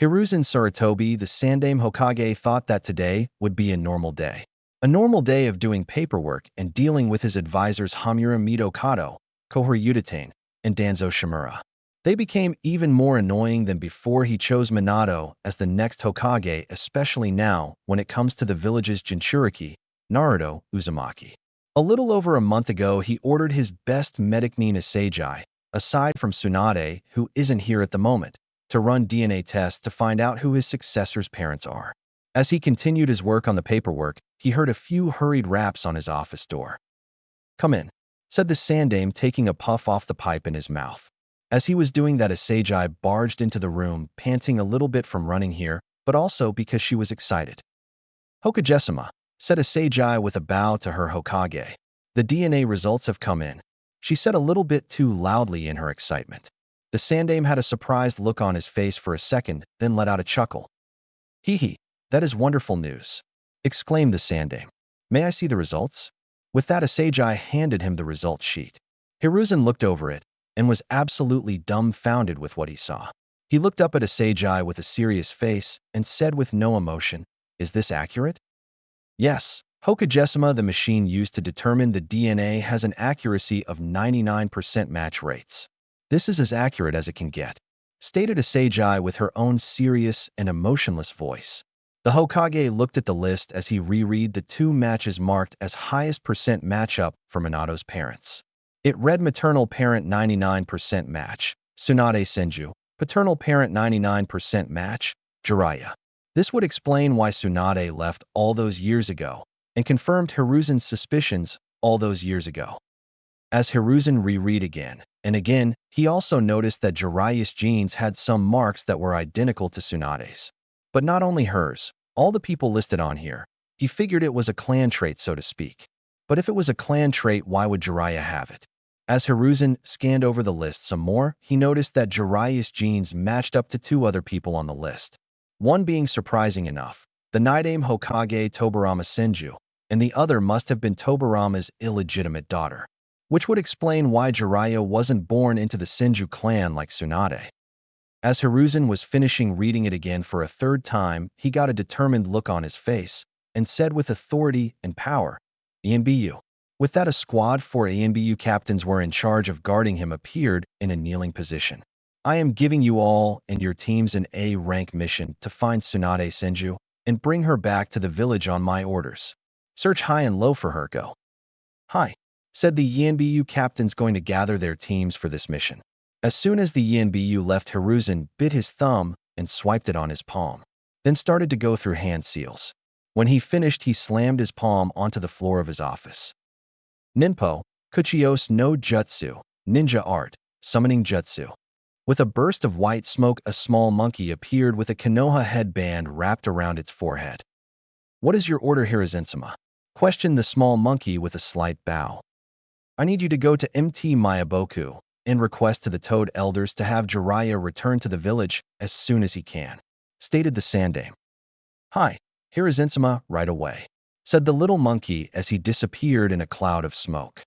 Hiruzen Sarutobi, the Sandaime Hokage, thought that today would be a normal day. A normal day of doing paperwork and dealing with his advisors Hamura Mido Kato, Kohori Udatane, and Danzo Shimura. They became even more annoying than before he chose Minato as the next Hokage, especially now when it comes to the village's Jinchuriki, Naruto Uzumaki. A little over a month ago, he ordered his best medic Nina Seijai, aside from Tsunade, who isn't here at the moment, to run DNA tests to find out who his successor's parents are. As he continued his work on the paperwork, he heard a few hurried raps on his office door. Come in, said the Sandaime, taking a puff off the pipe in his mouth. As he was doing that, a Seijai barged into the room, panting a little bit from running here, but also because she was excited. Hokage-sama, said a Seijai with a bow to her Hokage. The DNA results have come in, she said a little bit too loudly in her excitement. The Sandaime had a surprised look on his face for a second, then let out a chuckle. Hee hee, that is wonderful news, exclaimed the Sandaime. May I see the results? With that, a Seijai handed him the result sheet. Hiruzen looked over it and was absolutely dumbfounded with what he saw. He looked up at Asagi with a serious face and said with no emotion, "Is this accurate?" Yes. Hokagesima, the machine used to determine the DNA, has an accuracy of 99% match rates. This is as accurate as it can get, stated Asagi with her own serious and emotionless voice. The Hokage looked at the list as he reread the two matches marked as highest percent matchup for Minato's parents. It read maternal parent 99% match, Tsunade Senju, paternal parent 99% match, Jiraiya. This would explain why Tsunade left all those years ago and confirmed Hiruzen's suspicions all those years ago. As Hiruzen reread again and again, he also noticed that Jiraiya's genes had some marks that were identical to Tsunade's. But not only hers, all the people listed on here. He figured it was a clan trait, so to speak. But if it was a clan trait, why would Jiraiya have it? As Hiruzen scanned over the list some more, he noticed that Jiraiya's genes matched up to two other people on the list. One being surprising enough, the Nidaime Hokage Tobirama Senju, and the other must have been Tobirama's illegitimate daughter, which would explain why Jiraiya wasn't born into the Senju clan like Tsunade. As Hiruzen was finishing reading it again for a third time, he got a determined look on his face and said with authority and power, "ENBU." With that, a squad 4 ANBU captains were in charge of guarding him appeared in a kneeling position. "I am giving you all and your teams an A-rank mission to find Tsunade Senju and bring her back to the village on my orders. Search high and low for her. Go." "Hi," said the YNBU captains, going to gather their teams for this mission. As soon as the YNBU left, Hiruzen bit his thumb and swiped it on his palm, then started to go through hand seals. When he finished, he slammed his palm onto the floor of his office. Ninpo, Kuchios no Jutsu, Ninja Art, Summoning Jutsu. With a burst of white smoke, a small monkey appeared with a Konoha headband wrapped around its forehead. "What is your order, Hiruzen-sama?" questioned the small monkey with a slight bow. "I need you to go to MT Mayaboku and request to the Toad Elders to have Jiraiya return to the village as soon as he can," stated the Sandaime. "Hi, Hiruzen-sama, right away," said the little monkey as he disappeared in a cloud of smoke.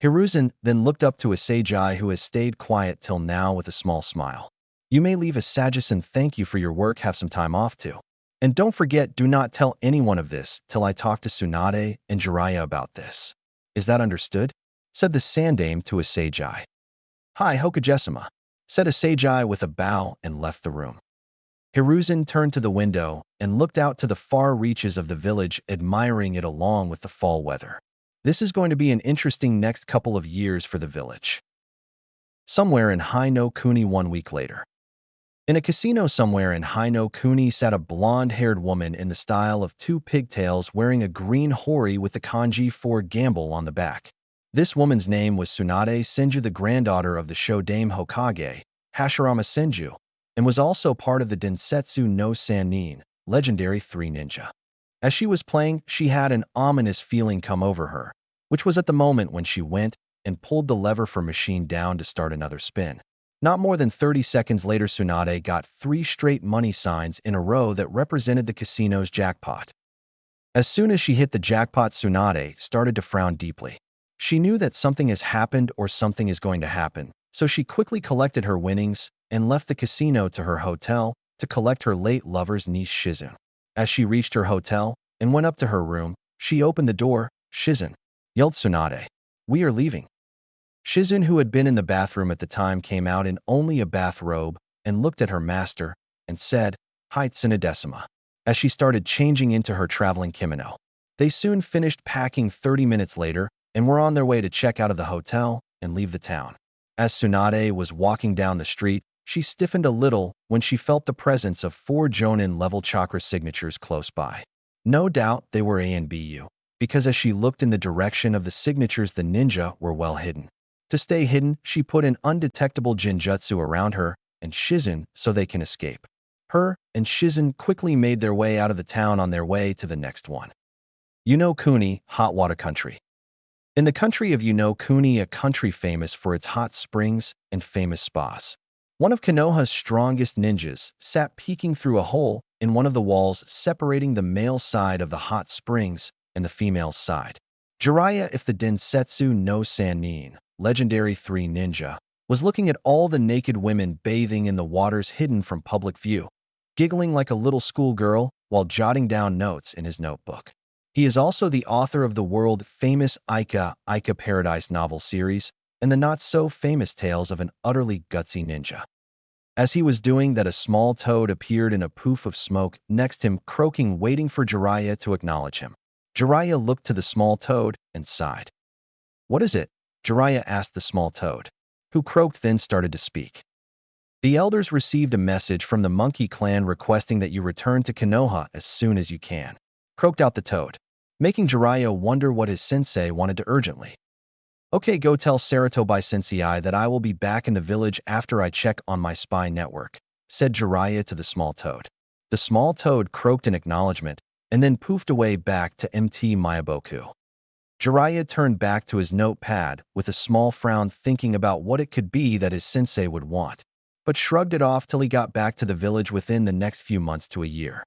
Hiruzen then looked up to Asagi, who has stayed quiet till now, with a small smile. "You may leave, Asagi-san. Thank you for your work. Have some time off too. And don't forget, do not tell anyone of this till I talk to Tsunade and Jiraiya about this. Is that understood?" said the Sandaime to Asagi. "Hi, Hokagesima," said Asagi with a bow and left the room. Hiruzen turned to the window and looked out to the far reaches of the village, admiring it along with the fall weather. This is going to be an interesting next couple of years for the village. Somewhere in Hino-Kuni 1 week later. In a casino somewhere in Hino-Kuni sat a blonde-haired woman in the style of two pigtails, wearing a green hori with the kanji for gamble on the back. This woman's name was Tsunade Senju, the granddaughter of the Shodaime Hokage, Hashirama Senju, and was also part of the Densetsu no Sannin, legendary 3 ninja. As she was playing, she had an ominous feeling come over her, which was at the moment when she went and pulled the lever for machine down to start another spin. Not more than 30 seconds later, Tsunade got 3 straight money signs in a row that represented the casino's jackpot. As soon as she hit the jackpot, Tsunade started to frown deeply. She knew that something has happened or something is going to happen, so she quickly collected her winnings and left the casino to her hotel to collect her late lover's niece Shizun. As she reached her hotel and went up to her room, she opened the door. "Shizun," yelled Tsunade. "We are leaving." Shizun, who had been in the bathroom at the time, came out in only a bathrobe and looked at her master and said, "Hi, Tsunade-sama," as she started changing into her traveling kimono. They soon finished packing 30 minutes later and were on their way to check out of the hotel and leave the town. As Tsunade was walking down the street, she stiffened a little when she felt the presence of 4 Jonin-level chakra signatures close by. No doubt they were ANBU, because as she looked in the direction of the signatures, the ninja were well hidden. To stay hidden, she put an undetectable Jinjutsu around her and Shizun so they can escape. Her and Shizun quickly made their way out of the town on their way to the next one. Yuno-Kuni, hot water country. In the country of Yuno-Kuni, a country famous for its hot springs and famous spas, one of Konoha's strongest ninjas sat peeking through a hole in one of the walls separating the male side of the hot springs and the female side. Jiraiya, if the Densetsu no Sannin, legendary 3 ninja, was looking at all the naked women bathing in the waters hidden from public view, giggling like a little schoolgirl while jotting down notes in his notebook. He is also the author of the world-famous Aika Paradise novel series and the not-so-famous tales of an utterly gutsy ninja. As he was doing that, a small toad appeared in a poof of smoke next to him, croaking, waiting for Jiraiya to acknowledge him. Jiraiya looked to the small toad and sighed. "What is it?" Jiraiya asked the small toad, who croaked, then started to speak. "The elders received a message from the monkey clan requesting that you return to Konoha as soon as you can," croaked out the toad, making Jiraiya wonder what his sensei wanted to urgently. "Okay, go tell Saratobi Sensei that I will be back in the village after I check on my spy network," said Jiraiya to the small toad. The small toad croaked in acknowledgement and then poofed away back to Mt. Mayaboku. Jiraiya turned back to his notepad with a small frown, thinking about what it could be that his sensei would want, but shrugged it off till he got back to the village within the next few months to a year.